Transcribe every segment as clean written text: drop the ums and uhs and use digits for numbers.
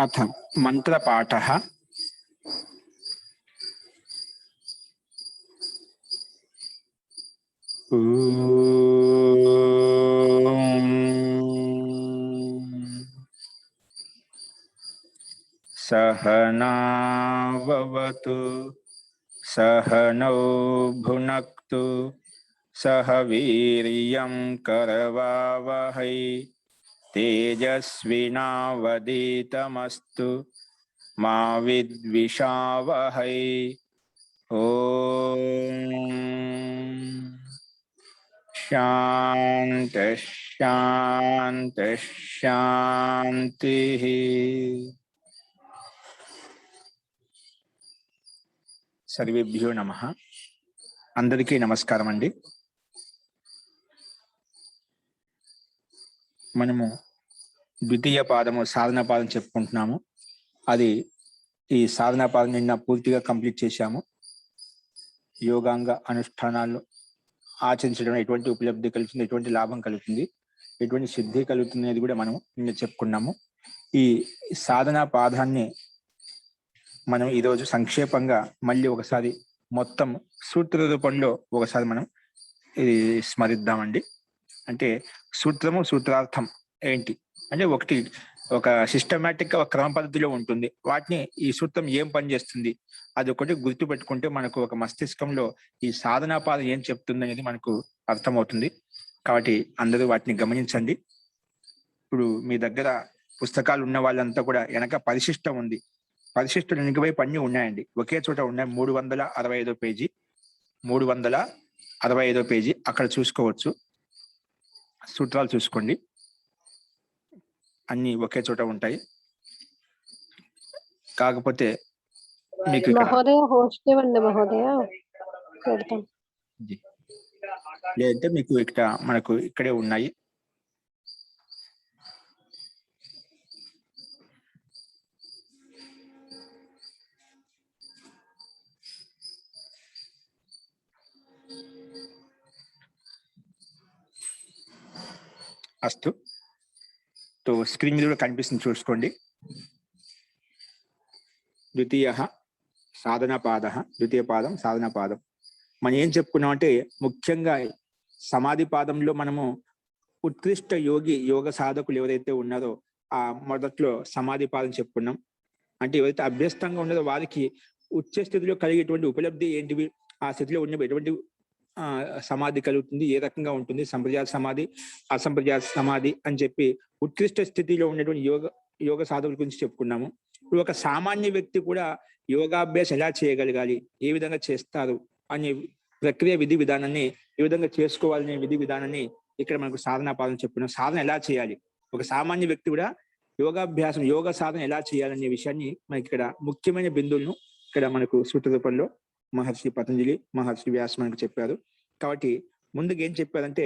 अथ मंत्रपाठः। सहनाववतु सहनौ भुनक्तु सह वीर्यं करवावहै तेजस्विनावधीतमस्तु मा विद्विषावहै। ओम शांति शांति शांति। सर्वेभ्यो नमः। अंदरिकी नमस्कारम अंडी। మనము ద్వితీయ పాదము సాధన పాదం చెప్పుకుంటున్నాము. అది ఈ సాధన పాదం నిన్న పూర్తిగా కంప్లీట్ చేశాము. యోగాంగ అనుష్ఠానాలు ఆచరించడం ఎటువంటి ఉపలబ్ధి కలుగుతుంది, ఎటువంటి లాభం కలుగుతుంది, ఎటువంటి సిద్ధి కలుగుతుంది అనేది కూడా మనం నిన్న చెప్పుకున్నాము. ఈ సాధన పాదాన్ని మనం ఈరోజు సంక్షేపంగా మళ్ళీ ఒకసారి మొత్తం సూత్ర రూపంలో ఒకసారి మనం ఇది స్మరిద్దామండి. అంటే సూత్రము సూత్రార్థం ఏంటి అంటే ఒక సిస్టమేటిక్ గా ఒక క్రమ పద్ధతిలో ఉంటుంది. వాటిని ఈ సూత్రం ఏం పనిచేస్తుంది అది ఒకటి గుర్తు పెట్టుకుంటే మనకు ఒక మస్తిష్కంలో ఈ సాధనా పాదం ఏం చెప్తుంది అనేది మనకు అర్థమవుతుంది. కాబట్టి అందరూ వాటిని గమనించండి. ఇప్పుడు మీ దగ్గర పుస్తకాలు ఉన్న వాళ్ళంతా కూడా వెనక పరిశిష్టం ఉంది. పరిశిష్టం వెనుక వైపు అన్ని ఉన్నాయండి, ఒకే చోట ఉన్నాయి. 365 పేజీ 365 పేజీ అక్కడ చూసుకోవచ్చు. సూత్రాలు చూసుకోండి, అన్ని ఒకే చోట ఉంటాయి. కాకపోతే మీకు లేదంటే మీకు ఇక్కడ మనకు ఇక్కడే ఉన్నాయి. అస్తు తో స్క్రీన్ మీద కూడా కనిపిస్తుంది, చూసుకోండి. ద్వితీయ సాధన పాద, ద్వితీయ పాదం సాధన పాదం. మనం ఏం చెప్పుకున్నాం అంటే ముఖ్యంగా సమాధి పాదంలో మనము ఉత్కృష్ట యోగ సాధకులు ఎవరైతే ఉన్నారో ఆ మొదట్లో సమాధి పాదం చెప్పుకున్నాం. అంటే ఎవరైతే అభ్యస్తంగా ఉన్నదో వారికి ఉచ్చ స్థితిలో కలిగేటువంటి ఉపలబ్ధి ఏంటివి, ఆ స్థితిలో ఉన్న ఎటువంటి సమాధి కలుగుతుంది, ఏ రకంగా ఉంటుంది, సంప్రజాత సమాధి, అసంప్రజాత సమాధి అని చెప్పి ఉత్కృష్ట స్థితిలో ఉన్నటువంటి యోగ సాధకుల గురించి చెప్పుకున్నాము. ఇప్పుడు ఒక సామాన్య వ్యక్తి కూడా యోగాభ్యాసం ఎలా చేయగలగాలి, ఏ విధంగా చేస్తారు అనే ప్రక్రియ విధి విధానాన్ని, ఏ విధంగా చేసుకోవాలనే విధి విధానాన్ని ఇక్కడ మనకు సాధనా పాదం చెప్పుకున్నాం. సాధన ఎలా చేయాలి, ఒక సామాన్య వ్యక్తి కూడా యోగాభ్యాసం యోగ సాధన ఎలా చేయాలనే విషయాన్ని మనకి ఇక్కడ ముఖ్యమైన బిందువులను ఇక్కడ మనకు సూత్ర రూపంలో మహర్షి పతంజలి, మహర్షి వ్యాస మనకు చెప్పారు. కాబట్టి ముందుగా ఏం చెప్పారంటే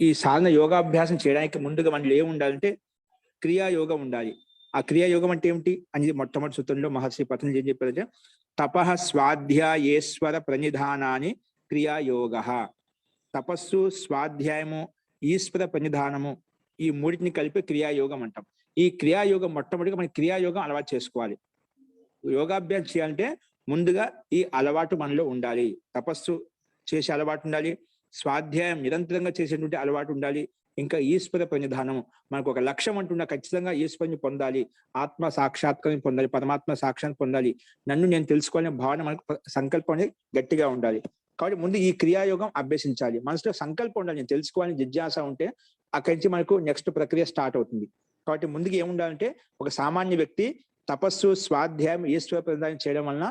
ఈ సాధన యోగాభ్యాసం చేయడానికి ముందుగా మనలో ఏమి ఉండాలంటే క్రియాయోగం ఉండాలి. ఆ క్రియాయోగం అంటే ఏమిటి అనేది మొట్టమొదటి సూత్రంలో మహర్షి పతంజలి ఏం చెప్పారంటే తపః స్వాధ్యాయేశ్వర ప్రణిధానాన్ని క్రియాయోగ. తపస్సు, స్వాధ్యాయము, ఈశ్వర ప్రణిధానము, ఈ మూడింటిని కలిపి క్రియాయోగం అంటాం. ఈ క్రియాయోగం మొట్టమొదటిగా మన క్రియాయోగం అలవాటు చేసుకోవాలి. యోగాభ్యాసం చేయాలంటే ముందుగా ఈ అలవాటు మనలో ఉండాలి. తపస్సు చేసే అలవాటు ఉండాలి, స్వాధ్యాయం నిరంతరంగా చేసేటువంటి అలవాటు ఉండాలి, ఇంకా ఈశ్వర ప్రణిధానము, మనకు ఒక లక్ష్యం అంటున్నా ఖచ్చితంగా ఈశ్వరుని పొందాలి, ఆత్మ సాక్షాత్కారం పొందాలి, పరమాత్మ సాక్షాత్ పొందాలి, నన్ను నేను తెలుసుకోవాలనే భావన మనకు సంకల్పం అనేది గట్టిగా ఉండాలి. కాబట్టి ముందు ఈ క్రియాయోగం అభ్యసించాలి. మనసులో సంకల్పం ఉండాలి, నేను తెలుసుకోవాలని జిజ్ఞాస ఉంటే అక్కడి నుంచి మనకు నెక్స్ట్ ప్రక్రియ స్టార్ట్ అవుతుంది. కాబట్టి ముందుగా ఏముండాలంటే ఒక సామాన్య వ్యక్తి తపస్సు, స్వాధ్యాయం, ఈశ్వర ప్రణిధానం చేయడం వలన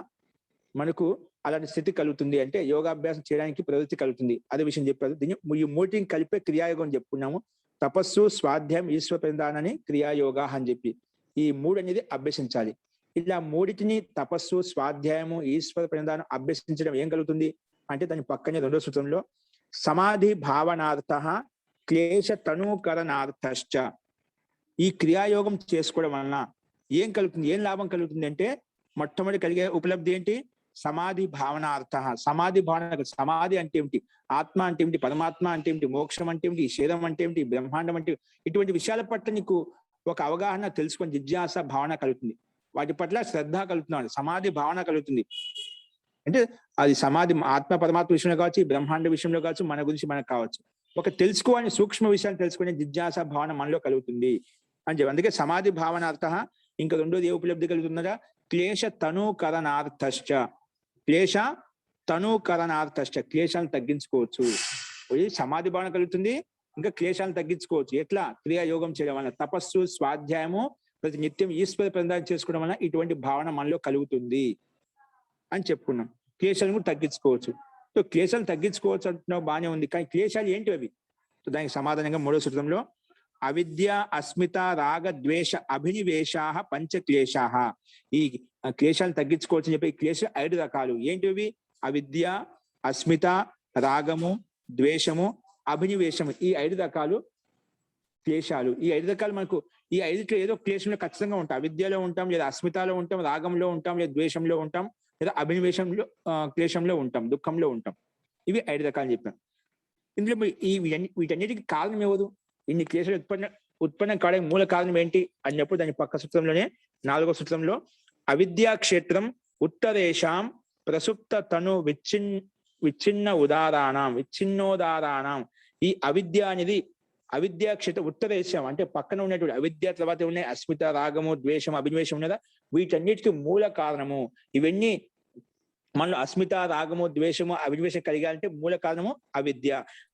మనకు అలాంటి స్థితి కలుగుతుంది. అంటే యోగాభ్యాసం చేయడానికి ప్రవృత్తి కలుగుతుంది. అదే విషయం చెప్పారు. దీన్ని ఈ మూటిని కలిపే క్రియాయోగం చెప్పుకున్నాము. తపస్సు, స్వాధ్యాయం, ఈశ్వర ప్రణిధానాన్ని క్రియాయోగ అని చెప్పి ఈ మూడు అనేది అభ్యసించాలి. ఇలా మూడిటిని తపస్సు, స్వాధ్యాయము, ఈశ్వర ప్రణిధానం అభ్యసించడం ఏం కలుగుతుంది అంటే దాని పక్కనే రెండో సూత్రంలో సమాధి భావనార్థ క్లేశ తనూకరణార్థశ్చ. ఈ క్రియాయోగం చేసుకోవడం వలన ఏం కలుగుతుంది, ఏం లాభం కలుగుతుంది అంటే మొట్టమొదటి కలిగే ఉపలబ్ధి ఏంటి, సమాధి భావనార్థ. సమాధి భావన, సమాధి అంటే ఏమిటి, ఆత్మ అంటే ఏమిటి, పరమాత్మ అంటే ఏమిటి, మోక్షం అంటే ఏమిటి, శరీరం అంటే ఏమిటి, బ్రహ్మాండం అంటే ఇటువంటి విషయాల పట్ల నీకు ఒక అవగాహన తెలుసుకొని జిజ్ఞాస భావన కలుగుతుంది. వాటి పట్ల శ్రద్ధ కలుగుతున్నాడు, సమాధి భావన కలుగుతుంది. అంటే అది సమాధి ఆత్మ పరమాత్మ విషయంలో కావచ్చు, బ్రహ్మాండ విషయంలో కావచ్చు, మన గురించి మనకు కావచ్చు. ఒక తెలుసుకోని సూక్ష్మ విషయాన్ని తెలుసుకునే జిజ్ఞాస భావన మనలో కలుగుతుంది అని చెప్పి. అందుకే సమాధి భావనార్థ. ఇంకా రెండోది ఏ ఉపలబ్ధి కలుగుతుందా? క్లేశ తనుకరణార్థశ్చ. క్లేశ తనుకరణార్థశ్చ. క్లేశాలను తగ్గించుకోవచ్చు. సమాధి భావన కలుగుతుంది, ఇంకా క్లేశాలను తగ్గించుకోవచ్చు. ఎట్లా? క్రియాయోగం చేయడం వల్ల, తపస్సు, స్వాధ్యాయము, ప్రతి నిత్యం ఈశ్వర ప్రదానం చేసుకోవడం వల్ల ఇటువంటి భావన మనలో కలుగుతుంది అని చెప్పుకున్నాం. క్లేశాలను కూడా తగ్గించుకోవచ్చు. సో క్లేశాలను తగ్గించుకోవచ్చు అంటున్నావు, బాగానే ఉంది. కానీ క్లేశాలు ఏంటి అవి? సో దానికి సమాధానంగా మూడో సూత్రంలో అవిద్య, అస్మిత, రాగ, ద్వేష, అభినివేశా, పంచక్లేశా. ఈ క్లేశాలను తగ్గించుకోవచ్చు అని చెప్పి క్లేశాలు 5 రకాలు. ఏంటివి? అవిద్య, అస్మిత, రాగము, ద్వేషము, అభినివేశము. ఈ 5 రకాలు క్లేశాలు. ఈ 5 రకాలు మనకు ఈ 5 ఏదో క్లేశంలో ఖచ్చితంగా ఉంటాం. అవిద్యలో ఉంటాం, లేదా అస్మితలో ఉంటాం, రాగంలో ఉంటాం, లేదా ద్వేషంలో ఉంటాం, లేదా అభినివేశంలో క్లేశంలో ఉంటాం, దుఃఖంలో ఉంటాం. ఇవి 5 రకాలు చెప్పాం. ఇందులో వీటన్నిటికీ కారణం ఎవరు? ఇన్ని క్లేశాలు ఉత్పన్నం కావడానికి మూల కారణం ఏంటి అన్నప్పుడు దాని పక్క సూత్రంలోనే 4వ సూత్రంలో అవిద్యా క్షేత్రం ఉత్తరేషాం ప్రసుప్త తను విచ్ఛిన్నోదారాణం. ఈ అవిద్య అనేది అవిద్యా క్షేత్రం ఉత్తరేషం అంటే పక్కన ఉన్నటువంటి అవిద్య తర్వాత ఉన్నాయి అస్మిత, రాగము, ద్వేషం, అభినివేశం ఉన్నదా, వీటన్నిటికీ మూల కారణము. ఇవన్నీ మనలో అస్మిత, రాగము, ద్వేషము, అభినివేశం కలిగాలంటే మూల కారణము అవిద్య.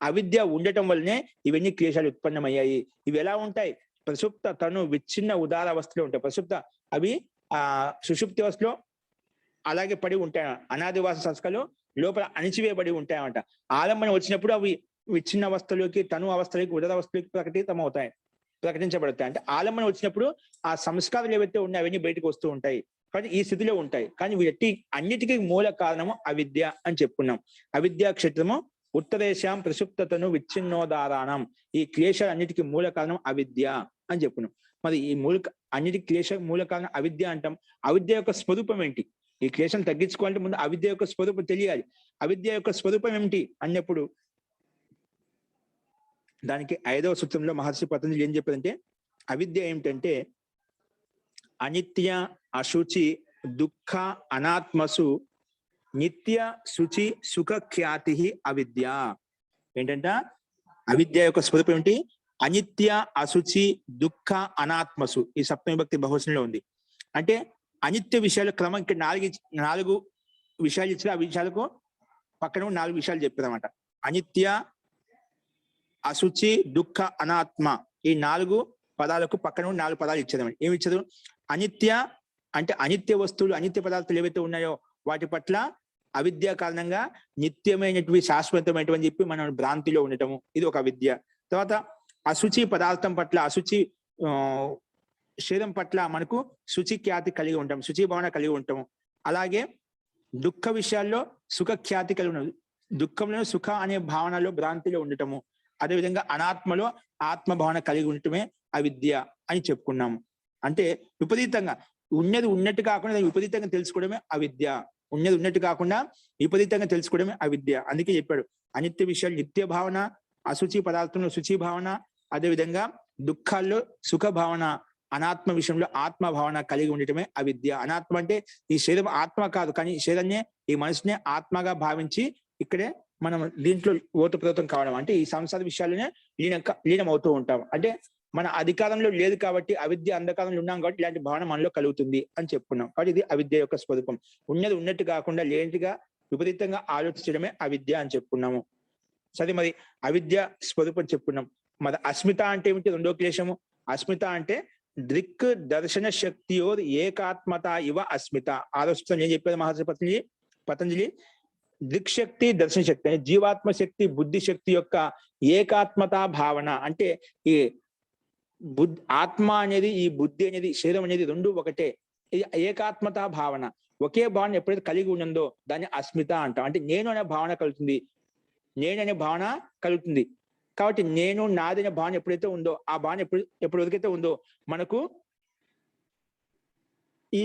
అవిద్య ఉండటం వల్లనే ఇవన్నీ క్లేశాలు ఉత్పన్నమయ్యాయి. ఇవి ఎలా ఉంటాయి? ప్రసుప్త తను విచ్ఛిన్న ఉదార అవస్థలో ఉంటాయి. ప్రసుప్త అవి సుషుప్తి అవస్థలో అలాగే పడి ఉంటాయి. అనాదివాస సంస్కలు లోపల అణిచివేయబడి ఉంటాయంట. ఆలంబన వచ్చినప్పుడు అవి విచ్ఛిన్న అవస్థలోకి, తను అవస్థలోకి, ఉదర అవస్థలోకి ప్రకటించబడతాయి. అంటే ఆలంబన వచ్చినప్పుడు ఆ సంస్కారాలు ఏవైతే ఉన్నాయో అవన్నీ బయటకు వస్తూ ఉంటాయి. కానీ ఈ స్థితిలో ఉంటాయి. కానీ వీటి అన్నిటికీ మూల కారణము అవిద్య అని చెప్పుకున్నాం. అవిద్యా క్షేత్రము ఉత్తరేషాం ప్రసుప్తతను విచ్ఛిన్నోదారాణం. ఈ క్లేశాలు అన్నిటికీ మూల కారణం అవిద్య అని చెప్పుకున్నాం. మరి ఈ అన్నిటి క్లేశ మూల కారణం అవిద్య అంటాం. అవిద్య యొక్క స్వరూపం ఏంటి? ఈ క్లేశం తగ్గించుకోవాలంటే ముందు అవిద్య యొక్క స్వరూపం తెలియాలి. అవిద్య యొక్క స్వరూపం ఏమిటి అన్నప్పుడు దానికి 5వ సూత్రంలో మహర్షి పతంజలి ఏం చెప్పారంటే, అవిద్య ఏమిటంటే అనిత్య, అశుచి, దుఃఖ, అనాత్మసు నిత్య శుచి సుఖ ఖ్యాతి అవిద్య. ఏంటంట? అవిద్య యొక్క స్వరూపం ఏమిటి? అనిత్య, అశుచి, దుఃఖ, అనాత్మసు. ఈ సప్తమి భక్తి బహువచనంలో ఉంది. అంటే అనిత్య విషయాలు క్రమం ఇక్కడ 4 విషయాలు ఇచ్చిన, ఆ విషయాలకు పక్కన 4 విషయాలు చెప్పారన్నమాట. అనిత్య, అశుచి, దుఃఖ, అనాత్మ. ఈ 4 పదాలకు పక్కన 4 పదాలు ఇచ్చేదన్నమాట. ఏమి ఇచ్చారు? అనిత్య అంటే అనిత్య వస్తువులు, అనిత్య పదార్థాలు ఏవైతే ఉన్నాయో వాటి పట్ల అవిద్య కారణంగా నిత్యమైనటువంటి, శాశ్వతమైనటువంటి చెప్పి మనం భ్రాంతిలో ఉండటము, ఇది ఒక అవిద్య. తర్వాత అశుచి పదార్థం పట్ల, అశుచి శరీరం పట్ల మనకు శుచి ఖ్యాతి కలిగి ఉంటాం, శుచి భావన కలిగి ఉంటాము. అలాగే దుఃఖ విషయాల్లో సుఖ ఖ్యాతి కలిగి ఉన్నాం, దుఃఖంలో సుఖ అనే భావనలో భ్రాంతిలో ఉండటము. అదేవిధంగా అనాత్మలో ఆత్మ భావన కలిగి ఉండటమే అవిద్య అని చెప్పుకున్నాము. అంటే విపరీతంగా ఉన్నది ఉన్నట్టు కాకుండా విపరీతంగా తెలుసుకోవడమే అవిద్య. ఉన్నది ఉన్నట్టు కాకుండా విపరీతంగా తెలుసుకోవడమే అవిద్య. అందుకే చెప్పాడు అనిత్య విషయాలు నిత్య భావన, అశుచి పదార్థంలో శుచి భావన, అదేవిధంగా దుఃఖాల్లో సుఖ భావన, అనాత్మ విషయంలో ఆత్మ భావన కలిగి ఉండటమే అవిద్య. అనాత్మ అంటే ఈ శరీరం ఆత్మ కాదు, కానీ ఈ శరీరాన్ని, ఈ మనసునే ఆత్మగా భావించి ఇక్కడే మనం దీంట్లో ఓతప్రోతం కావడం, అంటే ఈ సంసార విషయాలనే లీనమవుతూ ఉంటాం. అంటే మన అధికారంలో లేదు కాబట్టి, అవిద్య అంధకారంలో ఉన్నాం కాబట్టి ఇలాంటి భావన మనలో కలుగుతుంది అని చెప్పుకున్నాం. కాబట్టి ఇది అవిద్య యొక్క స్వరూపం. ఉన్నది ఉన్నట్టు కాకుండా లేనిగా విపరీతంగా ఆలోచించడమే అవిద్య అని చెప్పుకున్నాము. సరే, మరి అవిద్య స్వరూపం చెప్పుకున్నాం. మరి అస్మిత అంటే ఏమిటి? 2వ క్లేశము. అస్మిత అంటే దృక్ దర్శన శక్తియోర్ ఏకాత్మత ఇవ అస్మిత. ఆలోచన ఏం చెప్పేది మహర్షి పతంజలి? దృక్శక్తి, దర్శన శక్తి అంటే జీవాత్మ శక్తి, బుద్ధి శక్తి యొక్క ఏకాత్మతా భావన. అంటే ఈ ఆత్మ అనేది, ఈ బుద్ధి అనేది, శరీరం అనేది 2 ఒకటే. ఏకాత్మతా భావన, ఒకే భావన ఎప్పుడైతే కలిగి ఉన్నదో దాన్ని అస్మిత అంటాం. అంటే నేను అనే భావన కలుగుతుంది, కాబట్టి నేను నాది అనే భావన ఎప్పుడైతే ఉందో, ఆ భావన ఎప్పటివరకైతే ఉందో మనకు ఈ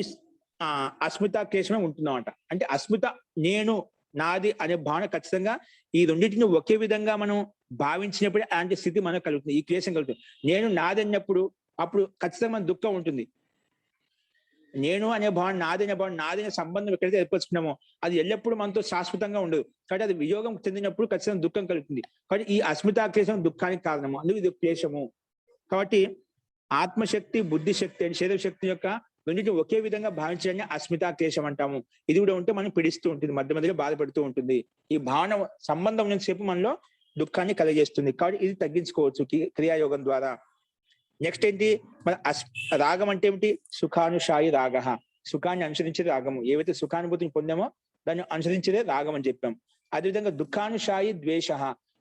అస్మిత క్లేశమే ఉంటుందన్నమాట. అంటే అస్మిత, నేను నాది అనే భావన ఖచ్చితంగా ఈ రెండింటిని ఒకే విధంగా మనం భావించినప్పుడే అలాంటి స్థితి మనకు కలుగుతుంది, ఈ క్లేశం కలుగుతుంది. నేను నాది అన్నప్పుడు అప్పుడు ఖచ్చితంగా మన దుఃఖం ఉంటుంది. నేను అనే భావన, నాది అనే భావన, నాది అనే సంబంధం ఎక్కడైతే ఏర్పరచుకున్నామో అది ఎల్లప్పుడూ మనతో శాశ్వతంగా ఉండదు. కాబట్టి అది వియోగం చెందినప్పుడు ఖచ్చితంగా దుఃఖం కలుగుతుంది. కాబట్టి ఈ అస్మితా క్లేశం దుఃఖానికి కారణము, అందుకు ఇది క్లేశము. కాబట్టి ఆత్మశక్తి, బుద్ధిశక్తి అని శరీర శక్తి యొక్క రెండింటిని ఒకే విధంగా భావించడాన్ని అస్మితా క్లేశం అంటాము. ఇది కూడా ఉంటే మనం పిడిస్తూ ఉంటుంది, మధ్య మధ్యలో బాధపెడుతూ ఉంటుంది. ఈ భావన సంబంధం ఉన్నంతసేపు మనలో దుఃఖాన్ని కలిగజేస్తుంది. కాబట్టి ఇది తగ్గించుకోవచ్చు క్రియాయోగం ద్వారా. నెక్స్ట్ ఏంటి, మన రాగం అంటే ఏమిటి? సుఖానుషాయి రాగ, సుఖాన్ని అనుసరించేది రాగము. ఏవైతే సుఖానుభూతిని పొందామో దాన్ని అనుసరించేదే రాగం అని చెప్పాం. అదేవిధంగా దుఃఖానుషాయి ద్వేష,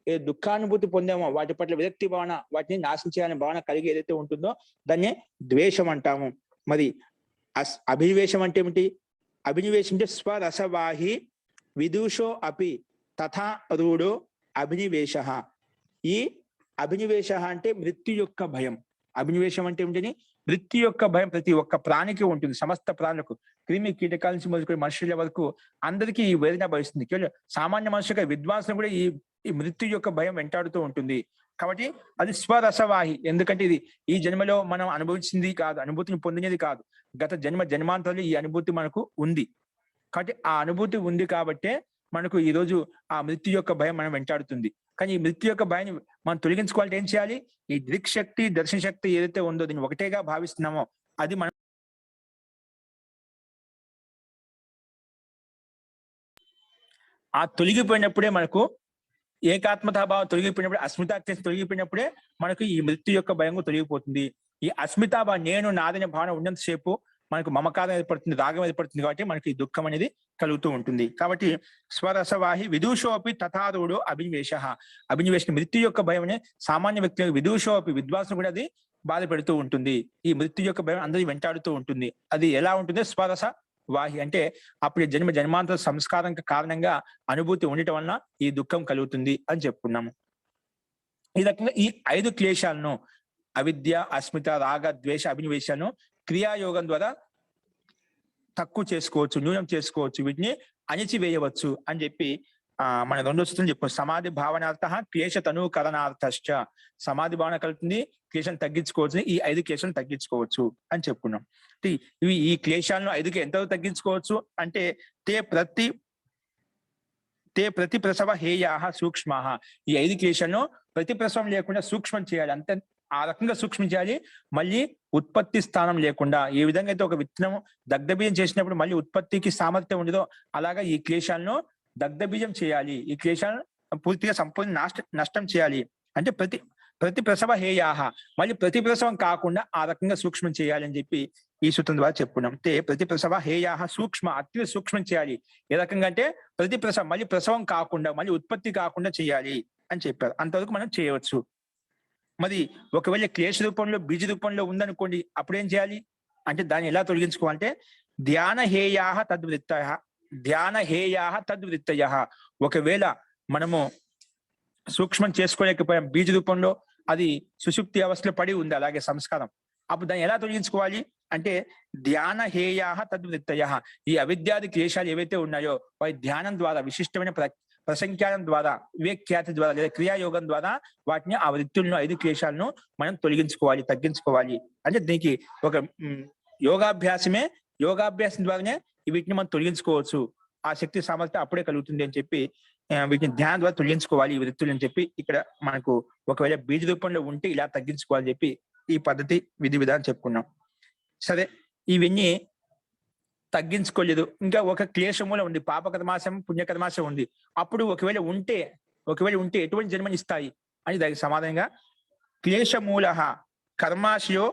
ఏ దుఃఖానుభూతి పొందామో వాటి పట్ల విరక్తి భావన, వాటిని నాశనం చేయాలనే భావన కలిగి ఏదైతే ఉంటుందో దాన్ని ద్వేషం అంటాము. మరి అభినివేశం అంటే ఏమిటి? అభినివేశం అంటే స్వరసవాహి విదూషో అపి తథా రూఢో అభినివేశ. ఈ అభినివేశ అంటే మృత్యు యొక్క భయం. అభినివేశం అంటే ఏమిటని? మృత్యు యొక్క భయం ప్రతి ఒక్క ప్రాణికి ఉంటుంది, సమస్త ప్రాణులకు, క్రిమి కీటకాల నుంచి మొదలుకొని మనుషుల వరకు అందరికీ ఈ వేదన భవిస్తుంది. కేవలం సామాన్య మనుషుల విద్వాంసులు కూడా ఈ మృత్యు యొక్క భయం వెంటాడుతూ ఉంటుంది. కాబట్టి అది స్వరసవాహి. ఎందుకంటే ఇది ఈ జన్మలో మనం అనుభవించింది కాదు, అనుభూతిని పొందినది కాదు. గత జన్మాంతరాలు ఈ అనుభూతి మనకు ఉంది. కాబట్టి ఆ అనుభూతి ఉంది కాబట్టే మనకు ఈ రోజు ఆ మృత్యు యొక్క భయం మనం వెంటాడుతుంది. కానీ ఈ మృత్యు యొక్క భయాన్ని మనం తొలగించుకోవాలంటే ఏం చేయాలి? ఈ దృక్ శక్తి, దర్శన శక్తి ఏదైతే ఉందో దీన్ని ఒకటేగా భావిస్తున్నామో అది మనం ఆ తొలగిపోయినప్పుడే మనకు ఏకాత్మతాభావం తొలగిపోయినప్పుడే, అస్మితాక్లేశం తొలగిపోయినప్పుడే మనకు ఈ మృత్యు యొక్క భయం తొలగిపోతుంది. ఈ అస్మితాభావం, నేను నాదనే భావన ఉన్నంతసేపు మనకు మమకారం ఏర్పడుతుంది, రాగం ఏర్పడుతుంది. కాబట్టి మనకి ఈ దుఃఖం అనేది కలుగుతూ ఉంటుంది. కాబట్టి స్వరసవాహి విదూషోపి తథారూఢో అభినివేశ. అభినివేశం మృత్యు యొక్క భయం అనే సామాన్య వ్యక్తి, విదూషోపి విద్వాంసులు కూడా అది బాధ పెడుతూ ఉంటుంది. ఈ మృత్యు యొక్క భయం అందరి వెంటాడుతూ ఉంటుంది. అది ఎలా ఉంటుంది? స్వరస వాహి అంటే అప్పుడు జన్మాంతర సంస్కారం కారణంగా అనుభూతి ఉండటం వలన ఈ దుఃఖం కలుగుతుంది అని చెప్పుకున్నాము. ఈ రకంగా ఈ 5 క్లేశాలను, అవిద్య, అస్మిత, రాగ, ద్వేష, అభినివేశాలను క్రియాయోగం ద్వారా తక్కువ చేసుకోవచ్చు, న్యూనం చేసుకోవచ్చు, వీటిని అణిచివేయవచ్చు అని చెప్పి మన 2వ సూత్రం చెప్పాం. సమాధి భావనార్థ క్లేశ తనూకరణార్థశ్చ. సమాధి భావన కలుగుతుంది, క్లేశం తగ్గించుకోవచ్చు. ఈ 5 క్లేశాలను తగ్గించుకోవచ్చు అని చెప్పుకున్నాం. ఇవి ఈ క్లేశాలను 5కి ఎంత తగ్గించుకోవచ్చు అంటే తే ప్రతి ప్రసవ హేయా సూక్ష్మ. ఈ 5 క్లేశాలను ప్రతి ప్రసవం లేకుండా సూక్ష్మం చేయాలి. అంతే ఆ రకంగా సూక్ష్మం చేయాలి. మళ్ళీ ఉత్పత్తి స్థానం లేకుండా, ఏ విధంగా అయితే ఒక విత్తనం దగ్ధబీజం చేసినప్పుడు మళ్ళీ ఉత్పత్తికి సామర్థ్యం ఉండదో అలాగా ఈ క్లేశాలను దగ్ధబీజం చేయాలి. ఈ క్లేశాలను పూర్తిగా సంపూర్ణ నష్టం చేయాలి. అంటే ప్రతి ప్రసవ హేయాహ, మళ్ళీ ప్రతి ప్రసవం కాకుండా ఆ రకంగా సూక్ష్మం చేయాలి అని చెప్పి ఈ సూత్రం ద్వారా చెప్పుకున్నాం. అంటే ప్రతి ప్రసవ హేయాహ సూక్ష్మ, అతి సూక్ష్మం చేయాలి. ఏ రకంగా అంటే ప్రతి ప్రసవం మళ్ళీ ప్రసవం కాకుండా, మళ్ళీ ఉత్పత్తి కాకుండా చేయాలి అని చెప్పారు. అంతవరకు మనం చేయవచ్చు. మరి ఒకవేళ క్లేశ రూపంలో, బీజ రూపంలో ఉందనుకోండి, అప్పుడేం చేయాలి అంటే దాన్ని ఎలా తొలగించుకోవాలంటే ధ్యాన హేయాహ తద్వృత్తయ. ఒకవేళ మనము సూక్ష్మం చేసుకోలేకపోయాం, బీజ రూపంలో అది సుషుప్తి అవస్థలో పడి ఉంది అలాగే సంస్కారం, అప్పుడు దాన్ని ఎలా తొలగించుకోవాలి అంటే ధ్యాన హేయాహ తద్వృత్తయ. ఈ అవిద్యాది క్లేశాలు ఏవైతే ఉన్నాయో వాటి ధ్యానం ద్వారా, విశిష్టమైన ప్రసంఖ్యానం ద్వారా, వివేక్ఖ్యాతి ద్వారా లేదా క్రియాయోగం ద్వారా వాటిని, ఆ వృత్తులను 5 క్లేశాలను మనం తొలగించుకోవాలి, తగ్గించుకోవాలి. అంటే దీనికి ఒక యోగాభ్యాసం ద్వారానే వీటిని మనం తొలగించుకోవచ్చు. ఆ శక్తి సామర్థ్యం అప్పుడే కలుగుతుంది అని చెప్పి వీటిని ధ్యానం ద్వారా తొలగించుకోవాలి ఈ వృత్తులు అని చెప్పి ఇక్కడ మనకు ఒకవేళ బీజ రూపంలో ఉంటే ఇలా తగ్గించుకోవాలని చెప్పి ఈ పద్ధతి, విధి విధానం చెప్పుకున్నాం. సరే, ఇవన్నీ తగ్గించుకోలేదు, ఇంకా ఒక క్లేశమూలం ఉంది, పాపకర్మాశం, పుణ్యకర్మాశం ఉంది. అప్పుడు ఒకవేళ ఉంటే ఎటువంటి జన్మనిస్తాయి అని దానికి సమాధానంగా క్లేశమూల కర్మాశయో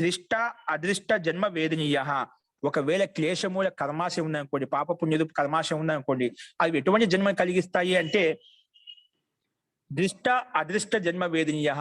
దృష్ట అదృష్ట జన్మ వేదనీయ. ఒకవేళ క్లేశమూల కర్మాశయం ఉందనుకోండి, పాప పుణ్యరూప కర్మాశయం ఉందనుకోండి, అవి ఎటువంటి జన్మ కలిగిస్తాయి అంటే దృష్ట అదృష్ట జన్మ వేదనీయ.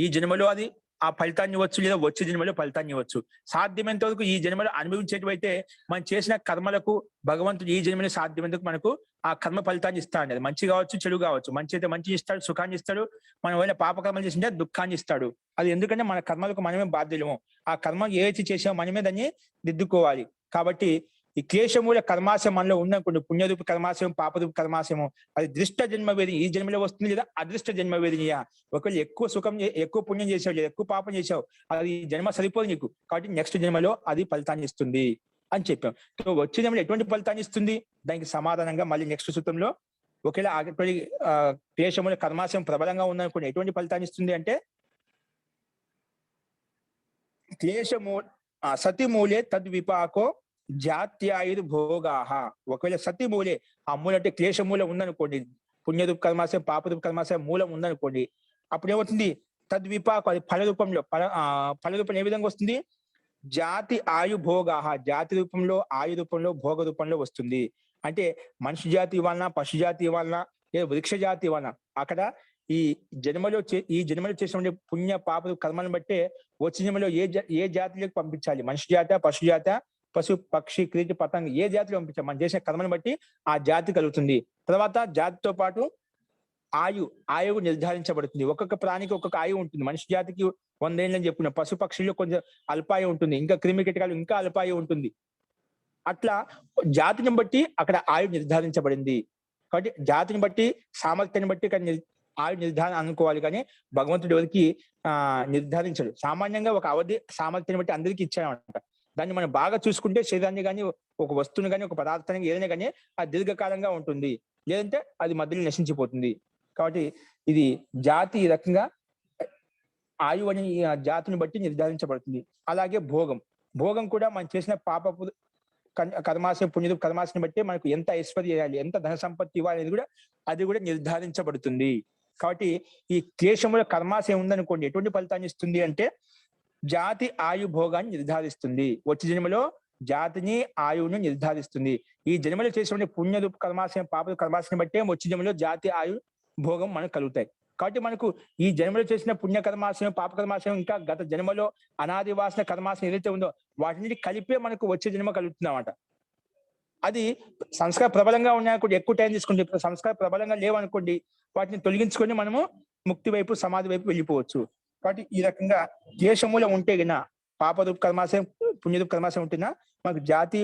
ఈ జన్మలో అది ఆ ఫలితాన్ని ఇవ్వచ్చు, లేదా వచ్చే జన్మలో ఫలితాన్ని ఇవ్వచ్చు. సాధ్యమైనంత వరకు ఈ జన్మలో అనుభవించేటైతే మనం చేసిన కర్మలకు భగవంతుడు ఈ జన్మలో సాధ్యమైనందుకు మనకు ఆ కర్మ ఫలితాన్ని ఇస్తాడు. అది మంచి కావచ్చు, చెడు కావచ్చు. మంచి అయితే మంచి ఇస్తాడు, సుఖాన్ని ఇస్తాడు. మనం ఏమైనా పాపకర్మలు చేసింటే దుఃఖాన్ని ఇస్తాడు. అది ఎందుకంటే మన కర్మలకు మనమే బాధ్యులము. ఆ కర్మ ఏదైతే చేసామో మనమే దాన్ని దిద్దుకోవాలి. కాబట్టి ఈ క్లేశమూల కర్మాశయం మనలో ఉందనుకోండి, పుణ్యరూప కర్మాశయం, పాపరూప కర్మాశయము, అది దృష్ట జన్మ వేదిని ఈ జన్మలో వస్తుంది లేదా అదృష్ట జన్మ వేదినియా. ఒకవేళ ఎక్కువ సుఖం ఎక్కువ పుణ్యం చేసావు లేదా ఎక్కువ పాపం చేసావు, అది జన్మ సరిపోదు నీకు, కాబట్టి నెక్స్ట్ జన్మలో అది ఫలితాన్ని ఇస్తుంది అని చెప్పాం. సో వచ్చే జన్మలో ఎటువంటి ఫలితాన్ని ఇస్తుంది, దానికి సమాధానంగా మళ్ళీ నెక్స్ట్ సూత్రంలో ఒకవేళ అటువంటి క్లేశముల కర్మాశయం ప్రబలంగా ఉందనుకోండి ఎటువంటి ఫలితాన్ని ఇస్తుంది అంటే, క్లేశమూ సతిమూలే తద్విపాకో జాత్యాయుర్ భోగాహ. ఒకవేళ సతి మూలే, ఆ మూల అంటే క్లేశ మూలం ఉందనుకోండి, పుణ్యరూప కర్మాశయం పాపరూప కర్మాశయం మూలం ఉందనుకోండి, అప్పుడు ఏమవుతుంది, తద్విపాకు అది ఫల రూపంలో ఫల రూపం ఏ విధంగా వస్తుంది, జాతి ఆయు భోగాహ, జాతి రూపంలో ఆయు రూపంలో భోగ రూపంలో వస్తుంది. అంటే మనిషి జాతి ఇవ్వాలన్నా, పశు జాతి ఇవ్వాలన్నా, లేదా వృక్ష జాతి ఇవ్వాలన్నా, అక్కడ ఈ జన్మలో చేసిన పుణ్య పాప కర్మలను బట్టే వచ్చే జన్మలో ఏ జాతిలోకి పంపించాలి, మనిషి జాత, పశు జాత, పశు పక్షి క్రీటి పతంగ ఏ జాతిలో పంపించాలి, మనం చేసిన కర్మను బట్టి ఆ జాతి కలుగుతుంది. తర్వాత జాతితో పాటు ఆయువు నిర్ధారించబడుతుంది. ఒక్కొక్క ప్రాణికి ఒక్కొక్క ఆయువు ఉంటుంది. మనిషి జాతికి 100 ఏళ్ళు అని చెప్పుకున్న, పశు పక్షుల్లో కొంచెం అల్పాయు ఉంటుంది, ఇంకా క్రిమి కీటకాలు ఇంకా అల్పాయు ఉంటుంది. అట్లా జాతిని బట్టి అక్కడ ఆయు నిర్ధారించబడింది. కాబట్టి జాతిని బట్టి సామర్థ్యాన్ని బట్టి ఆయు నిర్ధారణ అనుకోవాలి, కానీ భగవంతుడు ఎవరికి నిర్ధారించడు. సామాన్యంగా ఒక అవధి సామర్థ్యాన్ని బట్టి అందరికీ ఇచ్చాడనమాట. దాన్ని మనం బాగా చూసుకుంటే శరీరాన్ని కానీ, ఒక వస్తువుని కానీ, ఒక పదార్థాన్ని ఏదైనా కానీ అది దీర్ఘకాలంగా ఉంటుంది, లేదంటే అది మధ్యలో నశించిపోతుంది. కాబట్టి ఇది జాతి ఈ రకంగా ఆయు అని జాతిని బట్టి నిర్ధారించబడుతుంది. అలాగే భోగం కూడా మనం చేసిన పాపపు కర్మాశయం పుణ్య కర్మాశని బట్టి మనకు ఎంత ఐశ్వర్యం ఇవ్వాలి, ఎంత ధన సంపత్తి ఇవ్వాలి అనేది అది కూడా నిర్ధారించబడుతుంది. కాబట్టి ఈ క్లేశముల కర్మాశయం ఉందనుకోండి ఎటువంటి ఫలితాన్ని ఇస్తుంది అంటే, జాతి ఆయు భోగాన్ని నిర్ధారిస్తుంది. వచ్చే జన్మలో జాతిని ఆయువును నిర్ధారిస్తుంది. ఈ జన్మలో చేసిన పుణ్య రూప కర్మాశయం పాప కర్మాశయం బట్టే వచ్చే జన్మలో జాతి ఆయు భోగం మనకు కలుగుతాయి. కాబట్టి మనకు ఈ జన్మలో చేసిన పుణ్య కర్మాశయం పాప కర్మాశయం ఇంకా గత జన్మలో అనాది వాసన కర్మాశయం ఏదైతే ఉందో వాటిని కలిపే మనకు వచ్చే జన్మ కలుగుతుంది అన్నమాట. అది సంస్కార ప్రబలంగా ఉన్నాయనుకోండి, ఎక్కువ టైం తీసుకుంటే, సంస్కార ప్రబలంగా లేవనుకోండి, వాటిని తొలగించుకొని మనము ముక్తి వైపు సమాధి వైపు వెళ్ళిపోవచ్చు. కాబట్టి ఈ రకంగా క్లేశమూలం ఉంటే గిన పాపరూప కర్మాశయం పుణ్యరూప కర్మాశయం ఉంటేనా మనకు జాతి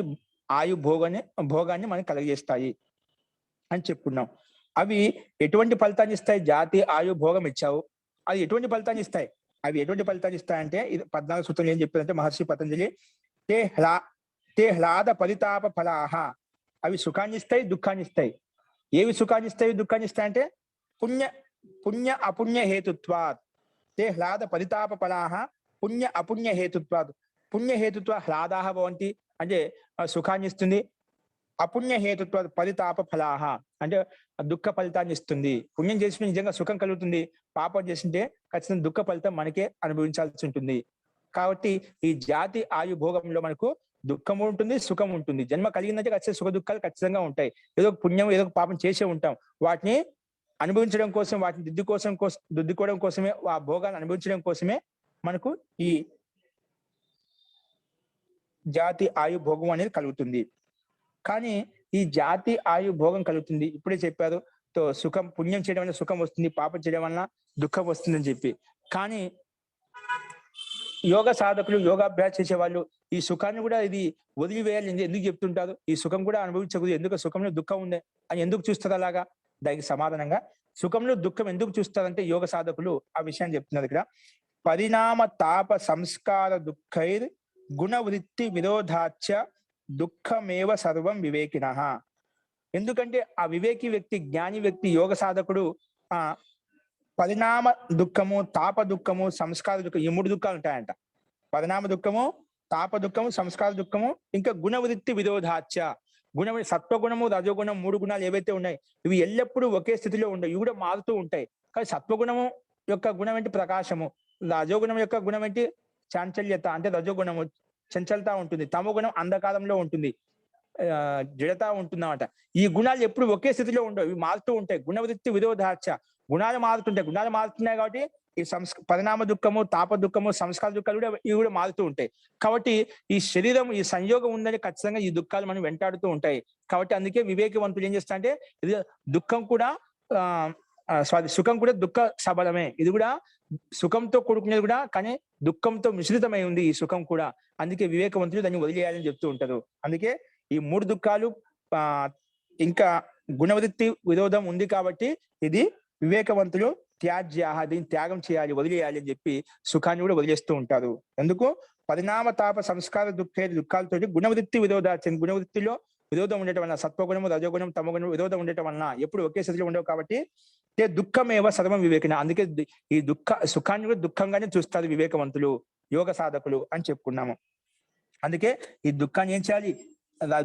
ఆయు భోగాన్ని మనకు కలగజేస్తాయి అని చెప్పుకున్నాం. అవి ఎటువంటి ఫలితాన్ని ఇస్తాయి, జాతి ఆయు భోగం ఇచ్చావు, అది ఎటువంటి ఫలితాన్ని ఇస్తాయి, అవి ఎటువంటి ఫలితాన్ని ఇస్తాయంటే 14 సూత్రం ఏం చెప్పారంటే మహర్షి పతంజలి, తే హ్లాద పరితాప ఫలాహ, అవి సుఖాన్ని ఇస్తాయి దుఃఖాన్ని ఇస్తాయి. ఏవి సుఖాన్ని ఇస్తాయి దుఃఖాన్ని ఇస్తాయి అంటే, పుణ్య అపుణ్య హేతుత్వాత్. తే హ్లాద పరితాప ఫలాహ పుణ్య అపుణ్య హేతుత్వాత్. పుణ్య హేతుత్వ హ్లాదాహ భవంతి అంటే సుఖాన్ని ఇస్తుంది, అపుణ్య హేతుత్వ పరితాప ఫలాహ అంటే దుఃఖ ఫలితాన్ని ఇస్తుంది. పుణ్యం చేసిన నిజంగా సుఖం కలుగుతుంది, పాపం చేసింటే ఖచ్చితంగా దుఃఖ ఫలితం మనకే అనుభవించాల్సి ఉంటుంది. కాబట్టి ఈ జాతి ఆయు భోగంలో మనకు దుఃఖం ఉంటుంది, సుఖం ఉంటుంది. జన్మ కలిగిందంటే ఖచ్చితంగా సుఖ దుఃఖాలు ఖచ్చితంగా ఉంటాయి. ఏదో పుణ్యం ఏదో పాపం చేసే ఉంటాం, వాటిని అనుభవించడం కోసం, వాటిని దిద్దుకోవడం కోసమే, ఆ భోగాన్ని అనుభవించడం కోసమే మనకు ఈ జాతి ఆయు భోగం అనేది కలుగుతుంది. కానీ ఈ జాతి ఆయు భోగం కలుగుతుంది, ఇప్పుడే చెప్పారు, సుఖం పుణ్యం చేయడం వల్ల సుఖం వస్తుంది, పాపం చేయడం వల్ల దుఃఖం వస్తుందని చెప్పి. కానీ యోగ సాధకులు, యోగాభ్యాసం చేసే వాళ్ళు ఈ సుఖాన్ని కూడా ఇది వదిలివేయాలి ఎందుకు చెప్తుంటారు, ఈ సుఖం కూడా అనుభవించకూడదు, ఎందుకు సుఖంలో దుఃఖం ఉంది అని ఎందుకు చూస్తారు అలాగా? దానికి సమాధానంగా, సుఖంలో దుఃఖం ఎందుకు చూస్తారంటే యోగ సాధకులు ఆ విషయాన్ని చెప్తున్నారు ఇక్కడ. పరిణామ తాప సంస్కార దుఃఖైర్ గుణవృత్తి విరోధాచ దుఃఖమేవ సర్వం వివేకినః. ఎందుకంటే ఆ వివేకి వ్యక్తి, జ్ఞాని వ్యక్తి, యోగ సాధకుడు పరిణామ దుఃఖము, తాప దుఃఖము, సంస్కార దుఃఖం, ఈ 3 దుఃఖాలు ఉంటాయంట. పరిణామ దుఃఖము, తాప దుఃఖము, సంస్కార దుఃఖము, ఇంకా గుణవృత్తి విరోధాచ. సత్వగుణము, రజోగుణం 3 గుణాలు ఏవైతే ఉన్నాయి ఇవి ఎల్లప్పుడూ ఒకే స్థితిలో ఉండవు, ఇవి కూడా మారుతూ ఉంటాయి. కానీ సత్వగుణము యొక్క గుణం ఏంటి? ప్రకాశము. రజోగుణం యొక్క గుణం ఏంటి? చాంచల్యత, అంటే రజోగుణము చంచలత ఉంటుంది. తమో గుణం అంధకారంలో ఉంటుంది, జడత ఉంటుంది అన్నమాట. ఈ గుణాలు ఎప్పుడు ఒకే స్థితిలో ఉండవు, ఇవి మారుతూ ఉంటాయి. గుణవృత్తి విరోధాచ, గుణాలు మారుతున్నాయి కాబట్టి ఈ పరిణామ దుఃఖము, తాప దుఃఖము, సంస్కార దుఃఖాలు కూడా ఇవి కూడా మారుతూ ఉంటాయి. కాబట్టి ఈ శరీరం, ఈ సంయోగం ఉందని ఖచ్చితంగా ఈ దుఃఖాలు మనం వెంటాడుతూ ఉంటాయి. కాబట్టి అందుకే వివేకవంతులు ఏం చేస్తా అంటే, ఇది దుఃఖం కూడా సుఖం కూడా దుఃఖ సబలమే, ఇది కూడా సుఖంతో కూడుకునేది కూడా, కానీ దుఃఖంతో మిశ్రితమై ఉంది ఈ సుఖం కూడా. అందుకే వివేకవంతులు దాన్ని వదిలేయాలని చెప్తూ ఉంటారు. అందుకే ఈ మూడు దుఃఖాలు ఆ ఇంకా గుణవృత్తి విరోధం ఉంది కాబట్టి ఇది వివేకవంతులు త్యాజ్యాహ, దీన్ని త్యాగం చేయాలి, వదిలేయాలి అని చెప్పి సుఖాన్ని కూడా వదిలేస్తూ ఉంటారు. ఎందుకు? పరిణామ తాప సంస్కార దుఃఖాలతోటి గుణవృత్తి విరోధాచరణ, గుణవృత్తిలో విరోధం ఉండటం వలన, సత్వగుణము రజోగుణం తమగుణం విరోధం ఉండటం వలన ఎప్పుడు ఒకే స్థితిలో ఉండవు కాబట్టి దుఃఖమేవ సర్వం వివేకన, అందుకే ఈ సుఖాన్ని కూడా దుఃఖంగానే చూస్తారు వివేకవంతులు, యోగ సాధకులు అని చెప్పుకున్నాము. అందుకే ఈ దుఃఖాన్ని ఏం చేయాలి?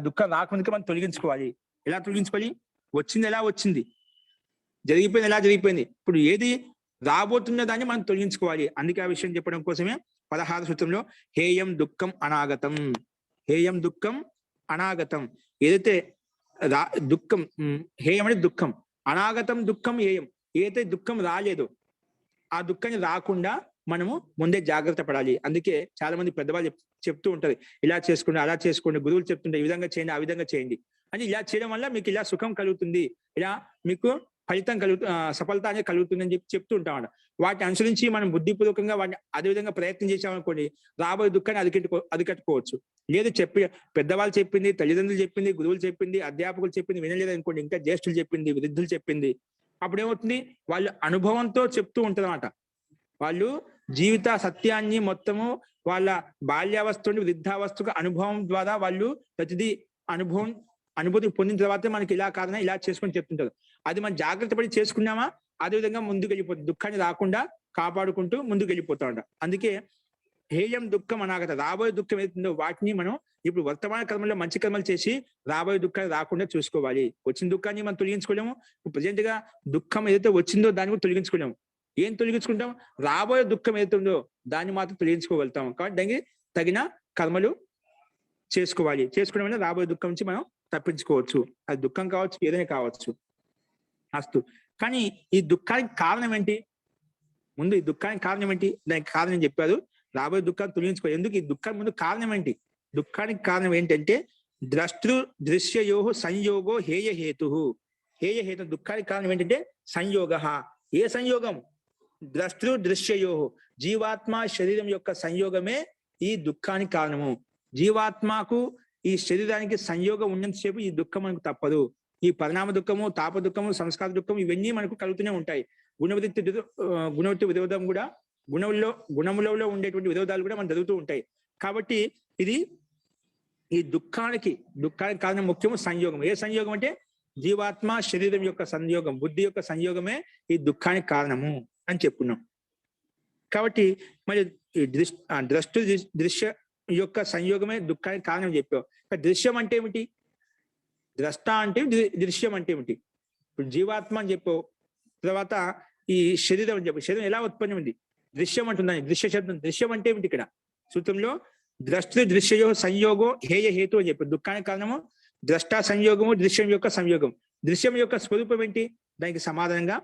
దుఃఖం రాకముందుకే మనం తొలగించుకోవాలి. ఎలా తొలగించుకోవాలి? వచ్చింది ఎలా వచ్చింది, జరిగిపోయింది ఎలా జరిగిపోయింది, ఇప్పుడు ఏది రాబోతున్న దాన్ని మనం తొలగించుకోవాలి. అందుకే ఆ విషయం చెప్పడం కోసమే 16 సూత్రంలో హేయం దుఃఖం అనాగతం, హేయం దుఃఖం అనాగతం, ఏదైతే దుఃఖం హేయం అంటే దుఃఖం, అనాగతం దుఃఖం హేయం, ఏదైతే దుఃఖం రాలేదో ఆ దుఃఖాన్ని రాకుండా మనము ముందే జాగ్రత్త పడాలి. అందుకే చాలా మంది పెద్దవాళ్ళు చెప్తూ ఉంటారు, ఇలా చేసుకోండి అలా చేసుకోండి, గురువులు చెప్తుంటారు ఈ విధంగా చేయండి ఆ విధంగా చేయండి అని. ఇలా చేయడం వల్ల మీకు ఇలా సుఖం కలుగుతుంది, ఇలా మీకు ఫలితం సఫలత అనేది కలుగుతుంది అని చెప్తూ ఉంటాం. వాటిని అనుసరించి మనం బుద్ధిపూర్వకంగా వాటిని అదే విధంగా ప్రయత్నం చేసామనుకోండి, రాబోయే దుఃఖాన్ని అరికట్టుకోవచ్చు. లేదు పెద్దవాళ్ళు చెప్పింది, తల్లిదండ్రులు చెప్పింది, గురువులు చెప్పింది, అధ్యాపకులు చెప్పింది వినలేదు అనుకోండి, ఇంకా జ్యేష్ఠులు చెప్పింది, వృద్ధులు చెప్పింది, అప్పుడు ఏమవుతుంది? వాళ్ళు అనుభవంతో చెప్తూ ఉంటారన్నమాట. వాళ్ళు జీవిత సత్యాన్ని మొత్తము వాళ్ళ బాల్యావస్థ నుండి వృద్ధావస్థకు అనుభవం ద్వారా వాళ్ళు ప్రతిదీ అనుభూతి పొందిన తర్వాత మనకి ఇలా కాదన్నా ఇలా చేసుకొని చెప్తుంటారు. అది మనం జాగ్రత్త పడి చేసుకున్నామా అదే విధంగా ముందుకు వెళ్ళిపోతుంది, దుఃఖాన్ని రాకుండా కాపాడుకుంటూ ముందుకు వెళ్ళిపోతా ఉంటాం. అందుకే హేయం దుఃఖం అనాగత, రాబోయే దుఃఖం ఏదైతుందో వాటిని మనం ఇప్పుడు వర్తమాన కర్మల్లో మంచి కర్మలు చేసి రాబోయే దుఃఖాన్ని రాకుండా చూసుకోవాలి. వచ్చిన దుఃఖాన్ని మనం తొలగించుకోలేము, ప్రజెంట్ గా దుఃఖం ఏదైతే వచ్చిందో దాన్ని కూడా తొలగించుకోలేము. ఏం తొలగించుకుంటాం? రాబోయే దుఃఖం ఏదైతే ఉందో దాన్ని మాత్రం తొలగించుకోగలుగుతాం. కాబట్టి దానికి తగిన కర్మలు చేసుకోవాలి. చేసుకోవడం వల్ల రాబోయే దుఃఖం నుంచి మనం తప్పించుకోవచ్చు. అది దుఃఖం కావచ్చు, ఏదైనా కావచ్చు. అస్తు. కానీ ఈ దుఃఖానికి కారణం ఏంటి? ముందు ఈ దుఃఖానికి కారణం ఏంటి? దానికి కారణం చెప్పారు, రాబోయే దుఃఖాన్ని తొలగించుకో. ఎందుకు ఈ దుఃఖం ముందు కారణం ఏంటి? దుఃఖానికి కారణం ఏంటంటే ద్రష్టృ దృశ్యయో సంయోగో హేయహేతు. హేయహేతు దుఃఖానికి కారణం ఏంటంటే సంయోగ. ఏ సంయోగం? ద్రష్టృ దృశ్యయో, జీవాత్మ శరీరం యొక్క సంయోగమే ఈ దుఃఖానికి కారణము. జీవాత్మకు ఈ శరీరానికి సంయోగం ఉన్నంతసేపు ఈ దుఃఖం మనకు తప్పదు. ఈ పరిణామ దుఃఖము, తాప దుఃఖము, సంస్కార దుఃఖము ఇవన్నీ మనకు కలుగుతూనే ఉంటాయి. గుణవృత్తి విరోధం కూడా, గుణములలో ఉండేటువంటి విరోధాలు కూడా మనకు జరుగుతూ ఉంటాయి. కాబట్టి ఇది ఈ దుఃఖానికి కారణం ముఖ్యము సంయోగం. ఏ సంయోగం అంటే జీవాత్మ శరీరం యొక్క సంయోగం, బుద్ధి యొక్క సంయోగమే ఈ దుఃఖానికి కారణము అని చెప్పుకున్నాం. కాబట్టి మరి దృశ్య యొక్క సంయోగమే దుఃఖానికి కారణం చెప్పావు. దృశ్యం అంటే ఏమిటి? ద్రష్ట అంటే దృశ్యం అంటే ఏమిటి? ఇప్పుడు జీవాత్మ అని చెప్పావు, తర్వాత ఈ శరీరం అని చెప్పు. శరీరం ఎలా ఉత్పన్నం ఉంది? దృశ్యం అంటుందని, దృశ్య శబ్దం. దృశ్యం అంటే ఏమిటి? ఇక్కడ సూత్రంలో ద్రష్టృ దృశ్యయో సంయోగో హేయ హేతు అని చెప్పారు. దుఃఖానికి కారణము ద్రష్ట సంయోగము, దృశ్యం యొక్క సంయోగం. దృశ్యం యొక్క స్వరూపం ఏంటి? దానికి సమాధానంగా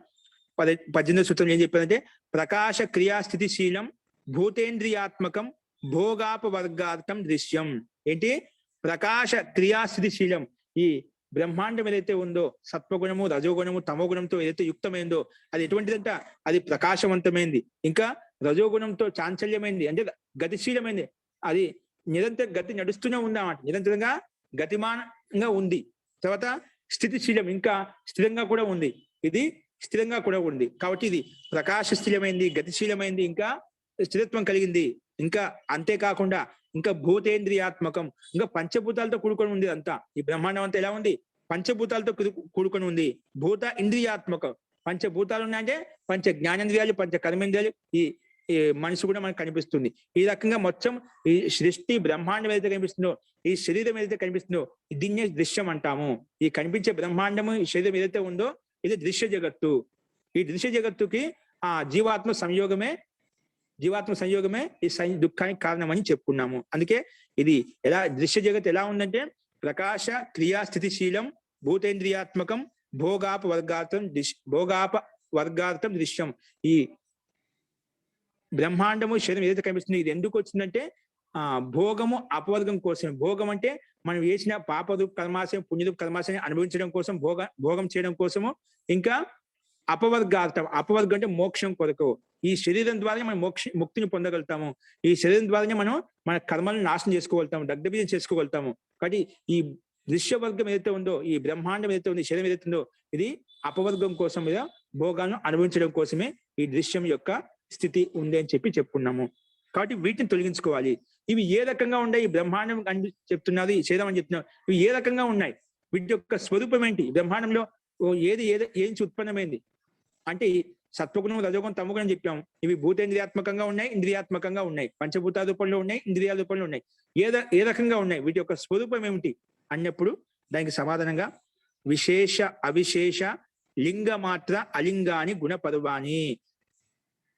18వ సూత్రం ఏం చెప్పారంటే ప్రకాశ క్రియాస్థితిశీలం భూతేంద్రియాత్మకం భోగాపవర్గార్థం దృశ్యం. ఏంటి? ప్రకాశ క్రియాస్థితిశీలం. ఈ బ్రహ్మాండం ఏదైతే ఉందో సత్వగుణము, రజోగుణము, తమోగుణంతో ఏదైతే యుక్తమైందో అది ఎటువంటిదంట? అది ప్రకాశవంతమైంది. ఇంకా రజోగుణంతో చాంచల్యమైంది, అంటే గతిశీలమైంది. అది నిరంతర గతి నడుస్తూనే ఉందన్నమాట, నిరంతరంగా గతిమానంగా ఉంది. తర్వాత స్థితిశీలం, ఇంకా స్థిరంగా కూడా ఉంది. ఇది స్థిరంగా కూడా ఉంది. కాబట్టి ఇది ప్రకాశశీలమైంది, గతిశీలమైంది, ఇంకా స్థిరత్వం కలిగింది. ఇంకా అంతేకాకుండా ఇంకా భూతేంద్రియాత్మకం, ఇంకా పంచభూతాలతో కూడుకొని ఉంది. అంతా ఈ బ్రహ్మాండం అంతా ఎలా ఉంది? పంచభూతాలతో కూడుకొని ఉంది. భూత ఇంద్రియాత్మకం, పంచభూతాలు ఉన్నాయంటే పంచ జ్ఞానేంద్రియాలు, పంచ కర్మేంద్రియాలు, ఈ మనసు కూడా మనకు కనిపిస్తుంది. ఈ రకంగా మొత్తం ఈ సృష్టి బ్రహ్మాండం ఏదైతే కనిపిస్తుందో, ఈ శరీరం ఏదైతే కనిపిస్తుందో దీన్నే దృశ్యం అంటాము. ఈ కనిపించే బ్రహ్మాండము, ఈ శరీరం ఏదైతే ఉందో ఇది దృశ్య జగత్తు. ఈ దృశ్య జగత్తుకి ఆ జీవాత్మ సంయోగమే ఈ దుఃఖానికి కారణం అని చెప్పుకున్నాము. అందుకే ఇది ఎలా దృశ్య జగత్ ఎలా ఉందంటే ప్రకాశ క్రియాస్థితిశీలం భూతేంద్రియాత్మకం భోగాపవర్గార్థం దృశ్యం. ఈ బ్రహ్మాండము శరీరం ఏదైతే కనిపిస్తుందో ఇది ఎందుకు వచ్చిందంటే భోగము అపవర్గం కోసం. భోగం అంటే మనం వేసిన పాపరూప కర్మాశయం, పుణ్యరూప కర్మాశయం అనుభవించడం కోసం, భోగం చేయడం కోసము. ఇంకా అపవర్గార్థం, అపవర్గం అంటే మోక్షం కొరకు. ఈ శరీరం ద్వారానే మనం ముక్తిని పొందగలుగుతాము. ఈ శరీరం ద్వారానే మనం మన కర్మలను నాశనం చేసుకోగలుగుతాము, దగ్ధబీజం చేసుకోగలుగుతాము. కాబట్టి ఈ దృశ్యవర్గం ఏదైతే ఉందో, ఈ బ్రహ్మాండం ఏదైతే ఉందో, శరీరం ఏదైతే ఉందో, ఇది అపవర్గం కోసం మీద భోగాలను అనుభవించడం కోసమే ఈ దృశ్యం యొక్క స్థితి ఉంది అని చెప్పుకున్నాము. కాబట్టి వీటిని తొలగించుకోవాలి. ఇవి ఏ రకంగా ఉన్నాయి? ఈ బ్రహ్మాండం అని చెప్తున్నది, ఈ శరీరం అని చెప్తున్నారు. ఇవి ఏ రకంగా ఉన్నాయి? వీటి యొక్క స్వరూపం ఏంటి? బ్రహ్మాండంలో ఏం ఉత్పన్నమైంది అంటే సత్వగుణం, రజోగుణం, తమగుణం చెప్పాము. ఇవి భూతేంద్రియాత్మకంగా ఉన్నాయి, ఇంద్రియాత్మకంగా ఉన్నాయి, పంచభూత రూపంలో ఉన్నాయి, ఇంద్రియాల రూపంలో ఉన్నాయి. ఏ రకంగా ఉన్నాయి? వీటి యొక్క స్వరూపం ఏమిటి అన్నప్పుడు దానికి సమాధానంగా విశేష అవిశేష లింగ మాత్ర అలింగాని గుణపరువాని.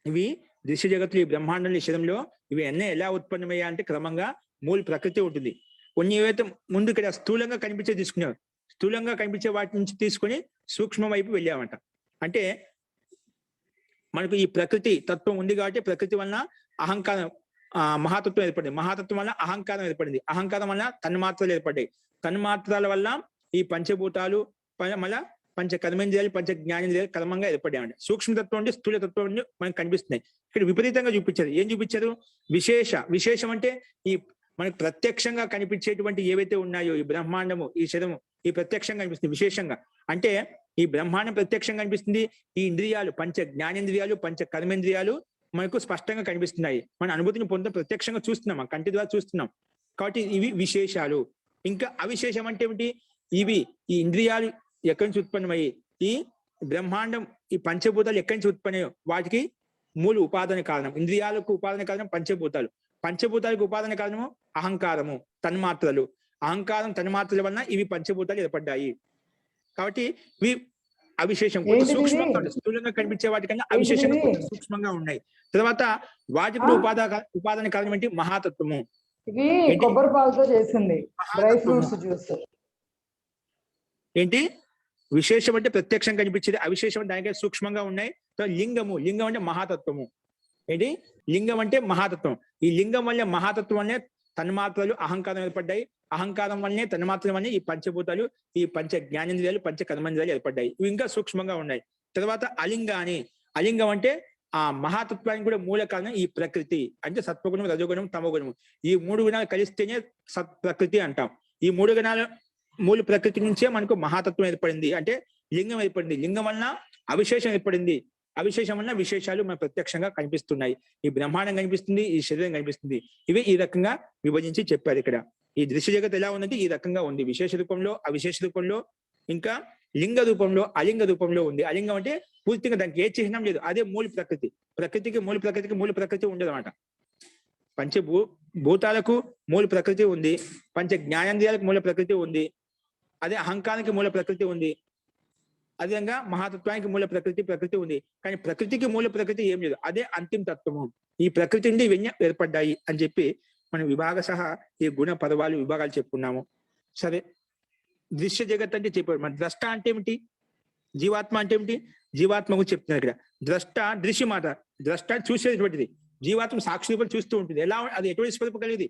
ఇవి దృశ్య జగత్తులు, ఈ బ్రహ్మాండంలో, శరీరంలో ఇవి అన్నీ ఎలా ఉత్పన్నమయ్యా అంటే క్రమంగా మూల ప్రకృతి ఉంటుంది. కొన్ని ఏవైతే ముందు ఇక్కడ స్థూలంగా కనిపించే తీసుకున్నాం, స్థూలంగా కనిపించే వాటి నుంచి తీసుకొని సూక్ష్మం వైపు వెళ్ళామంట. అంటే మనకు ఈ ప్రకృతి తత్వం ఉంది కాబట్టి ప్రకృతి వలన అహంకారం, మహాతత్వం ఏర్పడింది. మహాతత్వం వల్ల అహంకారం ఏర్పడింది. అహంకారం వల్ల తన్మాత్రలు ఏర్పడ్డాయి. తన్మాత్రల వల్ల ఈ పంచభూతాలు, మళ్ళా పంచ కర్మేంద్రియాలు, పంచ జ్ఞానేంద్రియాలు క్రమంగా ఏర్పడ్డాయండి. సూక్ష్మతత్వం అంటే స్థూల తత్వం మనకు కనిపిస్తున్నాయి. ఇక్కడ విపరీతంగా చూపించారు. ఏం చూపించారు? విశేషం అంటే ఈ మనకు ప్రత్యక్షంగా కనిపించేటువంటి ఏవైతే ఉన్నాయో, ఈ బ్రహ్మాండము, ఈ శరీరము, ఈ ప్రత్యక్షంగా కనిపిస్తుంది. విశేషంగా అంటే ఈ బ్రహ్మాండం ప్రత్యక్షంగా కనిపిస్తుంది. ఈ ఇంద్రియాలు, పంచ జ్ఞానేంద్రియాలు, పంచ కర్మేంద్రియాలు మనకు స్పష్టంగా కనిపిస్తున్నాయి. మన అనుభూతిని పొందడం ప్రత్యక్షంగా చూస్తున్నాం, కంటి ద్వారా చూస్తున్నాం. కాబట్టి ఇవి విశేషాలు. ఇంకా అవిశేషం అంటే ఏమిటి? ఇవి ఈ ఇంద్రియాలు ఎక్కడి నుంచి ఉత్పన్నమయ్యి, ఈ బ్రహ్మాండం, ఈ పంచభూతాలు ఎక్కడి నుంచి ఉత్పన్నమయ్యో వాటికి మూల ఉపాదాన కారణం. ఇంద్రియాలకు ఉపాదాన కారణం పంచభూతాలు, పంచభూతాలకు ఉపాదాన కారణము అహంకారము, తన్మాత్రలు. అహంకారం, తన్మాత్రల వలన ఇవి పంచభూతాలు ఏర్పడ్డాయి. కాబట్టి ఇవి అవిశేషం, కొంచెం సూక్ష్మంగా ఉన్నాయి. స్థూలంగా కనిపించే వాటికన్నా అవిశేషంగా కొంచెం సూక్ష్మంగా ఉన్నాయి. తర్వాత వాటి కూడా ఉపాదాన కారణం ఏంటి? మహాతత్వము. కొబ్బరి పాలతో చేసింది డ్రై ఫ్రూట్స్ జ్యూస్. ఏంటి విశేషం అంటే ప్రత్యక్షం కనిపించేది, అవిశేషం అంటే దానికంటే సూక్ష్మంగా ఉన్నాయి. లింగం అంటే మహాతత్వము. ఏంటి? లింగం అంటే మహాతత్వం. ఈ లింగం వల్లే, మహాతత్వం వల్లే తన్మాత్రలు, అహంకారం ఏర్పడ్డాయి. అహంకారం వల్లనే, తన్మాత్రం వల్లనే ఈ పంచభూతాలు, ఈ పంచ జ్ఞానేంద్రియాలు, పంచ కర్మేంద్రియాలు ఏర్పడ్డాయి. ఇవి ఇంకా సూక్ష్మంగా ఉన్నాయి. తర్వాత అలింగం అంటే ఆ మహాతత్వానికి కూడా మూల కారణం ఈ ప్రకృతి. అంటే సత్వగుణం, రజోగుణం, తమోగుణం. ఈ మూడు గుణాలు కలిస్తేనే సత్ ప్రకృతి అంటాం. ఈ మూడు గుణాలు మూల ప్రకృతి నుంచే మనకు మహాతత్వం ఏర్పడింది, అంటే లింగం ఏర్పడింది. లింగం వలన అవిశేషం ఏర్పడింది. అవిశేషం వలన విశేషాలు మనకు ప్రత్యక్షంగా కనిపిస్తున్నాయి. ఈ బ్రహ్మాండం కనిపిస్తుంది, ఈ శరీరం కనిపిస్తుంది. ఇవి ఈ రకంగా విభజించి చెప్పారు ఇక్కడ. ఈ దృశ్య జగత్ ఎలా ఉందంటే ఈ రకంగా ఉంది. విశేష రూపంలో, అవిశేష రూపంలో, ఇంకా లింగ రూపంలో, అలింగ రూపంలో ఉంది. అలింగం అంటే పూర్తిగా దానికి ఏ చిహ్నం లేదు, అదే మూల ప్రకృతి. మూల ప్రకృతి ఉండదు అన్నమాట. భూతాలకు మూల ప్రకృతి ఉంది, పంచ జ్ఞానేంద్రియాలకు మూల ప్రకృతి ఉంది, అదే అహంకారానికి మూల ప్రకృతి ఉంది, అదేవిధంగా మహాతత్వానికి మూల ప్రకృతి ఉంది. కానీ ప్రకృతికి మూల ప్రకృతి ఏం లేదు, అదే అంతిమ తత్వము. ఈ ప్రకృతి నుండి ఇవన్నీ ఏర్పడ్డాయి అని చెప్పి మనం విభాగ సహా ఈ గుణ పదవాలు విభాగాలు చెప్పుకున్నాము. సరే, దృశ్య జగత్ అంటే చెప్పాడు. మన ద్రష్ట అంటే ఏమిటి? జీవాత్మ అంటే ఏమిటి? జీవాత్మ గురించి చెప్తున్నారు ఇక్కడ. ద్రష్ట దృశ్యమాట. ద్రష్ట చూసేటువంటిది. జీవాత్మ సాక్షి రూపం చూస్తూ ఉంటుంది. ఎలా అది ఎటువంటి స్వరూపం కలిగింది?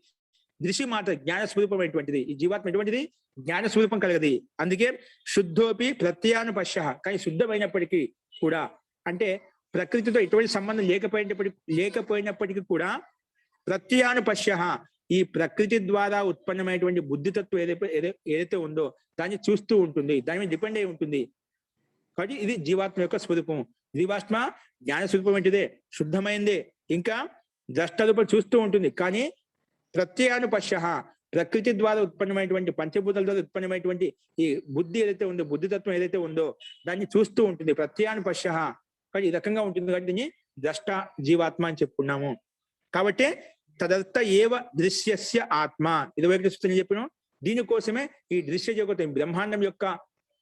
దృశ్యమాట, జ్ఞాన స్వరూపమైనటువంటిది. ఈ జీవాత్మ ఎటువంటిది? జ్ఞాన స్వరూపం కలిగది. అందుకే శుద్ధోపి ప్రత్యానుపశ్య. కానీ శుద్ధమైనప్పటికీ కూడా, అంటే ప్రకృతితో ఎటువంటి సంబంధం లేకపోయినప్పటికీ కూడా ప్రత్యానుపశ్య, ఈ ప్రకృతి ద్వారా ఉత్పన్నమైనటువంటి బుద్ధితత్వం ఏదైతే ఉందో దాన్ని చూస్తూ ఉంటుంది, దాని మీద డిపెండ్ అయి ఉంటుంది. కాబట్టి ఇది జీవాత్మ యొక్క స్వరూపం. జీవాత్మ జ్ఞాన స్వరూపం ఏంటిదే, శుద్ధమైందే, ఇంకా ద్రష్ట రూపం చూస్తూ ఉంటుంది. కానీ ప్రత్యానుపశ్య, ప్రకృతి ద్వారా ఉత్పన్నమైనటువంటి, పంచభూతాల ద్వారా ఉత్పన్నమైనటువంటి ఈ బుద్ధి ఏదైతే ఉందో, బుద్ధితత్వం ఏదైతే ఉందో దాన్ని చూస్తూ ఉంటుంది. ప్రత్యానుపశ్య. కానీ ఈ రకంగా ఉంటుంది కాబట్టి దీన్ని ద్రష్ట జీవాత్మ అని చెప్పుకున్నాము. కాబట్టి తదర్థ ఏవ దృశ్యస్య ఆత్మ, 21వ సూత్రం చెప్పిన దీనికోసమే ఈ దృశ్య జగతం, బ్రహ్మాండం యొక్క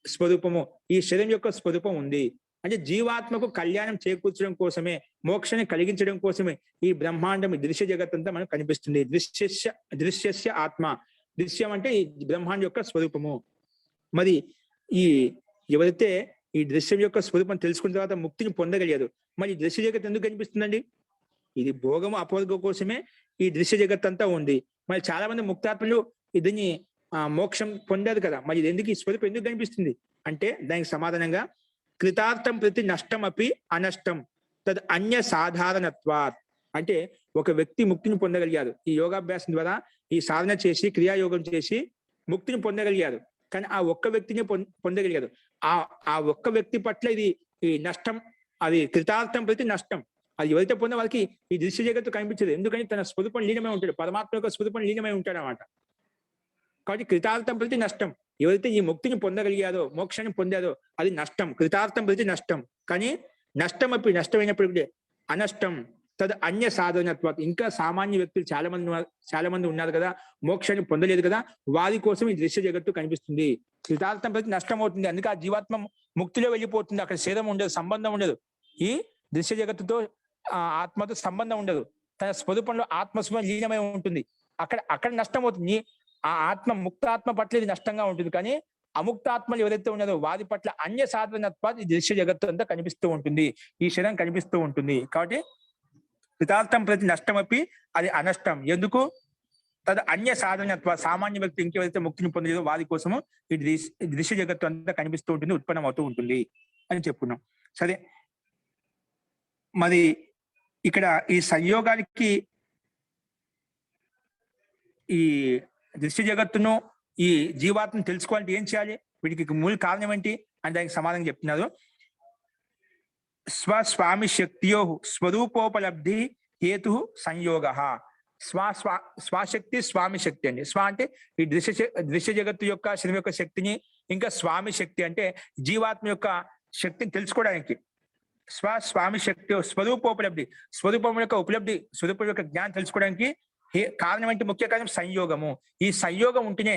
స్వరూపము, ఈ శరీరం యొక్క స్వరూపం ఉంది. అంటే జీవాత్మకు కళ్యాణం చేకూర్చడం కోసమే, మోక్షాన్ని కలిగించడం కోసమే ఈ బ్రహ్మాండం, ఈ దృశ్య జగత్ అంతా మనకు కనిపిస్తుంది. దృశ్యస్య ఆత్మ. దృశ్యం అంటే ఈ బ్రహ్మాండం యొక్క స్వరూపము. మరి ఈ ఎవరైతే ఈ దృశ్యం యొక్క స్వరూపం తెలుసుకున్న తర్వాత ముక్తిని పొందగలిగారు, మరి దృశ్య జగత్ ఎందుకు కనిపిస్తుందండి? ఇది భోగము అపవర్గం కోసమే ఈ దృశ్య జగత్ అంతా ఉంది. మరి చాలా మంది ముక్తాత్మలు దీన్ని మోక్షం పొందారు కదా, మరి ఇది ఎందుకు, ఈ స్వరూపం ఎందుకు కనిపిస్తుంది అంటే దానికి సమాధానంగా కృతార్థం ప్రతి నష్టం అపి అనష్టం తద్ అన్య సాధారణత్వాత్. అంటే ఒక వ్యక్తి ముక్తిని పొందగలిగారు ఈ యోగాభ్యాసం ద్వారా, ఈ సాధన చేసి, క్రియాయోగం చేసి ముక్తిని పొందగలిగారు. కానీ ఆ ఒక్క వ్యక్తిని పొందగలిగారు. ఆ ఆ ఒక్క వ్యక్తి పట్ల ఇది ఈ నష్టం, అది కృతార్థం ప్రతి నష్టం. అది ఎవరైతే పొందే వాళ్ళకి ఈ దృశ్య జగత్తు కనిపించదు. ఎందుకని తన స్వరూపం లీనమై ఉంటాడు, పరమాత్మ యొక్క స్వరూపం లీనమై ఉంటాడు అన్నమాట. కాబట్టి కృతార్థం ప్రతి నష్టం. ఎవరైతే ఈ ముక్తిని పొందగలిగారో, మోక్షాన్ని పొందారో అది నష్టం, కృతార్థం ప్రతి నష్టం. కానీ నష్టం అప్పుడు నష్టమైనప్పుడు అనష్టం తద్ అన్య సాధనత్వ. ఇంకా సామాన్య వ్యక్తులు చాలా మంది ఉన్నారు కదా, మోక్షాన్ని పొందలేదు కదా, వారి కోసం ఈ దృశ్య జగత్తు కనిపిస్తుంది. కృతార్థం ప్రతి నష్టం అవుతుంది. అందుకే ఆ జీవాత్మ ముక్తిలో వెళ్ళిపోతుంది. అక్కడ శరీరం ఉండదు, సంబంధం ఉండదు. ఈ దృశ్య జగత్తుతో ఆత్మతో సంబంధం ఉండదు. తన స్వరూపంలో ఆత్మస్వరూపం లీనమై ఉంటుంది. అక్కడ నష్టం అవుతుంది. ఆ ఆత్మ ముక్తాత్మ పట్ల ఇది నష్టంగా ఉంటుంది. కానీ అముక్తాత్మలు ఎవరైతే ఉన్నారో వారి పట్ల అన్య సాధనత్వ ఈ దృశ్య జగత్తు అంతా కనిపిస్తూ ఉంటుంది, ఈ శరీరం కనిపిస్తూ ఉంటుంది. కాబట్టి కృతార్థం ప్రతి నష్టమపి అది అనష్టం. ఎందుకు? తద అన్య సాధనత్వ. సామాన్య వ్యక్తి ఇంకెవరైతే ముక్తిని పొందలేదో వారి కోసము ఈ దృశ్య జగత్తు అంతా కనిపిస్తూ ఉంటుంది, ఉత్పన్నం అవుతూ ఉంటుంది అని చెప్పుకున్నాం. సరే, మరి ఇక్కడ ఈ సంయోగానికి ఈ దృశ్య జగత్తును ఈ జీవాత్మను తెలుసుకోవాలంటే ఏం చేయాలి, వీటికి మూల కారణం ఏంటి అని దానికి సమాధానం చెప్తున్నారు. స్వస్వామి శక్తియో స్వరూపోపలబ్ధి హేతు సంయోగ. స్వశక్తి స్వామి శక్తి అండి. స్వ అంటే ఈ దృశ్య జగత్తు యొక్క శరీరం యొక్క శక్తిని, ఇంకా స్వామి శక్తి అంటే జీవాత్మ యొక్క శక్తిని తెలుసుకోవడానికి. స్వామి శక్తి స్వరూపోపలబ్ధి, స్వరూపం యొక్క ఉపలబ్ధి, స్వరూపం యొక్క జ్ఞానం తెలుసుకోవడానికి కారణం అంటే ముఖ్య కారణం సంయోగము. ఈ సంయోగం ఉంటేనే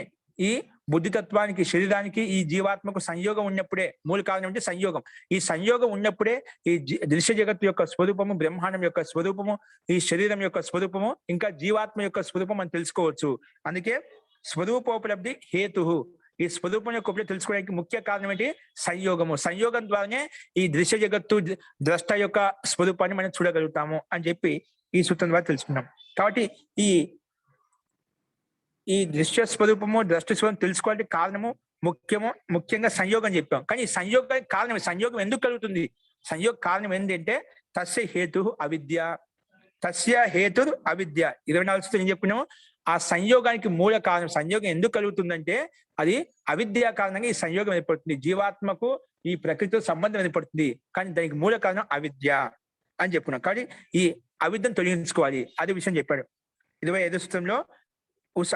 ఈ బుద్ధితత్వానికి, శరీరానికి, ఈ జీవాత్మకు సంయోగం ఉన్నప్పుడే మూల కారణం అంటే సంయోగం. ఈ సంయోగం ఉన్నప్పుడే ఈ దృశ్య జగత్తు యొక్క స్వరూపము, బ్రహ్మాండం యొక్క స్వరూపము, ఈ శరీరం యొక్క స్వరూపము, ఇంకా జీవాత్మ యొక్క స్వరూపం మనం తెలుసుకోవచ్చు. అందుకే స్వరూపోపలబ్ధి హేతు. ఈ స్వరూపం యొక్క ఉపలబ్ధి తెలుసుకోవడానికి ముఖ్య కారణం ఏంటి? సంయోగము. సంయోగం ద్వారానే ఈ దృశ్య జగత్తు ద్రష్ట యొక్క స్వరూపాన్ని మనం చూడగలుగుతాము అని చెప్పి ఈ సూత్రం ద్వారా తెలుసుకున్నాం. కాబట్టి ఈ దృశ్య స్వరూపము, ద్రష్ట స్వరూపం తెలుసుకోవాలంటే కారణము ముఖ్యంగా సంయోగం చెప్పాం. కానీ ఈ సంయోగానికి కారణం, సంయోగం ఎందుకు కలుగుతుంది? సంయోగ కారణం ఏంటంటే తస్య హేతు అవిద్య. తస్య హేతు అవిద్య. 24 సూత్రం ఏం చెప్పినాము? ఆ సంయోగానికి మూల కారణం, సంయోగం ఎందుకు కలుగుతుందంటే అది అవిద్య కారణంగా ఈ సంయోగం ఏర్పడుతుంది. జీవాత్మకు ఈ ప్రకృతితో సంబంధం ఏర్పడుతుంది, కానీ దానికి మూల కారణం అవిద్య అని చెప్పుకున్నాం. కాబట్టి ఈ అవిద్యను తొలగించుకోవాలి, అదే విషయం చెప్పాడు 25వ సూత్రంలో.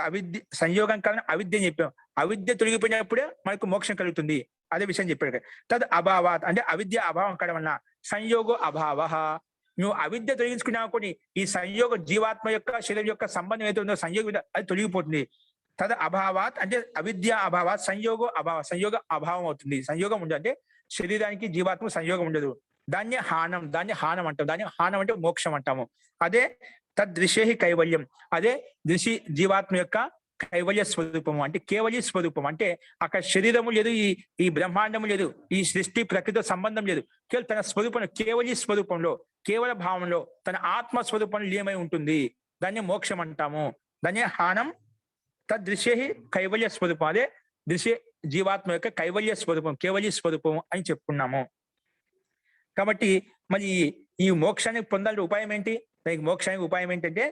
అవిద్య సంయోగం కారణం అవిద్య అని చెప్పాం. అవిద్య తొలగిపోయినప్పుడే మనకు మోక్షం కలుగుతుంది, అదే విషయం చెప్పాడు. తద్ అభావాత్ అంటే అవిద్య అభావం కావడం వలన సంయోగో అభావ. నువ్వు అవిద్య తొలగించుకున్నావు కొన్ని ఈ సంయోగ జీవాత్మ యొక్క శరీరం యొక్క సంబంధం ఏదైతే ఉందో సంయోగం అది తొలగిపోతుంది. తద్ అభావాత్ అంటే అవిద్య అభావాత్ సంయోగో అభావ. సంయోగ అభావం అవుతుంది. సంయోగం ఉండదు అంటే శరీరానికి జీవాత్మ సంయోగం ఉండదు. దాన్ని హానం అంటాం. దాన్ని హానం అంటే మోక్షం అంటాము. అదే తదృశేహి కైవల్యం. అదే దృశి జీవాత్మ యొక్క కైవల్య స్వరూపము అంటే కేవలి స్వరూపం. అంటే అక్కడ శరీరము లేదు, ఈ బ్రహ్మాండము లేదు, ఈ సృష్టి ప్రకృతితో సంబంధం లేదు. కేవలం తన స్వరూపంలో, కేవలి స్వరూపంలో, కేవల భావంలో తన ఆత్మ స్వరూపంలో లీనమై ఉంటుంది. దాన్ని మోక్షం అంటాము. దాన్ని హానం. తదృశేహి కైవల్య స్వరూపం. అదే దృశ్య జీవాత్మ యొక్క కైవల్య స్వరూపం, కేవలి స్వరూపం అని చెప్పుకున్నాము. కాబట్టి మరి ఈ మోక్షానికి పొందాల్సిన ఉపాయం ఏంటి? దానికి మోక్షానికి ఉపాయం ఏంటంటే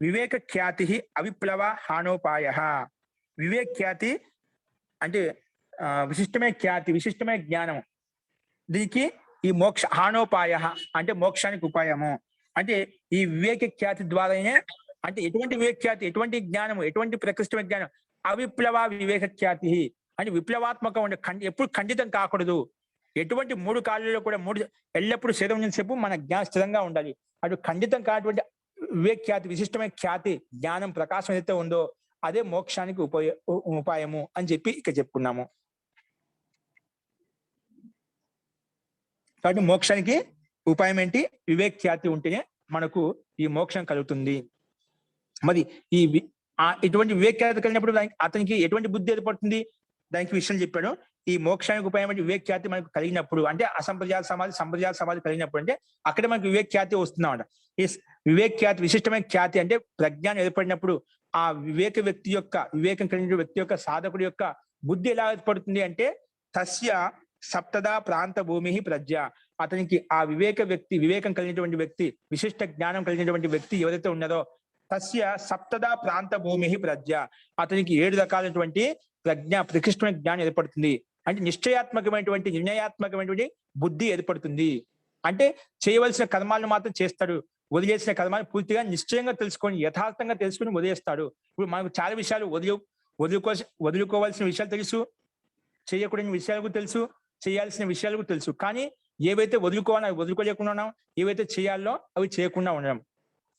వివేక ఖ్యాతి అవిప్లవ హానోపాయ. వివేక్ ఖ్యాతి అంటే విశిష్టమైన ఖ్యాతి, విశిష్టమైన జ్ఞానం. దీనికి ఈ మోక్ష హానోపాయ అంటే మోక్షానికి ఉపాయము. అంటే ఈ వివేక ఖ్యాతి ద్వారానే, అంటే ఎటువంటి వివేక ఖ్యాతి, ఎటువంటి జ్ఞానము, ఎటువంటి ప్రకృష్టమైన జ్ఞానం? అవిప్లవ వివేక ఖ్యాతి అంటే విప్లవాత్మకం ఉండే, ఎప్పుడు ఖండితం కాకూడదు. ఎటువంటి 3 కాళ్ళలో కూడా ఎల్లప్పుడూ శరీరం సేపు మన జ్ఞానం స్థిరంగా ఉండాలి. అటు ఖండితం కానటువంటి వివేక ఖ్యాతి, విశిష్టమైన ఖ్యాతి, జ్ఞానం, ప్రకాశం ఏదైతే ఉందో అదే మోక్షానికి ఉపాయము అని చెప్పి ఇక్కడ చెప్పుకున్నాము. కాబట్టి మోక్షానికి ఉపాయం ఏంటి? వివేక ఖ్యాతి ఉంటేనే మనకు ఈ మోక్షం కలుగుతుంది. మరి ఇటువంటి వివేక ఖ్యాతి కలిగినప్పుడు అతనికి ఎటువంటి బుద్ధి ఏర్పడుతుంది? దానికి విషయం చెప్పాడు. ఈ మోక్షానికి ఉపాయం అంటే వివేక ఖ్యాతి మనకు కలిగినప్పుడు, అంటే అసంప్రదాయ సమాధి, సంప్రదాయ సమాధి కలిగినప్పుడు, అంటే అక్కడ మనకు వివేక ఖ్యాతి వస్తుందన్నమాట. ఈ వివేక ఖ్యాతి, విశిష్టమైన ఖ్యాతి అంటే ప్రజ్ఞానం ఏర్పడినప్పుడు ఆ వివేకం కలిగిన వ్యక్తి యొక్క, సాధకుడి యొక్క బుద్ధి ఎలా ఏర్పడుతుంది అంటే తస్య సప్తదా ప్రాంత భూమి ప్రజ్ఞ. అతనికి ఆ వివేకం కలిగినటువంటి వ్యక్తి, విశిష్ట జ్ఞానం కలిగినటువంటి వ్యక్తి ఎవరైతే ఉన్నారో తస్య సప్తదా ప్రాంత భూమి ప్రజ్ఞ, అతనికి 7 రకాలైనటువంటి ప్రకృష్టమైన జ్ఞానం ఏర్పడుతుంది. అంటే నిశ్చయాత్మకమైనటువంటి నిర్ణయాత్మకమైనటువంటి బుద్ధి ఏర్పడుతుంది. అంటే చేయవలసిన కర్మాలను మాత్రం చేస్తాడు, వదిలేసిన కర్మాలు పూర్తిగా నిశ్చయంగా తెలుసుకొని యథార్థంగా తెలుసుకొని వదిలేస్తాడు. ఇప్పుడు మనకు చాలా విషయాలు వదులుకోవాల్సిన విషయాలు తెలుసు, చేయకూడని విషయాలకు తెలుసు, చేయాల్సిన విషయాలకు తెలుసు. కానీ ఏవైతే వదులుకోవాలో అవి వదులుకోలేకుండా ఉన్నాం, ఏవైతే చేయాలో అవి చేయకుండా ఉండడం.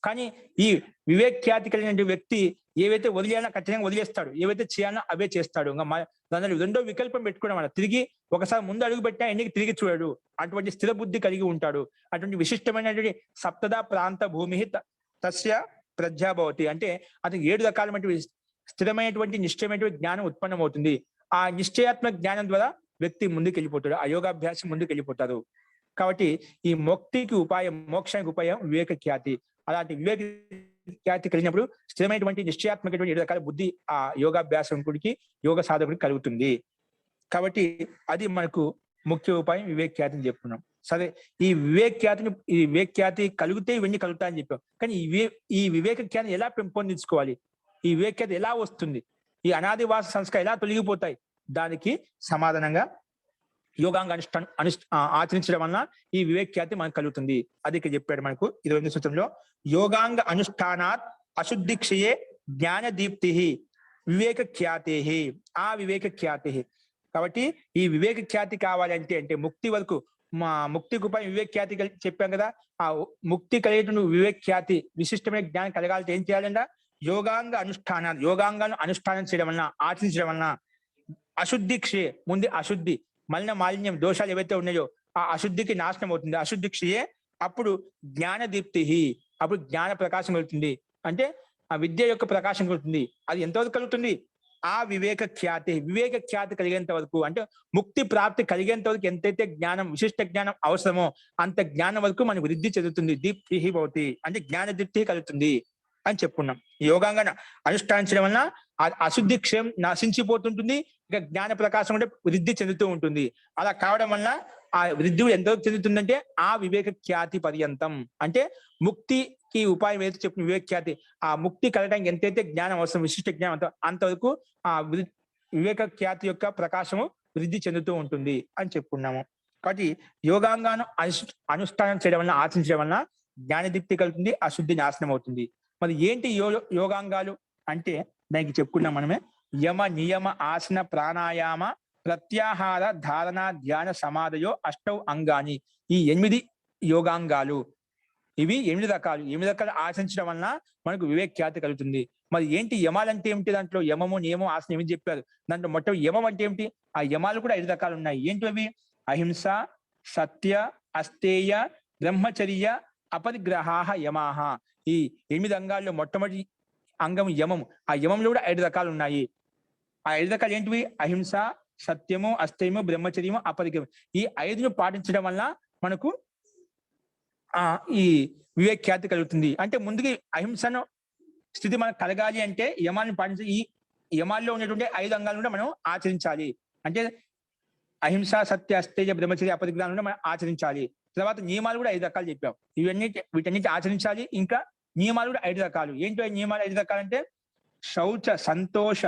కానీ ఈ వివేఖ్యాతి కలిగిన వ్యక్తి ఏవైతే వదిలేయాలో ఖచ్చితంగా వదిలేస్తాడు, ఏవైతే చేయాలో అవే చేస్తాడు. ఇంకా దానిలో రెండో వికల్పం పెట్టుకోవడం వల్ల తిరిగి ఒకసారి ముందు అడుగు పెట్టినా ఎన్నికి తిరిగి చూడడు. అటువంటి స్థిర బుద్ధి కలిగి ఉంటాడు. అటువంటి విశిష్టమైనటువంటి సప్తదా ప్రాంత భూమి తస్య ప్రజ్ఞాభవతి, అంటే అతనికి 7 రకాలైనటువంటి స్థిరమైనటువంటి నిశ్చయమైనటువంటి జ్ఞానం ఉత్పన్నమవుతుంది. ఆ నిశ్చయాత్మక జ్ఞానం ద్వారా వ్యక్తి ముందుకు వెళ్ళిపోతాడు, ఆ యోగాభ్యాసం ముందుకు వెళ్ళిపోతారు. కాబట్టి ఈ మోక్షానికి ఉపాయం వివేక ఖ్యాతి. అలాంటి వివేక ఖ్యాతి కలిగినప్పుడు స్థిరమైనటువంటి నిశ్చయాత్మకటువంటి 7 రకాల బుద్ధి ఆ యోగాభ్యాసకుడికి, యోగ సాధకుడికి కలుగుతుంది. కాబట్టి అది మనకు ముఖ్య ఉపాయం వివేక ఖ్యాతిని చెప్పుకున్నాం. సరే, ఈ వివేక ఖ్యాతి కలిగితే ఇవన్నీ కలుగుతాయని చెప్పాం. కానీ ఈ వివేక ఖ్యాతిని ఎలా పెంపొందించుకోవాలి, ఈ వివేక ఖ్యాతి ఎలా వస్తుంది, ఈ అనాదివాస సంస్కారం ఎలా తొలగిపోతాయి, దానికి సమాధానంగా యోగాంగ ఆచరించడం వలన ఈ వివేక ఖ్యాతి మనకు కలుగుతుంది. అది ఇక్కడ చెప్పాడు మనకు 28వ సూత్రంలో. యోగాంగ అనుష్ఠానాత్ అశుద్ధి క్షయే జ్ఞాన దీప్తి వివేక ఖ్యాతే ఆ వివేక ఖ్యాతి. కాబట్టి ఈ వివేక ఖ్యాతి కావాలంటే అంటే ముక్తి వరకు ముక్తికి ఉపాయం వివేక ఖ్యాతి చెప్పాం కదా. ఆ ముక్తి కలిగేటువంటి వివేక ఖ్యాతి విశిష్టమైన జ్ఞానం కలగాలంటే ఏం చేయాలంట? యోగాంగాలను అనుష్ఠానం చేయడం వలన, ఆచరించడం వలన అశుద్ధి క్షయ, ముందు అశుద్ధి మాలిన్యం దోషాలు ఏవైతే ఉన్నాయో ఆ అశుద్ధికి నాశనం అవుతుంది. అశుద్ధి క్షయే అప్పుడు జ్ఞాన దీప్తి, అప్పుడు జ్ఞాన ప్రకాశం కలుగుతుంది. అంటే ఆ విద్య యొక్క ప్రకాశం కలుగుతుంది. అది ఎంతవరకు కలుగుతుంది? ఆ వివేక ఖ్యాతి కలిగేంత వరకు, అంటే ముక్తి ప్రాప్తి కలిగేంత వరకు ఎంతైతే జ్ఞానం, విశిష్ట జ్ఞానం అవసరమో అంత జ్ఞానం వరకు మనకు వృద్ధి చెందుతుంది. దీప్తి భవతి, అంటే జ్ఞాన దీప్తి కలుగుతుంది అని చెప్పుకున్నాం. యోగాంగా అనుష్ఠానించడం వలన అశుద్ధి క్షయం నశించిపోతుంటుంది, ఇంకా జ్ఞాన ప్రకాశం కూడా వృద్ధి చెందుతూ ఉంటుంది. అలా కావడం వలన ఆ వృద్ధి ఎంతవరకు చెందుతుందంటే ఆ వివేక ఖ్యాతి పర్యంతం, అంటే ముక్తికి ఉపాయం ఏదైతే చెప్పిన వివేక ఖ్యాతి, ఆ ముక్తి కలగడానికి ఎంతైతే జ్ఞానం అవసరం, విశిష్ట జ్ఞానం అంతవరకు ఆ వివేక ఖ్యాతి యొక్క ప్రకాశము వృద్ధి చెందుతూ ఉంటుంది అని చెప్పుకున్నాము. కాబట్టి యోగాంగాను అనుష్ఠానం చేయడం వలన, ఆచరించడం వలన జ్ఞానదీప్తి కలుగుతుంది, అశుద్ధి నాశనం అవుతుంది. మరి ఏంటి యోగాంగాలు అంటే దానికి చెప్పుకున్నాం మనమే. యమ నియమ ఆసన ప్రాణాయామ ప్రత్యాహార ధారణ ధ్యాన సమాధయో అష్టౌ అంగాని, ఈ 8 యోగాంగాలు. ఇవి 8 రకాలు. 8 రకాలు ఆచరించడం వలన మనకు వివేక ఖ్యాతి కలుగుతుంది. మరి ఏంటి యమాలు అంటే ఏమిటి? దాంట్లో యమము, నియమం, ఆసనం ఏమి చెప్పారు. దాంట్లో మొత్తం యమం అంటే ఏమిటి? ఆ యమాలు కూడా 5 రకాలు ఉన్నాయి. ఏంటి అవి? అహింస, సత్య, అస్తేయ, బ్రహ్మచర్య, అపరిగ్రహాహ యమాహ. ఈ 8 అంగాల్లో మొట్టమొదటి అంగం యమము. ఆ యమంలో కూడా 5 రకాలు ఉన్నాయి. ఆ 5 రకాలు ఏంటివి? అహింస, సత్యము, అస్తేయము, బ్రహ్మచర్యము, అపరిగ్రహం. ఈ 5ను పాటించడం వల్ల మనకు ఈ వివేక ఖ్యాతి కలుగుతుంది. అంటే ముందుగా అహింసను స్థితి మనకు కలగాలి అంటే యమాన్ని పాటించి ఈ యమాల్లో ఉన్నటువంటి 5 అంగాలను కూడా మనం ఆచరించాలి. అంటే అహింస, సత్య, అస్తేయ, బ్రహ్మచర్య, అపరిగ్రహాలను మనం ఆచరించాలి. తర్వాత నియమాలు కూడా 5 రకాలు చెప్పాం. వీటన్నిటి ఆచరించాలి. ఇంకా నియమాలు కూడా 5 రకాలు. ఏంటో నియమాలు 5 రకాలు అంటే శౌచ, సంతోష,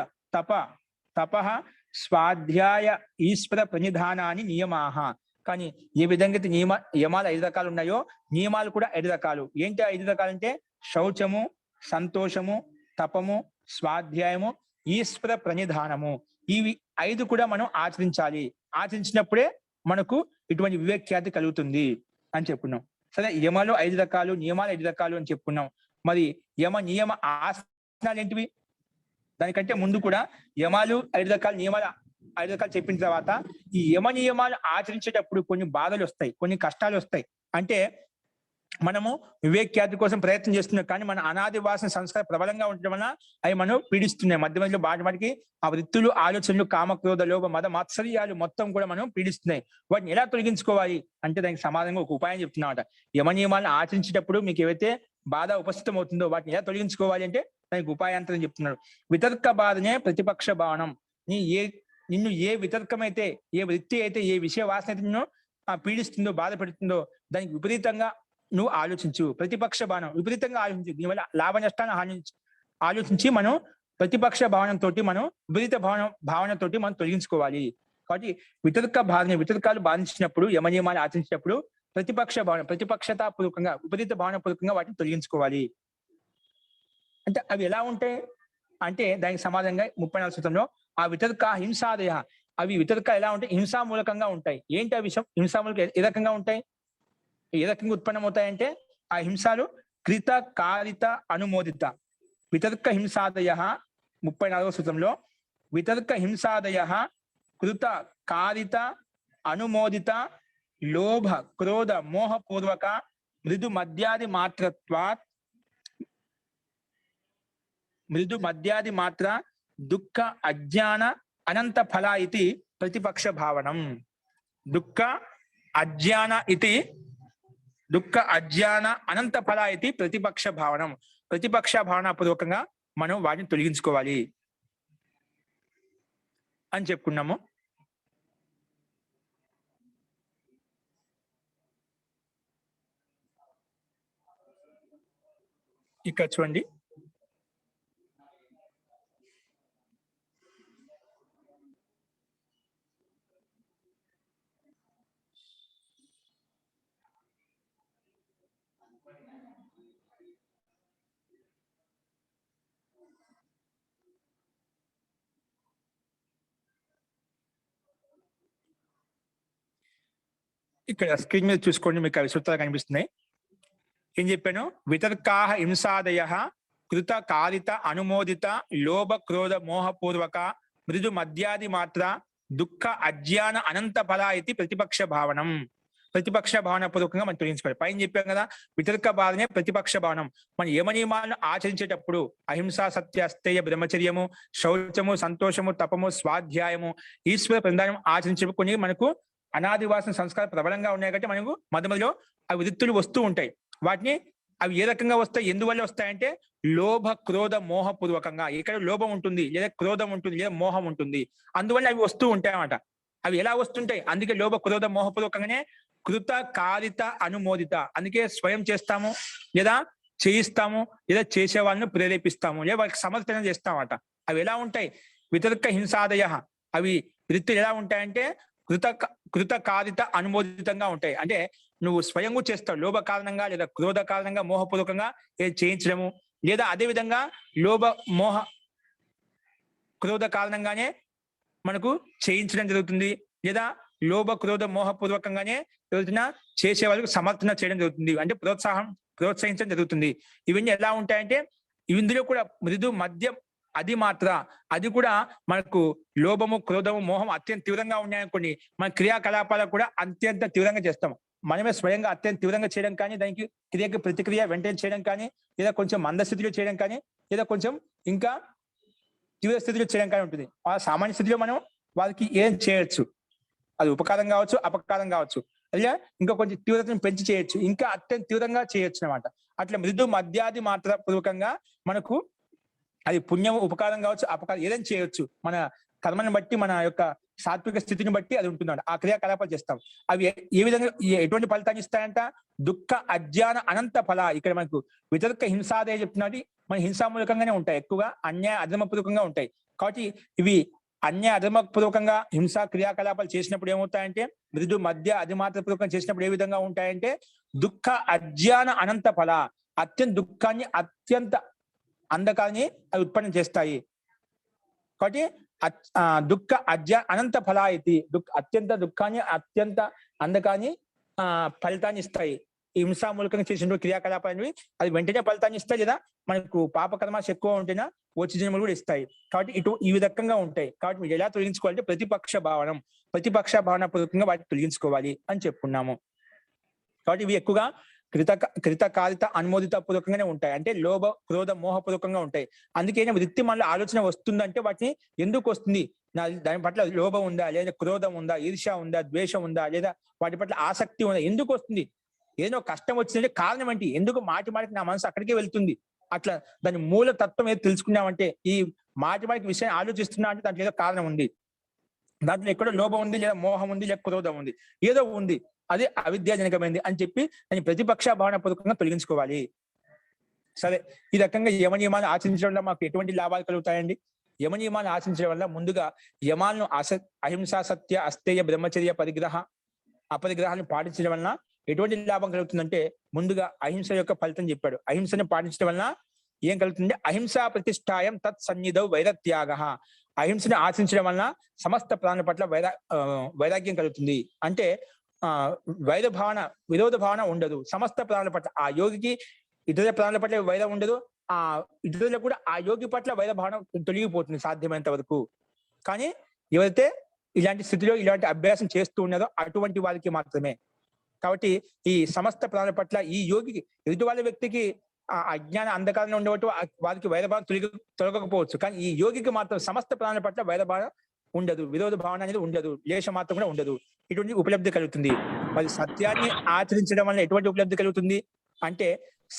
తపః, స్వాధ్యాయ, ఈశ్వర ప్రణిధానాన్ని నియమాహ. కానీ ఏ విధంగా యమాలు 5 రకాలు ఉన్నాయో నియమాలు కూడా 5 రకాలు. ఏంటి 5 రకాలు అంటే శౌచము, సంతోషము, తపము, స్వాధ్యాయము, ఈశ్వర ప్రణిధానము. ఇవి 5 కూడా మనం ఆచరించాలి. ఆచరించినప్పుడే మనకు ఇటువంటి వివేక ఖ్యాతి కలుగుతుంది అని చెప్పుకున్నాం. సరే, యమాలు 5 రకాలు, నియమాలు 5 రకాలు అని చెప్పుకున్నాం. మరి నియమ ఆసనాలు ఏంటివి? దానికంటే ముందు కూడా యమాలు 5 రకాలు, నియమాలు 5 రకాలు చెప్పిన తర్వాత ఈ నియమాలు ఆచరించేటప్పుడు కొన్ని బాధలు వస్తాయి, కొన్ని కష్టాలు వస్తాయి. అంటే మనము వివేక ఖ్యాతి కోసం ప్రయత్నం చేస్తున్నాం, కానీ మన అనాది వాసన సంస్కారం ప్రబలంగా ఉండడం వలన అవి మనం పీడిస్తున్నాయి. మధ్య మధ్యలో వాటికి ఆ వృత్తులు, ఆలోచనలు, కామక్రోధ, లోభ, మద, మాత్సర్యాలు మొత్తం కూడా మనం పీడిస్తున్నాయి. వాటిని ఎలా తొలగించుకోవాలి అంటే దానికి సమాధానంగా ఒక ఉపాయం చెప్తున్నమాట. నియమాలను ఆచరించేటప్పుడు మీకు ఏవైతే బాధ ఉపస్థితం అవుతుందో వాటిని ఎలా తొలగించుకోవాలి అంటే దానికి ఉపాయాంతరం చెప్తున్నాడు. వితర్క బాధనే ప్రతిపక్ష భావనం. నిన్ను ఏ వితర్కం అయితే, ఏ వృత్తి అయితే, ఏ విషయ వాసన అయితే నిన్ను పీడిస్తుందో, బాధ పెడుతుందో దానికి విపరీతంగా నువ్వు ఆలోచించు. ప్రతిపక్ష భావన విపరీతంగా ఆలోచించు. దీనివల్ల లాభ నష్టాన్ని ఆలోచించి మనం ప్రతిపక్ష భావనతో మనం విపరీత భావనతోటి మనం తొలగించుకోవాలి. కాబట్టి వితర్కాలు బాధించినప్పుడు, యమనియమాలు ఆచరించినప్పుడు ప్రతిపక్షతా పూర్వకంగా, విపరీత భావన పూర్వకంగా వాటిని తొలగించుకోవాలి. అంటే అవి ఎలా ఉంటాయి అంటే దానికి సమాధానంగా 34 సూత్రంలో ఆ వితర్క హింసాదయ, అవి వితర్క ఎలా ఉంటాయి? హింసామూలకంగా ఉంటాయి. ఏంటి ఆ విషయం? హింసామూలక ఏ రకంగా ఉంటాయి? ఏ రకంగా ఉత్పన్నమవుతాయంటే ఆ హింసాలు కృత కారిత అనుమోదిత వితర్క హింసాదయ 34 సూత్రంలో వితర్క హింసాదయ కృత కారిత అనుమోదిత లోభ క్రోధ మోహపూర్వక మృదు మద్యాది మాత్ర దుఃఖ అజ్ఞాన అనంత ఫల ఇది ప్రతిపక్ష భావనం. దుఃఖ అజ్ఞాన అనంత ఫల ఇది ప్రతిపక్ష భావనం. ప్రతిపక్ష భావన పూర్వకంగా మనం వాటిని తొలగించుకోవాలి అని చెప్పుకున్నాము. ఇక్కడ చూడండి, ఇక్కడ స్క్రీన్ మీద చూసుకోండి, మీకు అవి సూత్రాలు కనిపిస్తున్నాయి. ఏం చెప్పాను? వితర్కాహ హింసాదయ కృత కారిత అనుమోదిత లోభ క్రోధ మోహపూర్వక మృదు మద్యాది మాత్ర దుఃఖ అజ్ఞాన అనంత ఫల ఇది ప్రతిపక్ష భావనం. ప్రతిపక్ష భావన పూర్వకంగా మనం తొలగించుకోవాలి. పైన చెప్పాం కదా, వితర్క భావనే ప్రతిపక్ష భావనం. మనం యమనియమాలను ఆచరించేటప్పుడు అహింస, సత్య, అస్థేయ, బ్రహ్మచర్యము, శౌచము, సంతోషము, తపము, స్వాధ్యాయము, ఈశ్వర ప్రధానం ఆచరించే కొన్ని మనకు అనాదివాసన సంస్కారం ప్రబలంగా ఉన్నాయి కాబట్టి మనకు మధ్యలో ఆ వృత్తులు వస్తూ ఉంటాయి. వాటిని అవి ఏ రకంగా వస్తాయి, ఎందువల్ల వస్తాయంటే లోభ క్రోధ మోహపూర్వకంగా. ఇక్కడ లోభం ఉంటుంది, లేదా క్రోధం ఉంటుంది, లేదా మోహం ఉంటుంది. అందువల్ల అవి వస్తూ ఉంటాయి అన్నమాట. అవి ఎలా వస్తుంటాయి? అందుకే లోభ క్రోధ మోహపూర్వకంగానే కృత కారిత అనుమోదిత. అందుకే స్వయం చేస్తాము, లేదా చేయిస్తాము, లేదా చేసే వాళ్ళను ప్రేరేపిస్తాము, లేదా వాళ్ళకి సమర్థన చేస్తామట. అవి ఎలా ఉంటాయి? వితర్క హింసాదయ, అవి వృత్తులు ఎలా ఉంటాయంటే కృత కారిత అనుమోదితంగా ఉంటాయి. అంటే నువ్వు స్వయంగా చేస్తావు, లోభ కారణంగా లేదా క్రోధ కారణంగా మోహపూర్వకంగా చేయించడము, లేదా అదే విధంగా లోభ మోహ క్రోధ కారణంగానే మనకు చేయించడం జరుగుతుంది, లేదా లోభ క్రోధ మోహపూర్వకంగానే జరుగుతున్న చేసే వాళ్ళకు సమర్థన చేయడం జరుగుతుంది, అంటే ప్రోత్సహించడం జరుగుతుంది. ఇవన్నీ ఎలా ఉంటాయంటే ఇందులో కూడా మృదు మద్యం అది కూడా మనకు లోభము క్రోధము మోహం అత్యంత తీవ్రంగా ఉన్నాయనుకోండి, మన క్రియాకలాపాలకు కూడా అత్యంత తీవ్రంగా చేస్తాం. మనమే స్వయంగా అత్యంత తీవ్రంగా చేయడం కానీ, దానికి క్రియకి ప్రతిక్రియ వెంటనే చేయడం కానీ, లేదా కొంచెం మందస్థితిలో చేయడం కానీ, లేదా కొంచెం ఇంకా తీవ్ర స్థితిలో చేయడం కానీ ఉంటుంది. ఆ సామాన్య స్థితిలో మనం వాళ్ళకి ఏం చేయొచ్చు, అది ఉపకారం కావచ్చు, అపకారం కావచ్చు, లేదా ఇంకా కొంచెం తీవ్రతను పెంచి చేయొచ్చు, ఇంకా అత్యంత తీవ్రంగా చేయొచ్చు అనమాట. అట్లా మృదు మద్యాది మాత్ర పూర్వకంగా మనకు అది పుణ్యం, ఉపకారం కావచ్చు, అపకారం ఏదైనా చేయొచ్చు. మన కర్మని బట్టి, మన యొక్క సాత్విక స్థితిని బట్టి అది ఉంటుందంట. ఆ క్రియాకలాపాలు చేస్తాం. అవి ఏ విధంగా ఎటువంటి ఫలితాన్ని ఇస్తాయంట? దుఃఖ అజ్ఞాన అనంత ఫల. ఇక్కడ మనకు వితర్క హింసాదే చెప్తున్నది మన హింసామూలకంగానే ఉంటాయి, ఎక్కువగా అన్యాయ అధర్మపూర్వకంగా ఉంటాయి. కాబట్టి ఇవి అన్యాయ అధర్మపూర్వకంగా హింసా క్రియాకలాపాలు చేసినప్పుడు ఏమవుతాయంటే, మృదు మధ్య అధిమాత్రపూర్వకంగా చేసినప్పుడు ఏ విధంగా ఉంటాయంటే దుఃఖ అజ్ఞాన అనంత ఫల, అత్యంత దుఃఖాన్ని, అత్యంత అంధకాన్ని అవి ఉత్పన్నం చేస్తాయి. కాబట్టి దుఃఖ అనంత ఫలాయితి, అత్యంత దుఃఖాన్ని, అత్యంత అంధకాన్ని ఫలితాన్ని ఇస్తాయి. హింసామూలకంగా చేసిన క్రియాకలాపాలు అది వెంటనే ఫలితాన్ని ఇస్తాయి, లేదా మనకు పాపకర్మాశ ఎక్కువ ఉంటేనా వచ్చే జన్మలు కూడా ఇస్తాయి. కాబట్టి ఈ విధంగా ఉంటాయి. కాబట్టి మీరు ఎలా తొలగించుకోవాలంటే ప్రతిపక్ష భావన పూర్వకంగా వాటిని తొలగించుకోవాలి అని చెప్పుకున్నాము. కాబట్టి ఇవి ఎక్కువగా కృతకారిత అనుమోదిత పూర్వకంగానే ఉంటాయి, అంటే లోభ క్రోధ మోహపూర్వకంగా ఉంటాయి. అందుకే వృత్తి మనలో ఆలోచన వస్తుందంటే వాటిని ఎందుకు వస్తుంది, దాని పట్ల లోభం ఉందా, లేదా క్రోధం ఉందా, ఈర్ష్య ఉందా, ద్వేషం ఉందా, లేదా వాటి పట్ల ఆసక్తి ఉందా, ఎందుకు వస్తుంది, ఏదో కష్టం వచ్చిందంటే కారణం ఏంటి, ఎందుకు మాటికి నా మనసు అక్కడికే వెళ్తుంది, అట్లా దాని మూల తత్వం ఏదో తెలుసుకున్నామంటే, ఈ మాటికి విషయాన్ని ఆలోచిస్తున్నా అంటే దాంట్లో ఏదో కారణం ఉంది, దాంట్లో ఎక్కడో లోభం ఉంది, లేదా మోహం ఉంది, లేదా క్రోధం ఉంది, ఏదో ఉంది. అది అవిద్యాజనకమైంది అని చెప్పి దాన్ని ప్రతిపక్ష భావన పూర్వకంగా తొలగించుకోవాలి. సరే, ఈ రకంగా యమ నియమాలు ఆచరించడం వల్ల మాకు ఎటువంటి లాభాలు కలుగుతాయండి? యమ నియమాలు ఆచరించడం వల్ల ముందుగా యమాలను అహింస, సత్య, అస్తేయ, బ్రహ్మచర్య, పరిగ్రహ, అపరిగ్రహాలను పాటించడం వలన ఎటువంటి లాభం కలుగుతుందంటే, ముందుగా అహింస యొక్క ఫలితం చెప్పాడు. అహింసను పాటించడం వలన ఏం కలుగుతుంది? అహింసా ప్రతిష్టాయం తత్ సన్నిధౌ వైరత్యాగ. అహింసను ఆచరించడం వలన సమస్త ప్రాణుల పట్ల వైరాగ్యం కలుగుతుంది. అంటే వైర భావన, విరోధ భావన ఉండదు. సమస్త ప్రాణుల పట్ల, ఆ యోగికి ఇతర ప్రాణుల పట్ల వైరం ఉండదు, ఆ ఇతరులకు కూడా ఆ యోగి పట్ల వైర భావన తొలగిపోతుంది సాధ్యమైనంత వరకు. కానీ ఎవరైతే ఇలాంటి స్థితిలో ఇలాంటి అభ్యాసం చేస్తూ ఉన్నారో అటువంటి వారికి మాత్రమే. కాబట్టి ఈ సమస్త ప్రాణుల పట్ల ఈ యోగికి, ఎదుటి వాళ్ళ వ్యక్తికి ఆ అజ్ఞాన అంధకారంలో ఉండవట్టు వారికి వైరభావం తొలగకపోవచ్చు, కానీ ఈ యోగికి మాత్రం సమస్త ప్రాణుల పట్ల వైరభావం ఉండదు, విరోధ భావన అనేది ఉండదు, లేశం మాత్రం కూడా ఉండదు. ఇటువంటి ఉపలబ్ధి కలుగుతుంది. మరి సత్యాన్ని ఆచరించడం వల్ల ఎటువంటి ఉపలబ్ధి కలుగుతుంది అంటే,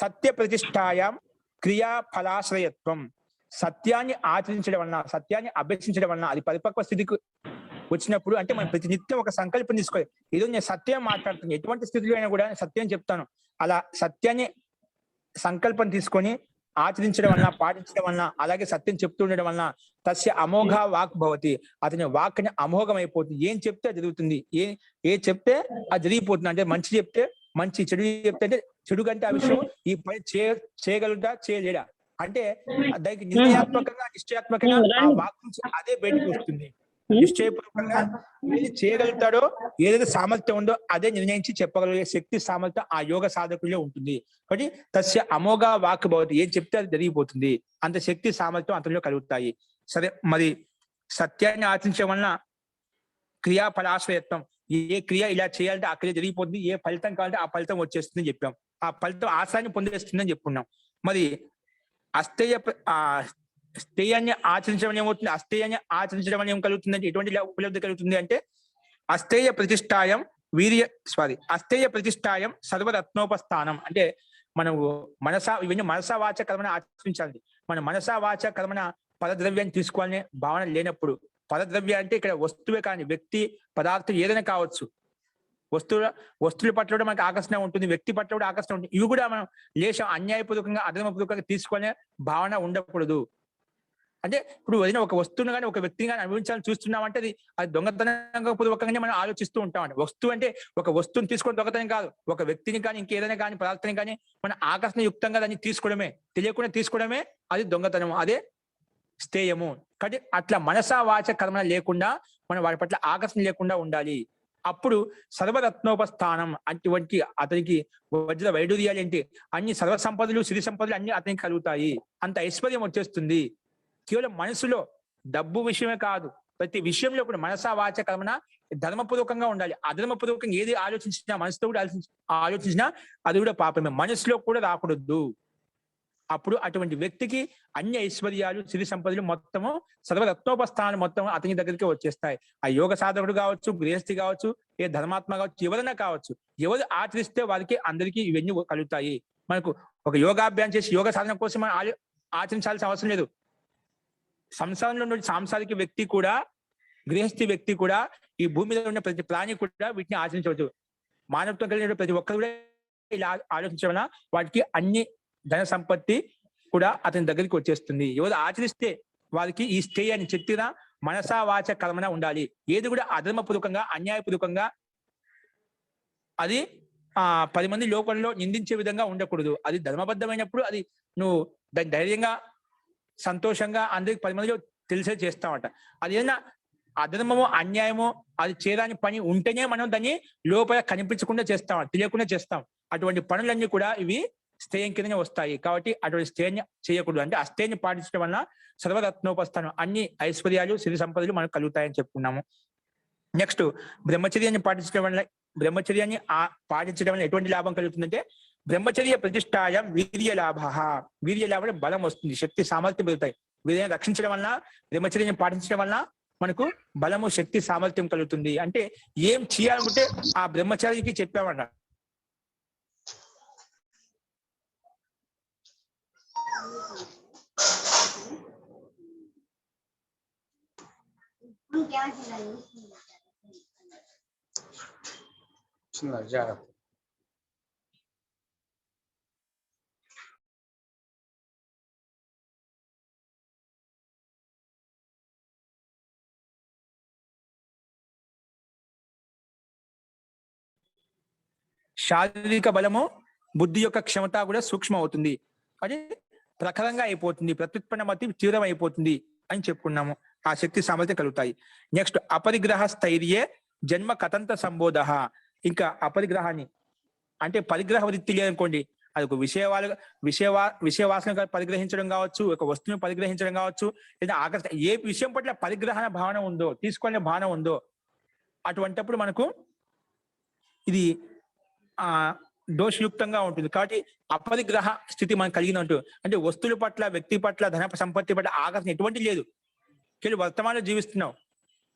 సత్య ప్రతిష్టాయాం క్రియా ఫలాశ్రయత్వం. సత్యాన్ని ఆచరించడం వలన, సత్యాన్ని అభ్యసించడం వలన అది పరిపక్వ స్థితికి వచ్చినప్పుడు, అంటే మనం ప్రతి నిత్యం ఒక సంకల్పం తీసుకోవాలి. ఏదో నేను సత్యం మాట్లాడుతున్నాను, ఎటువంటి స్థితిలో అయినా కూడా సత్యం చెప్తాను. అలా సత్యాన్ని సంకల్పం తీసుకొని ఆచరించడం వలన, పాటించడం వలన, అలాగే సత్యం చెప్తూ ఉండడం వలన తస్య అమోఘ వాక్ భవతి. అతని వాక్ని అమోఘం అయిపోతుంది. ఏం చెప్తే జరుగుతుంది, ఏ చెప్తే అది జరిగిపోతుంది. అంటే మంచి చెప్తే మంచి, చెడు చెప్తే అంటే చెడు కంటే ఆ విషయం ఈ పని చేయగలుగుతా చేయలేడా అంటే దానికి నిర్ణయాత్మకంగా, నిశ్చయాత్మకంగా ఆ వాక్ నుంచి అదే బయటకు వస్తుంది. నిశ్చయపూర్వకంగా ఏది చేయగలుగుతాడో, ఏదైతే సామర్థ్యం ఉందో అదే నిర్ణయించి చెప్పగలిగే శక్తి, సామర్థ్యం ఆ యోగ సాధకుల్లో ఉంటుంది. కాబట్టి తస్య అమోఘ వాక్ భవతి. ఏం చెప్తే అది జరిగిపోతుంది. అంత శక్తి, సామర్థ్యం అతనిలో కలుగుతాయి. సరే, మరి సత్యాన్ని ఆచరించడం వలన క్రియా ఫలాశ్రయత్వం. ఏ క్రియ ఇలా చేయాలంటే ఆ క్రియ జరిగిపోతుంది, ఏ ఫలితం కావాలంటే ఆ ఫలితం వచ్చేస్తుందని చెప్పాం. ఆ ఫలితం ఆశయాన్ని పొందేస్తుందని చెప్పుకున్నాం. మరి స్థేయాన్ని ఆచరించడం ఏమవుతుంది? అస్థేయాన్ని ఆచరించడం వల్ల ఏం కలుగుతుందంటే, ఎటువంటి ఉపలబ్ధి కలుగుతుంది అంటే, అస్థేయ ప్రతిష్టాయం అస్థేయ ప్రతిష్టాయం సర్వరత్నోపస్థానం. అంటే మనము ఇవన్నీ మనసా వాచ కర్మణ ఆచరించాలి. మన మనసా వాచ కర్మణ పదద్రవ్యాన్ని తీసుకోవాలనే భావన లేనప్పుడు, పదద్రవ్య అంటే ఇక్కడ వస్తువే కానీ వ్యక్తి, పదార్థం ఏదైనా కావచ్చు. వస్తువుల పట్ల కూడా మనకు ఆకర్షణ ఉంటుంది, వ్యక్తి పట్ల కూడా ఆకర్షణ ఉంటుంది. ఇవి కూడా మనం లేశం అన్యాయపూర్వకంగా, అధర్మపూర్వకంగా తీసుకునే భావన ఉండకూడదు. అంటే ఇప్పుడు ఏదైనా ఒక వస్తువును కానీ, ఒక వ్యక్తిని కానీ అనుభవించాలని చూస్తున్నామంటే అది దొంగతనంగా పూర్వకంగానే మనం ఆలోచిస్తూ ఉంటామండి. వస్తువు అంటే ఒక వస్తువుని తీసుకోవడం దొంగతనం కాదు. ఒక వ్యక్తిని కానీ, ఇంకేదైనా కానీ, పదార్థాన్ని కానీ మన ఆకర్షణ యుక్తంగా దాన్ని తీసుకోవడమే, తెలియకుండా తీసుకోవడమే అది దొంగతనం, అదే స్థేయము. కాబట్టి అట్లా మనసా వాచ కర్మణ లేకుండా మనం వాటి పట్ల ఆకర్షణ లేకుండా ఉండాలి. అప్పుడు సర్వరత్నోపస్థానం, అటువంటి అతనికి వజ్ర వైడూర్యాలు ఏంటి, అన్ని సర్వ సంపదలు, సిరి సంపదలు అన్ని అతనికి కలుగుతాయి. అంత ఐశ్వర్యం వచ్చేస్తుంది. కేవలం మనసులో, డబ్బు విషయమే కాదు, ప్రతి విషయంలో కూడా మనసా వాచ కర్మణ ధర్మపూర్వకంగా ఉండాలి. అధర్మపూర్వకంగా ఏది ఆలోచించినా, మనసుతో కూడా ఆలోచించినా అది కూడా పాపమే. మనసులో కూడా రాకూడదు. అప్పుడు అటువంటి వ్యక్తికి అన్ని ఐశ్వర్యాలు, సిరి సంపదలు మొత్తము, సర్వరత్నోపస్థానం మొత్తం అతని దగ్గరికి వచ్చేస్తాయి. ఆ యోగ సాధకుడు కావచ్చు, గృహస్థి కావచ్చు, ఏ ధర్మాత్మ కావచ్చు, ఎవరైనా కావచ్చు, ఎవరు ఆచరిస్తే వారికి అందరికీ ఇవన్నీ కలుగుతాయి. మనకు ఒక యోగాభ్యాసం చేసి యోగ సాధన కోసం మనం ఆచరించాల్సిన అవసరం లేదు. సంసారంలో ఉన్న సాంసారిక వ్యక్తి కూడా, గృహస్థి వ్యక్తి కూడా, ఈ భూమి మీద ఉన్న ప్రతి ప్రాణి కూడా వీటిని ఆచరించవచ్చు. మానవత్వం కలిగిన ప్రతి ఒక్కరు కూడా ఇలా ఆలోచించడం వలన వాటికి అన్ని ధన సంపత్తి కూడా అతని దగ్గరికి వచ్చేస్తుంది. ఎవరు ఆచరిస్తే వారికి ఈ స్థేయాన్ని చెట్టిన మనసా వాచ కర్మణ ఉండాలి. ఏది కూడా అధర్మపూర్వకంగా, అన్యాయపూర్వకంగా, అది 10 మంది లోకంలో నిందించే విధంగా ఉండకూడదు. అది ధర్మబద్ధమైనప్పుడు అది నువ్వు దాన్ని ధైర్యంగా, సంతోషంగా అందరికి 10 మందిలో తెలిసే చేస్తామట. అది ఏదైనా అధర్మమో, అన్యాయమో, అది చేయడానికి పని ఉంటేనే మనం దాన్ని లోపల కనిపించకుండా చేస్తాం, తెలియకుండా చేస్తాం. అటువంటి పనులన్నీ కూడా ఇవి స్థేయం కిందనే వస్తాయి. కాబట్టి అటువంటి స్థేయాన్ని చేయకూడదు. అంటే అస్థేయాన్ని పాటించడం వలన సర్వరత్నోపస్థానం, అన్ని ఐశ్వర్యాలు, సిరి సంపదలు మనకు కలుగుతాయని చెప్పుకున్నాము. నెక్స్ట్, బ్రహ్మచర్యాన్ని పాటించడం వల్ల ఎటువంటి లాభం కలుగుతుందంటే, బ్రహ్మచర్య ప్రతిష్టాయం వీర్య లాభ. వీర్య లాభం బలం వస్తుంది, శక్తి, సామర్థ్యం పెరుగుతాయి. వీర్యాన్ని రక్షించడం వలన, బ్రహ్మచర్యాన్ని పాటించడం వలన మనకు బలము, శక్తి, సామర్థ్యం కలుగుతుంది. అంటే ఏం చేయాలనుకుంటే ఆ బ్రహ్మచారికి చెప్పామన్న. వస్తున్నారు జాగ్రత్త. శారీరక బలము బుద్ధి యొక్క క్షమత కూడా సూక్ష్మం అవుతుంది, అది ప్రఖరంగా అయిపోతుంది, ప్రత్యుత్పన్న మతి తీవ్రం అయిపోతుంది అని చెప్పుకున్నాము. ఆ శక్తి సామర్థ్యం కలుగుతాయి. నెక్స్ట్ అపరిగ్రహ స్థైర్యే జన్మ కథంత సంబోధ. ఇంకా అపరిగ్రహాన్ని అంటే పరిగ్రహ వృత్తి లేదనుకోండి, అది ఒక విషయవాసన పరిగ్రహించడం కావచ్చు, ఒక వస్తువుని పరిగ్రహించడం కావచ్చు, లేదా ఆకర్షణ ఏ విషయం పట్ల పరిగ్రహణ భావన ఉందో, తీసుకునే భావన ఉందో, అటువంటిప్పుడు మనకు ఇది దోషయుక్తంగా ఉంటుంది. కాబట్టి అపరిగ్రహ స్థితి మనం కలిగినట్టు అంటే వస్తువుల పట్ల, వ్యక్తి పట్ల, ధన సంపత్తి పట్ల ఆకర్షణ ఎటువంటి లేదు, కేవలం వర్తమానంలో జీవిస్తున్నాం,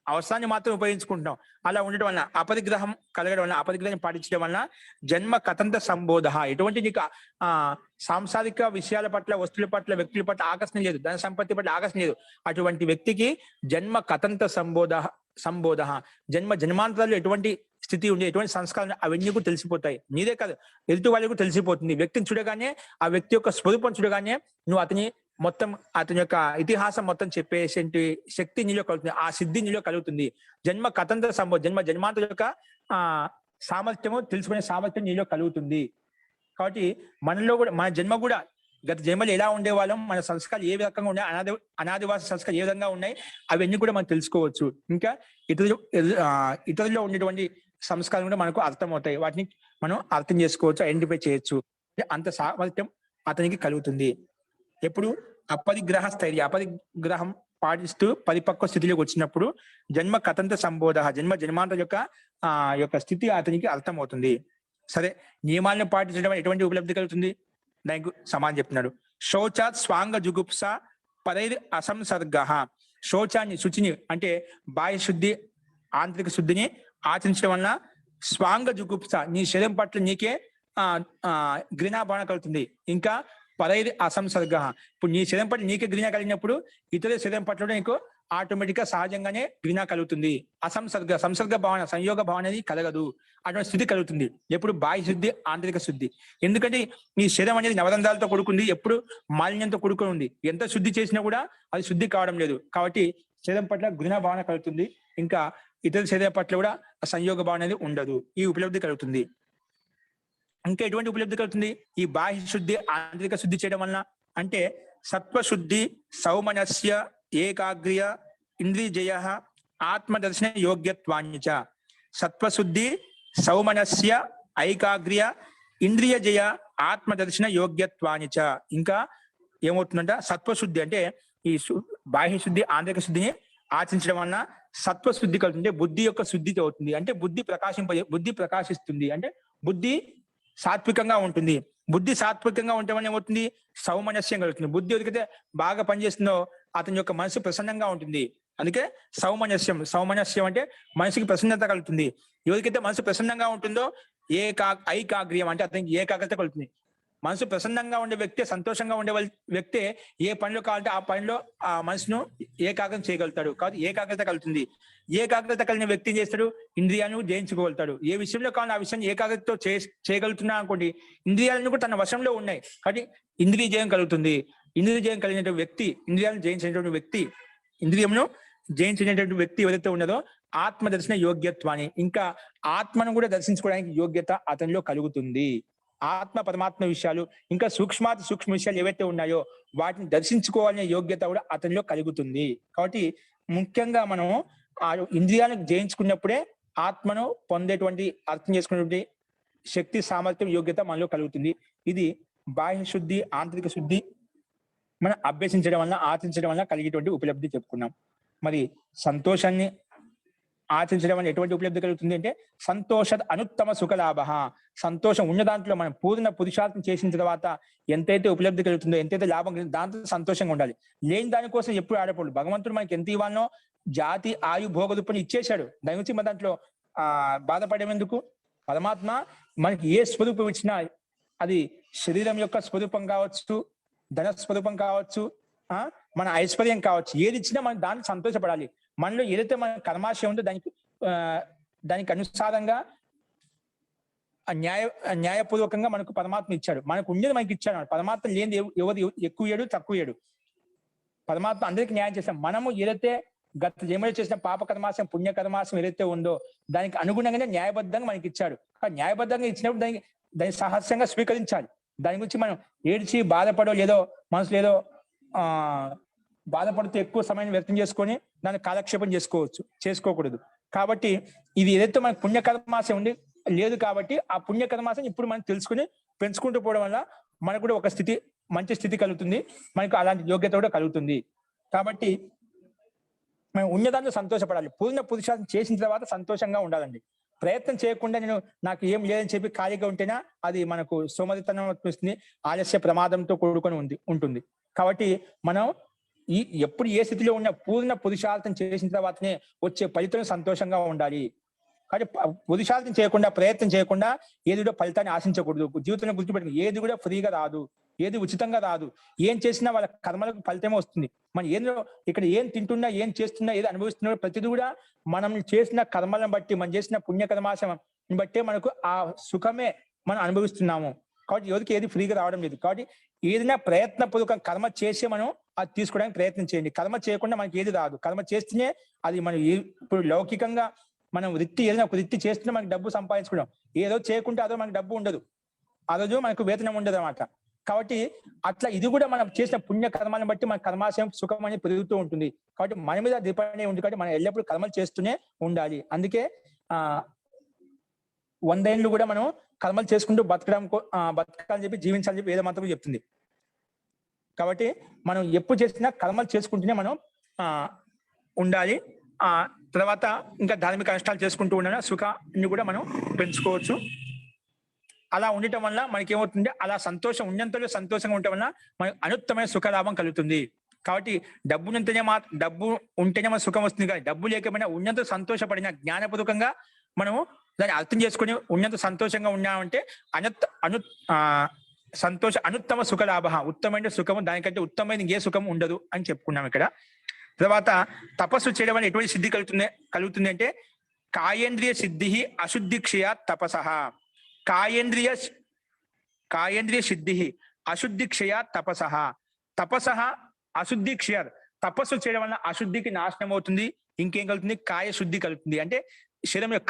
అవసరాన్ని మాత్రం ఉపయోగించుకుంటున్నాం. అలా ఉండటం వలన అపరిగ్రహం కలగడం వలన, అపరిగ్రహం పాటించడం వలన జన్మ కథంత సంబోధ. ఎటువంటి నీకు సాంసారిక విషయాల పట్ల, వస్తువుల పట్ల, వ్యక్తుల పట్ల ఆకర్షణ లేదు, ధన సంపత్తి పట్ల ఆకర్షణ లేదు, అటువంటి వ్యక్తికి జన్మ కథంత సంబోధ జన్మాంతరాలు ఎటువంటి స్థితి ఉంది, ఎటువంటి సంస్కారం అవన్నీ కూడా తెలిసిపోతాయి. నీదే కాదు, ఎదుటి వాళ్ళకు తెలిసిపోతుంది. వ్యక్తిని చూడగానే, ఆ వ్యక్తి యొక్క స్వరూపం చూడగానే నువ్వు అతని యొక్క ఇతిహాసం మొత్తం చెప్పేసే శక్తి నీలో కలుగుతుంది, ఆ సిద్ధి నీలో కలుగుతుంది. జన్మ కథంత సంబోధ జన్మాంతర యొక్క సామర్థ్యము తెలుసుకునే సామర్థ్యం నీలో కలుగుతుంది. కాబట్టి మనలో కూడా, మన జన్మ కూడా గత జన్మలు ఎలా ఉండేవాళ్ళం, మన సంస్కారాలు ఏ రకంగా ఉన్నాయి, అనాదివాస సంస్కారాలు ఏ విధంగా ఉన్నాయి, అవన్నీ కూడా మనం తెలుసుకోవచ్చు. ఇంకా ఇతరుల్లో ఉండేటువంటి సంస్కారం కూడా మనకు అర్థమవుతాయి, వాటిని మనం అర్థం చేసుకోవచ్చు, ఐడెంటిఫై చేయొచ్చు. అంత సామర్థ్యం అతనికి కలుగుతుంది. ఎప్పుడు అపరిగ్రహ స్థైర్య, అపరిగ్రహం పాటిస్తూ పరిపక్వ స్థితిలోకి వచ్చినప్పుడు జన్మ కథంత సంబోధ జన్మాంత యొక్క స్థితి అతనికి అర్థమవుతుంది. సరే, నియమాలను పాటించడం ఎటువంటి ఉపలబ్ధి కలుగుతుంది, దానికి సమానం చెప్తున్నాడు. శౌచాత్ స్వాంగ జుగుప్స పరైర్ అసంసర్గ. శుచిని అంటే బాహ్య శుద్ధి, ఆంతరిక శుద్ధిని ఆచరించడం వలన స్వాంగ జుగుప్స నీ శరీరం పట్ల నీకే ఘృణాభావన కలుగుతుంది. ఇంకా పరైర్ అసంసర్గ, ఇప్పుడు నీ శరీరం పట్ల నీకే ఘృణ కలిగినప్పుడు ఇతరుల శరీరం పట్ల నీకు ఆటోమేటిక్ గా సహజంగానే ఘృణ కలుగుతుంది. సంసర్గ భావన, సంయోగ భావన అనేది కలగదు, అటువంటి స్థితి కలుగుతుంది. ఎప్పుడు బాహ్య శుద్ధి, ఆంతరిక శుద్ధి. ఎందుకంటే ఈ శరీరం అనేది నవరంధ్రాలతో కూడుకుంది, ఎప్పుడు మాలిన్యంతో కూడుకుని ఉంది. ఎంత శుద్ధి చేసినా కూడా అది శుద్ధి కావడం లేదు. కాబట్టి శరీరం పట్ల ఘృణ భావన కలుగుతుంది. ఇంకా ఇతర శరీరం పట్ల కూడా సంయోగ భావన అనేది ఉండదు. ఈ ఉపలబ్ధి కలుగుతుంది. ఇంకా ఎటువంటి ఉపలబ్ధి కలుగుతుంది ఈ బాహ్య శుద్ధి, ఆంతరిక శుద్ధి చేయడం వలన అంటే సత్వశుద్ధి, సౌమనస్య, ఏకాగ్ర్య, ఇంద్రియజయ, ఆత్మదర్శన యోగ్యత్వాన్నిచ. సత్వశుద్ధి, సౌమనస్య, ఐకాగ్ర్య, ఇంద్రియజయ, ఆత్మదర్శన యోగ్యత్వాన్నిచ. ఇంకా ఏమవుతుందంట, సత్వశుద్ధి అంటే ఈ బాహ్య శుద్ధి, ఆంతరిక శుద్ధిని ఆచరించడం వలన సత్వశుద్ధి కలుగుతుంది. బుద్ధి యొక్క శుద్ధి అవుతుంది, అంటే బుద్ధి ప్రకాశిస్తుంది, అంటే బుద్ధి సాత్వికంగా ఉంటుంది. బుద్ధి సాత్వికంగా ఉండటం వల్ల ఏమవుతుంది, సౌమనస్యం కలుగుతుంది. బుద్ధి ఎవరికైతే బాగా పనిచేస్తుందో అతని యొక్క మనసు ప్రసన్నంగా ఉంటుంది. అందుకే సౌమనస్యం అంటే మనసుకి ప్రసన్నత కలుగుతుంది. ఎవరికైతే మనసు ప్రసన్నంగా ఉంటుందో ఐకాగ్ర్యం అంటే అతనికి ఏకాగ్రత కలుగుతుంది. మనసు ప్రసన్నంగా ఉండే వ్యక్తి, సంతోషంగా ఉండే వ్యక్తి ఏ పనిలో కావాలంటే ఆ పనిలో ఆ మనసును ఏకాగ్రం చేయగలుగుతాడు. కాబట్టి ఏకాగ్రత కలుగుతుంది. ఏకాగ్రత కలిగిన వ్యక్తి ఏం చేస్తాడు, ఇంద్రియాలను జయించుకోగలుగుతాడు. ఏ విషయంలో కావాలో ఆ విషయాన్ని ఏకాగ్రతతో చేయగలుగుతున్నా అనుకోండి, ఇంద్రియాలను కూడా తన వశంలో ఉన్నాయి. కాబట్టి ఇంద్రియ జయం కలుగుతుంది. ఇంద్రియ జయం కలిగినటువంటి వ్యక్తి, ఇంద్రియాలను జయించినటువంటి వ్యక్తి, ఇంద్రియమును జయించినటువంటి వ్యక్తి ఎవరైతే ఉన్నదో ఆత్మదర్శన యోగ్యత్వాన్ని, ఇంకా ఆత్మను కూడా దర్శించుకోవడానికి యోగ్యత అతనిలో కలుగుతుంది. ఆత్మ పరమాత్మ విషయాలు, ఇంకా సూక్ష్మ విషయాలు ఏవైతే ఉన్నాయో వాటిని దర్శించుకోవాలనే యోగ్యత కూడా అతనిలో కలుగుతుంది. కాబట్టి ముఖ్యంగా మనం ఆ ఇంద్రియాలను జయించుకున్నప్పుడే ఆత్మను పొందేటువంటి, అర్థం చేసుకునేటువంటి శక్తి, సామర్థ్యం, యోగ్యత మనలో కలుగుతుంది. ఇది బాహ్య శుద్ధి, ఆంతరిక శుద్ధి మనం అభ్యసించడం వల్ల, ఆచరించడం వల్ల కలిగేటువంటి ఉపలబ్ధి చెప్పుకున్నాం. మరి సంతోషాన్ని ఆచరించడం వల్ల ఎటువంటి ఉపలబ్ధి కలుగుతుంది అంటే సంతోష అనుత్తమ సుఖలాభ. సంతోషం ఉన్న దాంట్లో మనం పూర్ణ పురుషార్థం చేసిన తర్వాత ఎంతైతే ఉపలబ్ధి కలుగుతుందో, ఎంతైతే లాభం కలుగుతుందో దాంతో సంతోషంగా ఉండాలి. లేని దానికోసం ఎప్పుడు ఆడకూడదు. భగవంతుడు మనకి ఎంత ఇవ్వాలనో జాతి, ఆయు, భోగ రూపాన్ని ఇచ్చేశాడు. దాని గురించి మన దాంట్లో బాధపడేందుకు. పరమాత్మ మనకి ఏ స్వరూపం ఇచ్చినా, అది శరీరం యొక్క స్వరూపం కావచ్చు, ధన స్వరూపం కావచ్చు, మన ఐశ్వర్యం కావచ్చు, ఏది ఇచ్చినా మనం దాన్ని సంతోషపడాలి. మనలో ఏదైతే మన కర్మాశయం ఉందో దానికి అనుసారంగా న్యాయపూర్వకంగా మనకు పరమాత్మ ఇచ్చాడు. మనకు ఉండేది మనకి ఇచ్చాడు. పరమాత్మ లేనిది ఎవరు ఎక్కువ ఏడు తక్కువ ఏడు. పరమాత్మ అందరికీ న్యాయం చేశాం. మనము ఏదైతే గత జన్మలో చేసిన పాపకర్మాసం పుణ్యకర్మాసం ఏదైతే ఉందో దానికి అనుగుణంగానే న్యాయబద్ధంగా మనకి ఇచ్చాడు. న్యాయబద్ధంగా ఇచ్చినప్పుడు దాన్ని సాహస్యంగా స్వీకరించాలి. దాని గురించి మనం ఏడ్చి బాధపడో లేదో మనసులో ఏదో బాధపడుతూ ఎక్కువ సమయం వ్యక్తం చేసుకొని దాన్ని కాలక్షేపం చేసుకోకూడదు. కాబట్టి ఇది ఏదైతే మనకు పుణ్యకర్మాసం ఉండి లేదు కాబట్టి ఆ పుణ్యకర్మాసం ఇప్పుడు మనం తెలుసుకుని పెంచుకుంటూ పోవడం వల్ల మనకు కూడా ఒక మంచి స్థితి కలుగుతుంది. మనకు అలాంటి యోగ్యత కూడా కలుగుతుంది. కాబట్టి మనం ఉన్నదాంట్లో సంతోషపడాలి. పూర్ణ పురుషార్థం చేసిన తర్వాత సంతోషంగా ఉండాలండి. ప్రయత్నం చేయకుండా నాకు ఏం లేదని చెప్పి ఖాళీగా ఉంటేనా అది మనకు సోమరితనం వస్తుంది, ఆలస్య ప్రమాదంతో కూడుకొని ఉంటుంది. కాబట్టి మనం ఎప్పుడు ఏ స్థితిలో ఉన్న పూర్ణ పురుషార్థం చేసిన తర్వాతనే వచ్చే ఫలితం సంతోషంగా ఉండాలి. కాబట్టి పురుషార్థం చేయకుండా ప్రయత్నం చేయకుండా ఏది కూడా ఫలితాన్ని ఆశించకూడదు. జీవితంలో గుర్తుపెట్టుకుని ఏది కూడా ఫ్రీగా రాదు, ఏది ఉచితంగా రాదు. ఏం చేసినా వాళ్ళ కర్మలకు ఫలితమే వస్తుంది. మనం ఇక్కడ ఏం తింటున్నా ఏం చేస్తున్నా ఏది అనుభవిస్తున్నా ప్రతిదీ కూడా మనం చేసిన కర్మలను బట్టి మనం చేసిన పుణ్యకర్మాశం బట్టే మనకు ఆ సుఖమే మనం అనుభవిస్తున్నాము. కాబట్టి ఎవరికి ఏది ఫ్రీగా రావడం లేదు. కాబట్టి ఏదైనా ప్రయత్నపూర్వకం కర్మ చేసి మనం అది తీసుకోవడానికి ప్రయత్నం చేయండి. కర్మ చేయకుండా మనకి ఏది రాదు. కర్మ చేస్తేనే అది మనం ఇప్పుడు లౌకికంగా మనం ఏదైనా ఒక వృత్తి చేస్తున్నా మనకి డబ్బు సంపాదించుకోవడం, ఏదో చేయకుంటే అదో మనకు డబ్బు ఉండదు, ఆ రోజు మనకు వేతనం ఉండదు అన్నమాట. కాబట్టి అట్లా ఇది కూడా మనం చేసిన పుణ్య కర్మాలను బట్టి మన కర్మాశయం సుఖం అనేది పెరుగుతూ ఉంటుంది. కాబట్టి మన మీద డిపెండ్ అయి ఉంది. కాబట్టి మనం ఎల్లప్పుడూ కర్మలు చేస్తూనే ఉండాలి. అందుకే 100 ఏళ్ళు కూడా మనం కర్మలు చేసుకుంటూ బతకాలని చెప్పి జీవించాలని చెప్పి వేద మంత్రం చెప్తుంది. కాబట్టి మనం ఎప్పుడు చేసినా కర్మలు చేసుకుంటూనే మనం ఉండాలి. తర్వాత ఇంకా ధార్మిక అనుష్ఠానాలు చేసుకుంటూ ఉండడం సుఖాన్ని కూడా మనం పెంచుకోవచ్చు. అలా ఉండటం వల్ల మనకి ఏమవుతుంది, అలా సంతోషం ఉన్నంతలో సంతోషంగా ఉండటం వల్ల మనకు అనుత్తమైన సుఖలాభం కలుగుతుంది. కాబట్టి డబ్బు ఉంటేనే మన సుఖం వస్తుంది. కానీ డబ్బు లేకపోయినా ఉన్నంత సంతోషపడిన జ్ఞానపూర్వకంగా మనము దాన్ని అర్థం చేసుకుని ఉన్నంత సంతోషంగా ఉన్నామంటే అనుత్తమ సుఖలాభ, ఉత్తమైన సుఖము దానికంటే ఉత్తమైన ఏ సుఖం ఉండదు అని చెప్పుకున్నాం ఇక్కడ. తర్వాత తపస్సు చేయడం వల్ల ఎటువంటి సిద్ధి కలుగుతుంది అంటే కాయేంద్రియ సిద్ధి అశుద్ధి క్షయ తపసః. కాయేంద్రియ సిద్ధి అశుద్ధి క్షయ తపసః. తపసః అశుద్ధి క్షయ. తపస్సు చేయడం వల్ల అశుద్ధికి నాశనం అవుతుంది. ఇంకేం కలుగుతుంది, కాయ శుద్ధి కలుగుతుంది. అంటే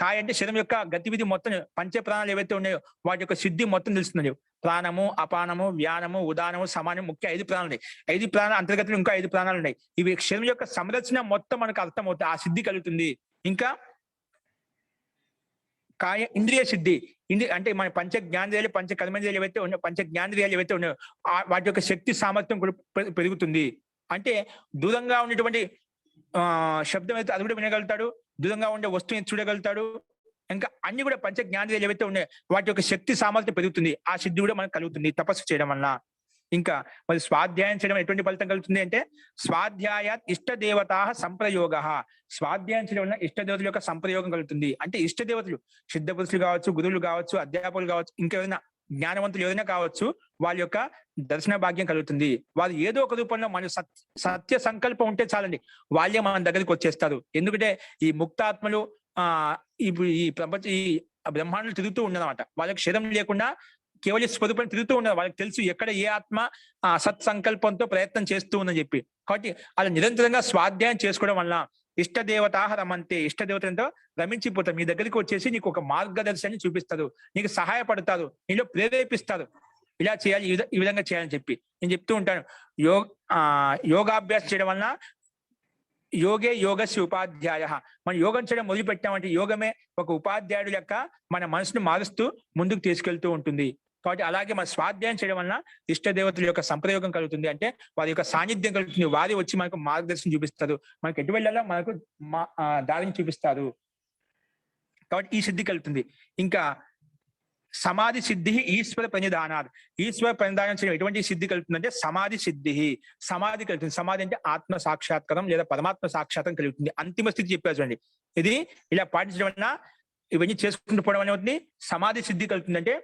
కాయ అంటే శరీరం యొక్క గతివిధి మొత్తం, పంచ ప్రాణాలు ఏవైతే ఉన్నాయో వాటి యొక్క శుద్ధి మొత్తం తెలుస్తుంది. ప్రాణము, అపానము, వ్యానము, ఉదానము, సమానం, ముఖ్య 5 ప్రాణాలు ఉన్నాయి. 5 ప్రాణాలు అంతర్గతంలో ఇంకా 5 ప్రాణాలు ఉన్నాయి. ఇవి శరీరం యొక్క సంరచన మొత్తం మనకు అర్థమవుతుంది, ఆ సిద్ధి కలుగుతుంది. ఇంకా ఇంద్రియ సిద్ధి అంటే మన పంచ జ్ఞానేంద్రియాలు పంచ కర్మేంద్రియాలు ఏవైతే ఉన్నాయో, పంచ జ్ఞానేంద్రియాలు ఏవైతే ఉన్నాయో వాటి యొక్క శక్తి సామర్థ్యం కూడా పెరుగుతుంది. అంటే దూరంగా ఉన్నటువంటి శబ్దం అయితే అది కూడా వినగలుగుతాడు, దూరంగా ఉండే వస్తువుని చూడగలుగుతాడు. ఇంకా అన్ని కూడా పంచ జ్ఞానేంద్రియాలు ఏవైతే ఉన్నాయో వాటి యొక్క శక్తి సామర్థ్యం పెరుగుతుంది. ఆ సిద్ధి కూడా మనకు కలుగుతుంది తపస్సు చేయడం వల్ల. ఇంకా మరి స్వాధ్యాయం చేయడం ఎటువంటి ఫలితం కలుగుతుంది అంటే స్వాధ్యాయాత్ ఇష్ట దేవతా సంప్రయోగ. స్వాధ్యాయం చేయడం వల్ల ఇష్ట దేవతల యొక్క సంప్రయోగం కలుగుతుంది. అంటే ఇష్ట దేవతలు సిద్ధ పురుషులు కావచ్చు, గురువులు కావచ్చు, అధ్యాపకులు కావచ్చు, ఇంకేదైనా జ్ఞానవంతులు ఏదైనా కావచ్చు, వాళ్ళ యొక్క దర్శన భాగ్యం కలుగుతుంది. వాళ్ళు ఏదో ఒక రూపంలో మన సత్య సంకల్పం ఉంటే చాలండి, వాళ్ళే మన దగ్గరికి వచ్చేస్తారు. ఎందుకంటే ఈ ముక్తాత్మలు ఈ ప్రపంచ ఈ బ్రహ్మాండాలు తిరుగుతూ ఉన్నదన్నమాట. వాళ్ళకి శరీరం లేకుండా కేవలం స్వరూపం తిరుగుతూ ఉన్నది. వాళ్ళకి తెలుసు ఎక్కడ ఏ ఆత్మ సత్సంకల్పంతో ప్రయత్నం చేస్తూ ఉందని చెప్పి. కాబట్టి అలా నిరంతరంగా స్వాధ్యాయం చేసుకోవడం వల్ల ఇష్టదేవత రమంతే, ఇష్టదేవతలతో రమించిపోతారు. మీ దగ్గరికి వచ్చేసి నీకు ఒక మార్గదర్శనాన్ని చూపిస్తారు, నీకు సహాయపడతారు, నీలో ప్రేరేపిస్తారు, ఇలా చేయాలి, ఈ విధంగా చేయాలని చెప్పి. నేను చెప్తూ ఉంటాను, యోగాభ్యాసం చేయడం వలన యోగే యోగస్య ఉపాధ్యాయ. మనం యోగం చేయడం మొదలు పెట్టామంటే యోగమే ఒక ఉపాధ్యాయుడు లెక్క మన మనసును మారుస్తూ ముందుకు తీసుకెళ్తూ ఉంటుంది. కాబట్టి అలాగే మన స్వాధ్యాయం చేయడం వలన ఇష్ట దేవతల యొక్క సంప్రయోగం కలుగుతుంది. అంటే వారి యొక్క సాన్నిధ్యం కలుగుతుంది. వారి వచ్చి మనకు మార్గదర్శనం చూపిస్తారు, మనకు ఎటు వెళ్ళాలో మనకు దారిని చూపిస్తారు. కాబట్టి ఈ సిద్ధి కలుగుతుంది. ఇంకా సమాధి సిద్ధి ఈశ్వర ప్రణిధానాలు. ఈశ్వర ప్రణిధానం చేయడం ఎటువంటి సిద్ధి కలుగుతుందంటే సమాధి సిద్ధి, సమాధి కలుగుతుంది. సమాధి అంటే ఆత్మ సాక్షాత్కారం లేదా పరమాత్మ సాక్షాత్కారం కలుగుతుంది. అంతిమ స్థితి చెప్పారు చూడండి. ఇది ఇలా పాటించడం వలన ఇవన్నీ చేసుకుంటూ పోవడం అనేది సమాధి సిద్ధి కలుగుతుంది. అంటే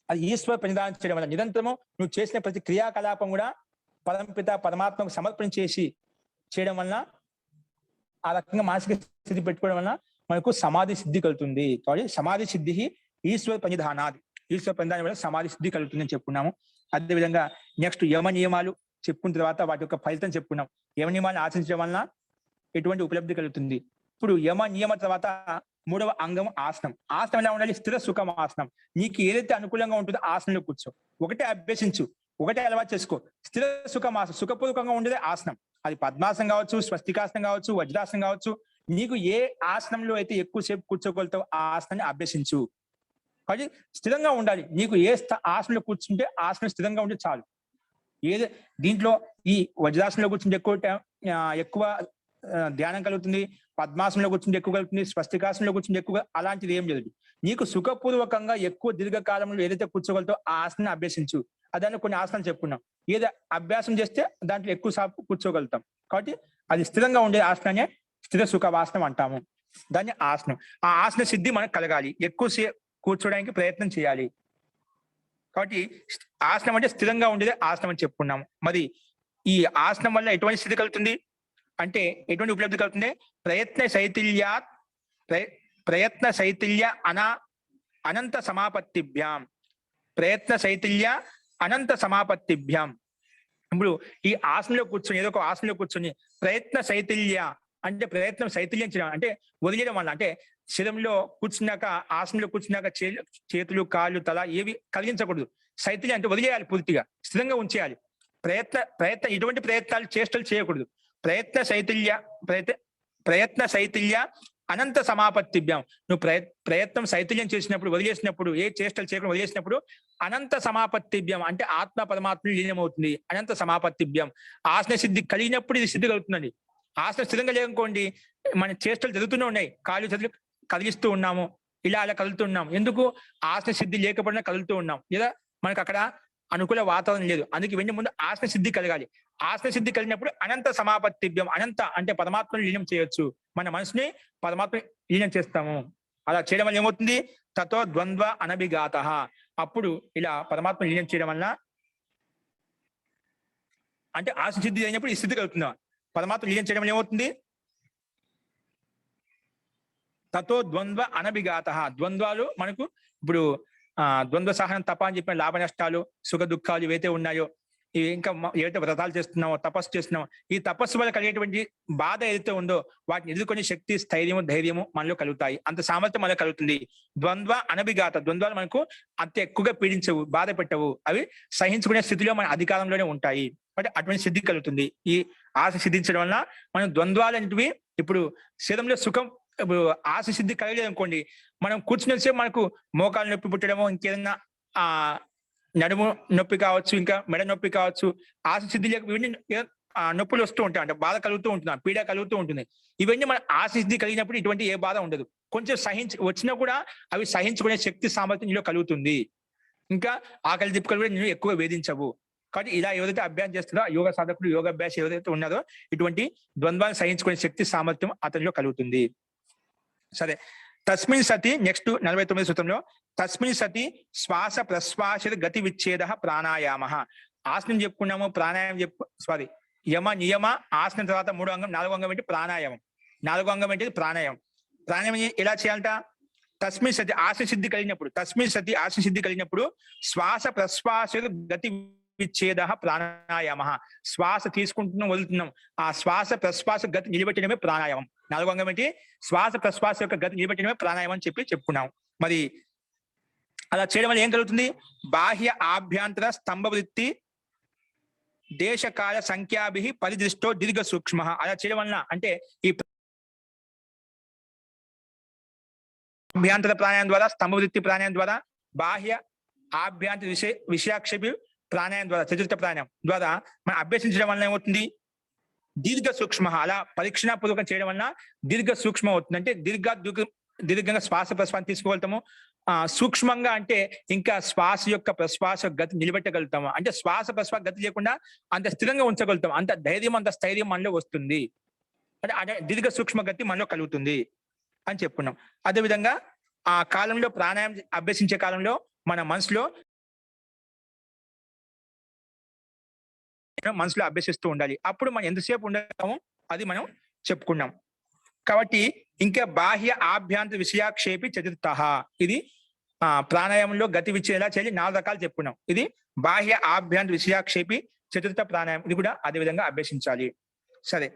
అది ఈశ్వర ప్రణిధానం చేయడం వల్ల నిరంతరము నువ్వు చేసిన ప్రతి క్రియాకలాపం కూడా పరమపిత పరమాత్మకు సమర్పణ చేయడం వలన ఆ రకంగా మానసిక స్థితి పెట్టుకోవడం వలన మనకు సమాధి సిద్ధి కలుగుతుంది. కాబట్టి సమాధి సిద్ధి ఈశ్వర ప్రణిధానాది, ఈశ్వర ప్రణిధానం వల్ల సమాధి సిద్ధి కలుగుతుందని చెప్పుకున్నాము. అదేవిధంగా నెక్స్ట్ యమ నియమాలు చెప్పుకున్న తర్వాత వాటి యొక్క ఫలితం చెప్పుకున్నాం. యమ నియమాలను ఆచరించడం వలన ఎటువంటి ఉపలబ్ధి కలుగుతుంది. ఇప్పుడు యమ నియమ తర్వాత 3వ అంగం ఆసనం. ఆసనం ఎలా ఉండాలి? స్థిర సుఖం ఆసనం. నీకు ఏదైతే అనుకూలంగా ఉంటుందో ఆసనంలో కూర్చో. ఒకటే అభ్యసించు, ఒకటే అలవాటు చేసుకో. స్థిర సుఖం ఆసనం, సుఖపూర్వకంగా ఉండేదే ఆసనం. అది పద్మాసనం కావచ్చు, స్వస్తికాసనం కావచ్చు, వజ్రాసనం కావచ్చు. నీకు ఏ ఆసనంలో అయితే ఎక్కువసేపు కూర్చోగలుగుతావు ఆ ఆసనాన్ని అభ్యసించు. కాబట్టి స్థిరంగా ఉండాలి. నీకు ఏ ఆసనంలో కూర్చుంటే ఆసనం స్థిరంగా ఉంటే చాలు. ఏది దీంట్లో ఈ వజ్రాసనంలో కూర్చుంటే ఎక్కువ ధ్యానం కలుగుతుంది, పద్మాసనంలో కూర్చుంటే ఎక్కువ కలుగుతుంది, స్వస్తికాసనంలో కూర్చుంటే ఎక్కువ, అలాంటిది ఏం లేదు. నీకు సుఖపూర్వకంగా ఎక్కువ దీర్ఘకాలంలో ఏదైతే కూర్చోగలుగుతావు ఆ ఆసనాన్ని అభ్యసించు. అదాన్ని కొన్ని ఆసనాలు చెప్పుకున్నాం. ఏదో అభ్యాసం చేస్తే దాంట్లో ఎక్కువ సేపు కూర్చోగలుగుతాం. కాబట్టి అది స్థిరంగా ఉండే ఆసనాన్ని స్థిర సుఖవాసనం అంటాము. దాన్ని ఆసనం. ఆ ఆసన సిద్ధి మనకు కలగాలి, ఎక్కువసేపు కూర్చోడానికి ప్రయత్నం చేయాలి. కాబట్టి ఆసనం అంటే స్థిరంగా ఉండేది ఆసనం అని చెప్పుకున్నాము. మరి ఈ ఆసనం వల్ల ఎటువంటి స్థితి కలుగుతుంది అంటే ఎటువంటి ఉపలబ్ధి కలుగుతుంది? ప్రయత్న శైథిల్య అనంత సమాపత్తిభ్యాం. ప్రయత్న శైథిల్య అనంత సమాపత్తిభ్యాం. ఇప్పుడు ఈ ఆసనంలో కూర్చొని, ఏదో ఒక ఆసనంలో కూర్చొని ప్రయత్న శైథిల్య అంటే ప్రయత్నం శైథిల్యం చేయడం అంటే వదిలేయడం వల్ల, అంటే శరీరంలో కూర్చున్నాక, ఆసనంలో కూర్చున్నాక చేతులు, కాళ్ళు, తల ఏవి కలిగించకూడదు. శైథిల్యం అంటే వదిలేయాలి, పూర్తిగా స్థిరంగా ఉంచేయాలి. ప్రయత్న ఎటువంటి ప్రయత్నాలు చేష్టలు చేయకూడదు. ప్రయత్న శైథిల్య అనంత సమాపత్తిభ్యాం. నువ్వు ప్రయత్నం శైథిల్యం చేసినప్పుడు, వదిలేసినప్పుడు, ఏ చేష్టలు చేయకుండా వదిలేసినప్పుడు అనంత సమాపత్తిభ్యాం అంటే ఆత్మ పరమాత్మ లీనమవుతుంది. అనంత సమాపత్తిభ్యాం. ఆసన సిద్ధి కలిగినప్పుడు ఇది సిద్ధి కలుగుతుందండి. ఆసన స్థిరంగా లేకపోండి, మన చేష్టలు జరుగుతూనే ఉన్నాయి, కాళ్ళు చేతులు కదిలిస్తూ ఉన్నాము, ఇలా అలా కదులుతున్నాం. ఎందుకు? ఆసన సిద్ధి లేకపోయినా కదులుతూ ఉన్నాం, లేదా మనకు అక్కడ అనుకూల వాతావరణం లేదు. అందుకే ఇవన్నీ ముందు ఆసన సిద్ధి కలగాలి. ఆసన సిద్ధి కలిగినప్పుడు అనంత సమాపత్తిభ్యం. అనంత అంటే పరమాత్మను లీనం చేయొచ్చు. మన మనసుని పరమాత్మ లీనం చేస్తాము. అలా చేయడం వల్ల ఏమవుతుంది? తతో ద్వంద్వ అనభిఘాత. అప్పుడు ఇలా పరమాత్మ లీనం చేయడం వల్ల, అంటే ఆసన సిద్ధి అయినప్పుడు ఈ స్థితి కలుగుతుందా? పరమాత్మ లీనం చేయడం వల్ల ఏమవుతుంది? తతో ద్వంద్వ అనభిఘాత. ద్వంద్వాలు మనకు ఇప్పుడు ద్వంద్వ సహనం తప అని చెప్పిన లాభ నష్టాలు, సుఖ దుఃఖాలు ఏవైతే ఉన్నాయో, ఇవి ఇంకా ఏవైతే వ్రతాలు చేస్తున్నామో, తపస్సు చేస్తున్నామో, ఈ తపస్సు వల్ల కలిగేటువంటి బాధ ఏదైతే ఉందో వాటిని ఎదుర్కొనే శక్తి, స్థైర్యము, ధైర్యము మనలో కలుగుతాయి. అంత సామర్థ్యం మనలో కలుగుతుంది. ద్వంద్వ అనభిఘాత. ద్వంద్వాలు మనకు అంత ఎక్కువగా పీడించవు, బాధ పెట్టవు. అవి సహించుకునే స్థితిలో మన అధికారంలోనే ఉంటాయి. అంటే అటువంటి సిద్ధి కలుగుతుంది. ఈ ఆశ సిద్ధించడం వల్ల మనం ద్వంద్వాలు అనేటివి, ఇప్పుడు శరీరంలో సుఖం, ఇప్పుడు ఆశ సిద్ధి కలగలేదు అనుకోండి, మనం కూర్చునేసేపు మనకు మోకాలు నొప్పి పుట్టడము, ఇంకేదన్నా నడుము నొప్పి కావచ్చు, ఇంకా మెడ నొప్పి కావచ్చు, ఆశ సిద్ధి లేక ఇవన్నీ నొప్పులు వస్తూ ఉంటాయి, అంటే బాధ కలుగుతూ ఉంటుంది, పీడ కలుగుతూ ఉంటుంది. ఇవన్నీ మన ఆశ సిద్ధి కలిగినప్పుడు ఇటువంటి ఏ బాధ ఉండదు. కొంచెం వచ్చినా కూడా అవి సహించుకునే శక్తి, సామర్థ్యం నీలో కలుగుతుంది. ఇంకా ఆకలి దిప్పుకలు కూడా నేను ఎక్కువ వేధించవు. కాబట్టి ఇలా ఎవరైతే అభ్యాసం చేస్తారో, యోగ సాధకుడు, యోగ అభ్యాసం ఎవరైతే ఉన్నారో, ఇటువంటి ద్వంద్వాన్ని సహించుకునే శక్తి, సామర్థ్యం అతనిలో కలుగుతుంది. సరే, తస్మిన్ సతి నెక్స్ట్ 49 సూత్రంలో, తస్మిన్ సతి శ్వాస ప్రశ్వాస గతి విచ్ఛేద ప్రాణాయామ. ఆసనం చెప్పుకున్నాము, ప్రాణాయామం యమ నియమ ఆసనం తర్వాత 3వ అంగం, 4వ అంగం ఏంటి? ప్రాణాయామం. 4వ అంగం ఏంటి? ప్రాణాయామం. ప్రాణాయామం ఎలా చేయాలంట? తస్మిన్ సతి ఆసన సిద్ధి కలిగినప్పుడు, తస్మిన్ సతి ఆసన సిద్ధి కలిగినప్పుడు శ్వాస ప్రశ్వాస గతి విచ్ఛేద ప్రాణాయామ. శ్వాస తీసుకుంటున్నాం, వదులుతున్నాం, ఆ శ్వాస ప్రశ్వాస గతి నిలబెట్టడమే ప్రాణాయామం. 4వ అంగం ఏంటి? శ్వాస ప్రశ్వాస యొక్క గతి నిలబెట్టడమే ప్రాణాయామం అని చెప్పుకున్నాం. మరి అలా చేయడం వల్ల ఏం కలుగుతుంది? బాహ్య ఆభ్యంతర స్తంభ వృత్తి దేశకాల సంఖ్యాభి పరిదృష్టో దీర్ఘ సూక్ష్మ. అలా చేయడం వలన అంటే ఈ ఆభ్యంతర ప్రాణాయామం ద్వారా, స్తంభ వృత్తి ప్రాణాయామం ద్వారా, బాహ్య ఆభ్యంతర విషయాక్షేపి ప్రాణాయామం ద్వారా, చతుర్థ ప్రాణాయామం ద్వారా మనం అభ్యసించడం వలన ఏమవుతుంది? దీర్ఘ సూక్ష్మ. అలా పరీక్షణాపూర్వకం చేయడం వలన దీర్ఘ సూక్ష్మ అవుతుంది. అంటే దీర్ఘంగా శ్వాస ప్రశ్వాసం తీసుకోగలుగుతాము. సూక్ష్మంగా అంటే ఇంకా శ్వాస యొక్క ప్రశ్వాస గతి నిలబెట్టగలుగుతాము. అంటే శ్వాస ప్రశ్వాస గతి లేకుండా అంత స్థిరంగా ఉంచగలుగుతాం. అంత ధైర్యం, అంత స్థైర్యం మనలో వస్తుంది. అంటే దీర్ఘ సూక్ష్మ గతి మనలో కలుగుతుంది అని చెప్పుకున్నాం. అదేవిధంగా ఆ కాలంలో ప్రాణాయామం అభ్యసించే కాలంలో మన మనసులో అభ్యసిస్తూ ఉండాలి. అప్పుడు మనం ఎంతసేపు ఉండతామో అది మనం చెప్పుకున్నాం. కాబట్టి ఇంకా బాహ్య ఆభ్యంతర విషయాక్షేపి చతుర్థ. ఇది ప్రాణాయామంలో గతి విచ్ఛేదం ఎలా చేయాలి 4 రకాలు చెప్పుకున్నాం. ఇది బాహ్య ఆభ్యంతర విషయాక్షేపి చతుర్థ ప్రాణాయామం. ఇది కూడా అదే విధంగా అభ్యసించాలి. సరే,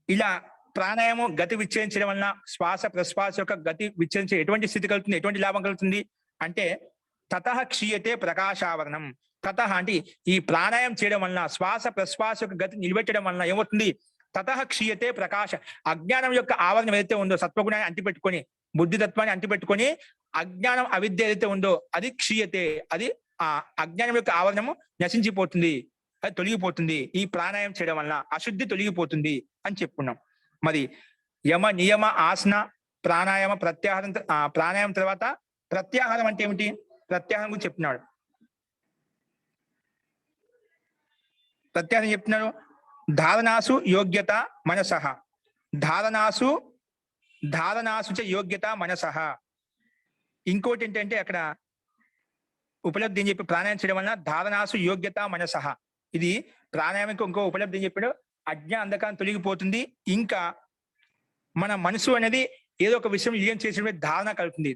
ఇలా ప్రాణాయామం గతి విచ్ఛేదించడం వలన శ్వాస ప్రశ్వాస యొక్క గతి విచ్ఛేదించే ఎటువంటి స్థితి కలుగుతుంది, ఎటువంటి లాభం కలుగుతుంది అంటే తతః క్షీయతే ప్రకాశావరణం. తతః అంటే ఈ ప్రాణాయామం చేయడం వలన శ్వాస ప్రశ్వాస యొక్క గతి నిలబెట్టడం వలన ఏమవుతుంది, తతః క్షీయతే ప్రకాశ. అజ్ఞానం యొక్క ఆవరణం ఏదైతే ఉందో సత్వగుణాన్ని అంటిపెట్టుకొని బుద్ధితత్వాన్ని అంటిపెట్టుకొని అజ్ఞానం అవిద్య ఏదైతే ఉందో అది క్షీయతే, అది ఆ అజ్ఞానం యొక్క ఆవరణము నశించిపోతుంది, అది తొలగిపోతుంది. ఈ ప్రాణాయామం చేయడం వలన అశుద్ధి తొలగిపోతుంది అని చెప్పుకున్నాం. మరి యమ నియమ ఆసన ప్రాణాయామ ప్రత్యాహారం, ప్రాణాయామం తర్వాత ప్రత్యాహారం అంటే ఏమిటి, ప్రత్యాహారం గురించి చెప్తున్నాడు. ప్రత్యాహారం చెప్తున్నాడు, ధారణాసు యోగ్యత మనసః, ధారణాసు చ యోగ్యత మనసః. ఇంకోటి ఏంటంటే అక్కడ ఉపలబ్ధి అని చెప్పి ప్రాణాయామం చేయడం వలన ధారణాసు యోగ్యత మనసః. ఇది ప్రాణాయామం ఇంకో ఉపలబ్ధి అని చెప్పాడు, అజ్ఞాన అంధకారం తొలగిపోతుంది. ఇంకా మన మనసు అనేది ఏదో ఒక విషయం లీనం చేసిన ధారణ కలుగుతుంది.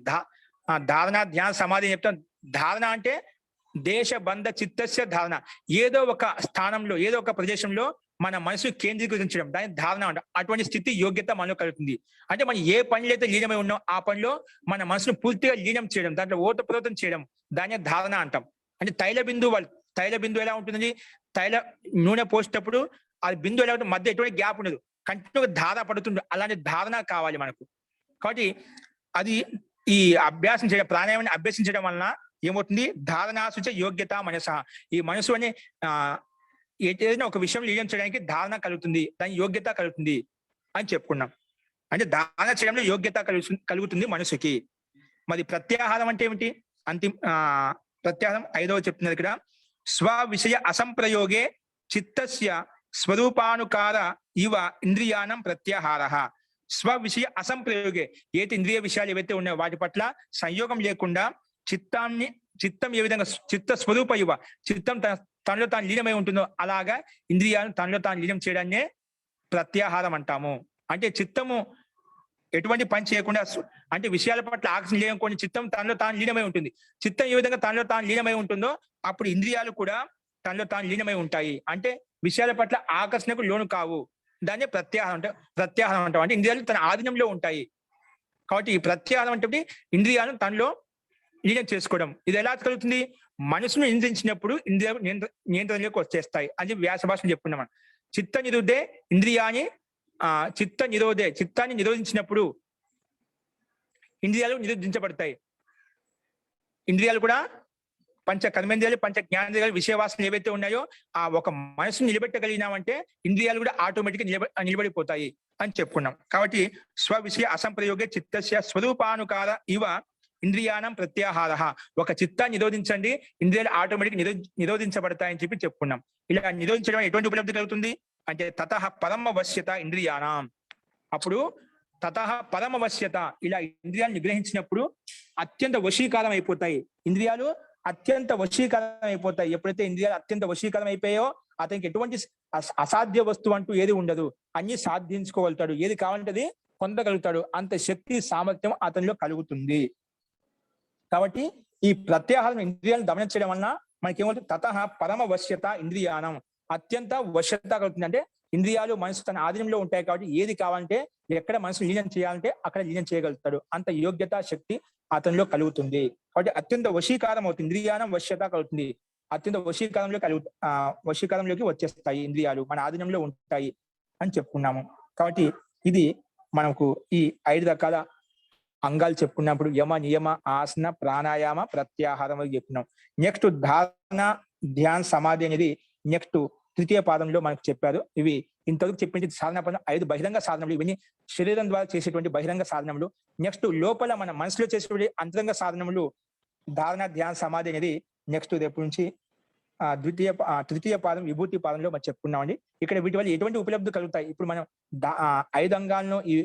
ధారణ ధ్యాన సమాధి అని చెప్తాం. ధారణ అంటే దేశ బంధ చిత్తస్య ధారణ, ఏదో ఒక స్థానంలో ఏదో ఒక ప్రదేశంలో మన మనసు కేంద్రీకరించడం, దాని ధారణ అంట. అటువంటి స్థితి యోగ్యత మనలో కలుగుతుంది. అంటే మనం ఏ పనిలో అయితే లీనమై ఉన్నాం ఆ పనిలో మన మనసును పూర్తిగా లీనం చేయడం, దాంట్లో ఓతప్రోతం చేయడం, దాన్ని ధారణ అంటాం. అంటే తైల బిందువు ఎలా ఉంటుంది, తైల నూనె పోసేటప్పుడు అది బిందువు ఎలా ఉంటుంది, మధ్య ఎటువంటి గ్యాప్ ఉండదు, కంటిన్యూగా ధార పడుతుంది. అలాంటి ధారణ కావాలి మనకు. కాబట్టి అది ఈ అభ్యాసం చేయడం, ప్రాణాయామాన్ని అభ్యసించడం వలన ఏమవుతుంది, ధారణాసు చ యోగ్యత మనసః. ఈ మనసు అనే ఏదైనా ఒక విషయం లీనం చేయడానికి ధారణ కలుగుతుంది, దాని యోగ్యత కలుగుతుంది అని చెప్పుకున్నాం. అంటే ధారణ చేయడంలో యోగ్యత కలుగుతుంది మనసుకి. మరి ప్రత్యాహారం అంటే ఏమిటి, ప్రత్యాహారం 5వ చెప్తున్నది ఇక్కడ, స్వ విషయ అసంప్రయోగే చిత్తస్య స్వరూపానుకార ఇవ ఇంద్రియానం ప్రత్యాహారః. స్వ విషయ అసంప్రయోగే, ఏటి ఇంద్రియ విషయాలు ఏవైతే ఉన్నాయో వాటి పట్ల సంయోగం లేకుండా చిత్తం ఏ విధంగా చిత్త స్వరూప ఇవ, చిత్తం తనలో తాను లీనమై ఉంటుందో అలాగా ఇంద్రియాలను తనలో తాను లీనం చేయడాన్నే ప్రత్యాహారం అంటాము. అంటే చిత్తము ఎటువంటి పని చేయకుండా, అంటే విషయాల పట్ల ఆకర్షణ లేకుండా చిత్తం తనలో తాను లీనమై ఉంటుంది. చిత్తం ఏ విధంగా తనలో తాను లీనమై ఉంటుందో అప్పుడు ఇంద్రియాలు కూడా తనలో తాను లీనమై ఉంటాయి. అంటే విషయాల పట్ల ఆకర్షణకు లోను కావు. దాన్ని ప్రత్యాహారం అంటాం. అంటే ఇంద్రియాలు తన ఆధీనంలో ఉంటాయి. కాబట్టి ఈ ప్రత్యాహారం అంటే ఇంద్రియాలను తనలో లీనం చేసుకోవడం. ఇది ఎలా కలుగుతుంది, మనసును నియంత్రించినప్పుడు ఇంద్రియాలు నియంత్రణలోకి వచ్చేస్తాయి అని వ్యాస భాషను చెప్పుకున్నాం. చిత్త నిరుద్ధే ఇంద్రియాన్ని చిత్తాన్ని నిరోధించినప్పుడు ఇంద్రియాలు నిరోధించబడతాయి. ఇంద్రియాలు కూడా పంచ కర్మేంద్రియాలు, పంచ జ్ఞానేంద్రియాలు, విషయవాసనలు ఏవైతే ఉన్నాయో ఆ ఒక మనసును నిలబెట్టగలిగినామంటే ఇంద్రియాలు కూడా ఆటోమేటిక్ నిలబడిపోతాయి అని చెప్పుకున్నాం. కాబట్టి స్వ విషయ అసంప్రయోగే చిత్తస్య స్వరూపానుకార ఇవ ఇంద్రియానం ప్రత్యాహారః. ఒక చిత్తాన్ని నిరోధించండి, ఇంద్రియాలు ఆటోమేటిక్ నిరోధించబడతాయని చెప్పి చెప్పుకున్నాం. ఇలా నిరోధించడం ఎటువంటి ఉపలబ్ధి కలుగుతుంది అంటే తతః పరమ వశ్యత ఇంద్రియాణం. అప్పుడు తతః పరమ వశ్యత, ఇలా ఇంద్రియాలు నిగ్రహించినప్పుడు అత్యంత వశీకారం అయిపోతాయి. ఇంద్రియాలు అత్యంత వశీకరం అయిపోతాయి. ఎప్పుడైతే ఇంద్రియాలు అత్యంత వశీకరం అయిపోయాయో అతనికి ఎటువంటి అసాధ్య వస్తువు అంటూ ఏది ఉండదు, అన్ని సాధించుకోగలుగుతాడు, ఏది కావాలంటే అది పొందగలుగుతాడు. అంత శక్తి సామర్థ్యం అతనిలో కలుగుతుంది. కాబట్టి ఈ ప్రత్యాహారం ఇంద్రియాలను గమనించడం వలన మనకి ఏమవుతుంది, తతః పరమ వశ్యత ఇంద్రియానం, అత్యంత వశ్యత కలుగుతుంది. అంటే ఇంద్రియాలు మనసు తన ఆధీనంలో ఉంటాయి కాబట్టి ఏది కావాలంటే ఎక్కడ మనసు లీనం చేయాలంటే అక్కడ లీనం చేయగలుగుతాడు. అంత యోగ్యత శక్తి అతనిలో కలుగుతుంది. కాబట్టి అత్యంత వశీకారం అవుతుంది, ఇంద్రియానం వశ్యత కలుగుతుంది. అత్యంత వశీకారంలోకి వచ్చేస్తాయి ఇంద్రియాలు, మన ఆధీనంలో ఉంటాయి అని చెప్పుకున్నాము. కాబట్టి ఇది మనకు ఈ 5 రకాల అంగాలు చెప్పుకున్నప్పుడు యమ నియమ ఆసన ప్రాణాయామ ప్రత్యాహారం చెప్పుకున్నాం. నెక్స్ట్ ధారణ ధ్యాన సమాధి అనేది నెక్స్ట్ 3వ పాదంలో మనకు చెప్పారు. ఇవి ఇంతవరకు చెప్పింది సాధన పదం 5 బహిరంగ సాధనలు. ఇవన్నీ శరీరం ద్వారా చేసేటువంటి బహిరంగ సాధనములు. నెక్స్ట్ లోపల మన మనసులో చేసేటువంటి అంతరంగ సాధనములు ధారణ ధ్యాన సమాధి అనేది నెక్స్ట్ రేపు నుంచి తృతీయ పాదం విభూతి పాదంలో మనం చెప్పుకున్నామండి. ఇక్కడ వీటి వల్ల ఎటువంటి ఉపలబ్ధి కలుగుతాయి, ఇప్పుడు మనం 5 అంగాలను ఈ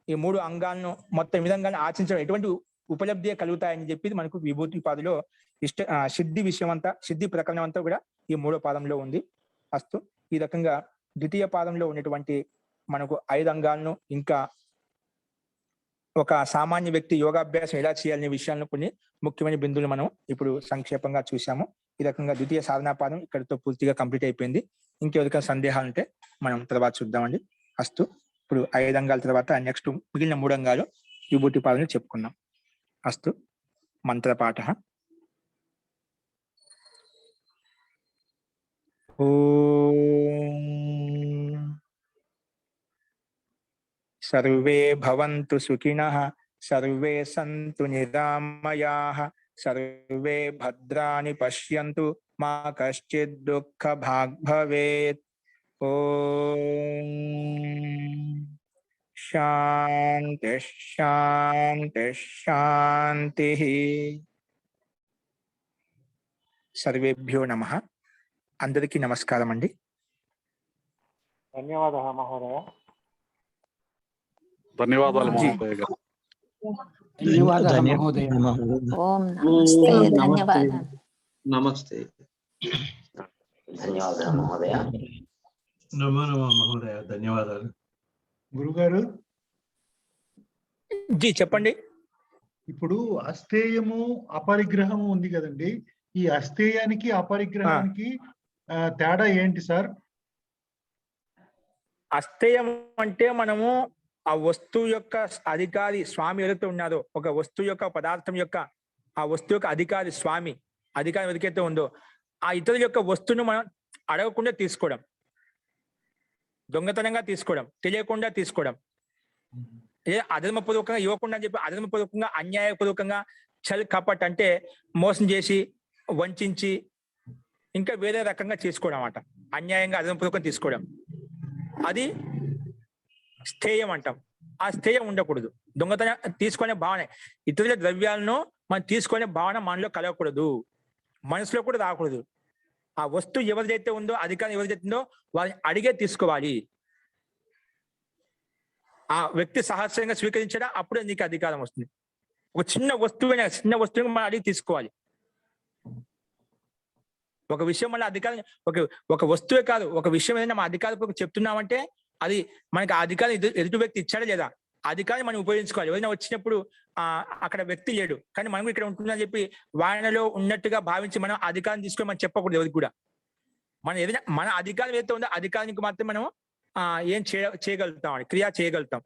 3 అంగాలను మొత్తం విధంగా ఆచరించడం ఎటువంటి ఉపలబ్ధి కలుగుతాయని చెప్పి మనకు విభూతి పాదలో సిద్ధి విషయం అంతా, సిద్ధి ప్రకరణం అంతా కూడా ఈ 3వ పాదంలో ఉంది. అస్తు ఈ రకంగా ద్వితీయ పాదంలో ఉన్నటువంటి మనకు 5 అంగాలను ఇంకా ఒక సామాన్య వ్యక్తి యోగాభ్యాసం ఎలా చేయాలనే విషయాలను కొన్ని ముఖ్యమైన బిందువులు మనం ఇప్పుడు సంక్షేపంగా చూసాము. ఈ రకంగా ద్వితీయ సాధనా పాదం ఇక్కడితో పూర్తిగా కంప్లీట్ అయిపోయింది. ఇంకెవరికైనా సందేహాలు ఉంటే మనం తర్వాత చూద్దామండి. అస్తు. ఇప్పుడు 5 అంగాల తర్వాత నెక్స్ట్ మిగిలిన 3 అంగాలు విభూతి పాదం చెప్పుకుందాం. అస్తు. మంత్రపాఠ. ఓం సర్వే భవంతు సుఖినః, సర్వే సంతు నిరామయాః, సర్వే భద్రాణి పశ్యంతు, మా కశ్చిద్ దుఃఖ భాగ్ భవేత్. ఓం శాంతి శాంతి శాంతి. సర్వేభ్యో నమః. అందరికీ నమస్కారం అండి. ధన్యవాదాలు మహోదయ. ధన్యవాదాలు జీ. మహోదయ గారు. ధన్యవాదాలు మహోదయ. ఓం నమస్తే. ధన్యవాదాలు. నమస్తే. ధన్యవాదాలు మహోదయ. నమో నమః మహోదయ. ధన్యవాదాలు. గురుగారు, జీ చెప్పండి. ఇప్పుడు అస్థేయము అపరిగ్రహము ఉంది కదండి, ఈ అస్థేయానికి అపరిగ్రహానికి తేడా ఏంటి సార్? అస్థేయం అంటే మనము ఆ వస్తువు యొక్క అధికారి స్వామి ఎవరైతే ఉన్నారో, ఒక వస్తువు యొక్క పదార్థం యొక్క ఆ వస్తువు యొక్క అధికారి స్వామి అధికారం ఎవరికైతే ఉందో ఆ ఇతరుల యొక్క వస్తువును మనం అడగకుండా తీసుకోవడం, దొంగతనంగా తీసుకోవడం, తెలియకుండా తీసుకోవడం, అధర్మపూర్వకంగా ఇవ్వకుండా అని చెప్పి అధర్మపూర్వకంగా అన్యాయపూర్వకంగా చల్ కపట్ అంటే మోసం చేసి వంచి ఇంకా వేరే రకంగా చేసుకోవడం అన్నమాట. అన్యాయంగా అధర్మపూర్వకంగా తీసుకోవడం అది స్థేయం అంటాం. ఆ స్థేయం ఉండకూడదు. దొంగతనం తీసుకునే భావన, ఇతరుల ద్రవ్యాలను మనం తీసుకునే భావన మనలో కలగకూడదు, మనసులో కూడా రాకూడదు. ఆ వస్తువు ఎవరిదైతే ఉందో, అధికారం ఎవరిదైతే ఉందో వాళ్ళని అడిగే తీసుకోవాలి. ఆ వ్యక్తి సహస్యంగా స్వీకరించడా అప్పుడే నీకు అధికారం వస్తుంది. ఒక చిన్న వస్తువుని మనం అడిగి తీసుకోవాలి. ఒక విషయం వల్ల అధికారం ఒక వస్తువే కాదు, ఒక విషయం ఏదైనా మా అధికారం చెప్తున్నామంటే అది మనకి ఆ అధికారం ఎదుటి వ్యక్తి ఇచ్చాడా లేదా, అధికారం మనం ఉపయోగించుకోవాలి. ఏదైనా వచ్చినప్పుడు అక్కడ వ్యక్తి లేడు కానీ మనం ఇక్కడ ఉంటుందని చెప్పి వాయనలో ఉన్నట్టుగా భావించి మనం అధికారం తీసుకొని మనం చెప్పకూడదు ఎవరికి కూడా. మనం ఏదైనా మన అధికారం ఏదైతే ఉందో అధికారానికి మాత్రం మనం ఏం చేయగలుగుతాం అని క్రియ చేయగలుగుతాం.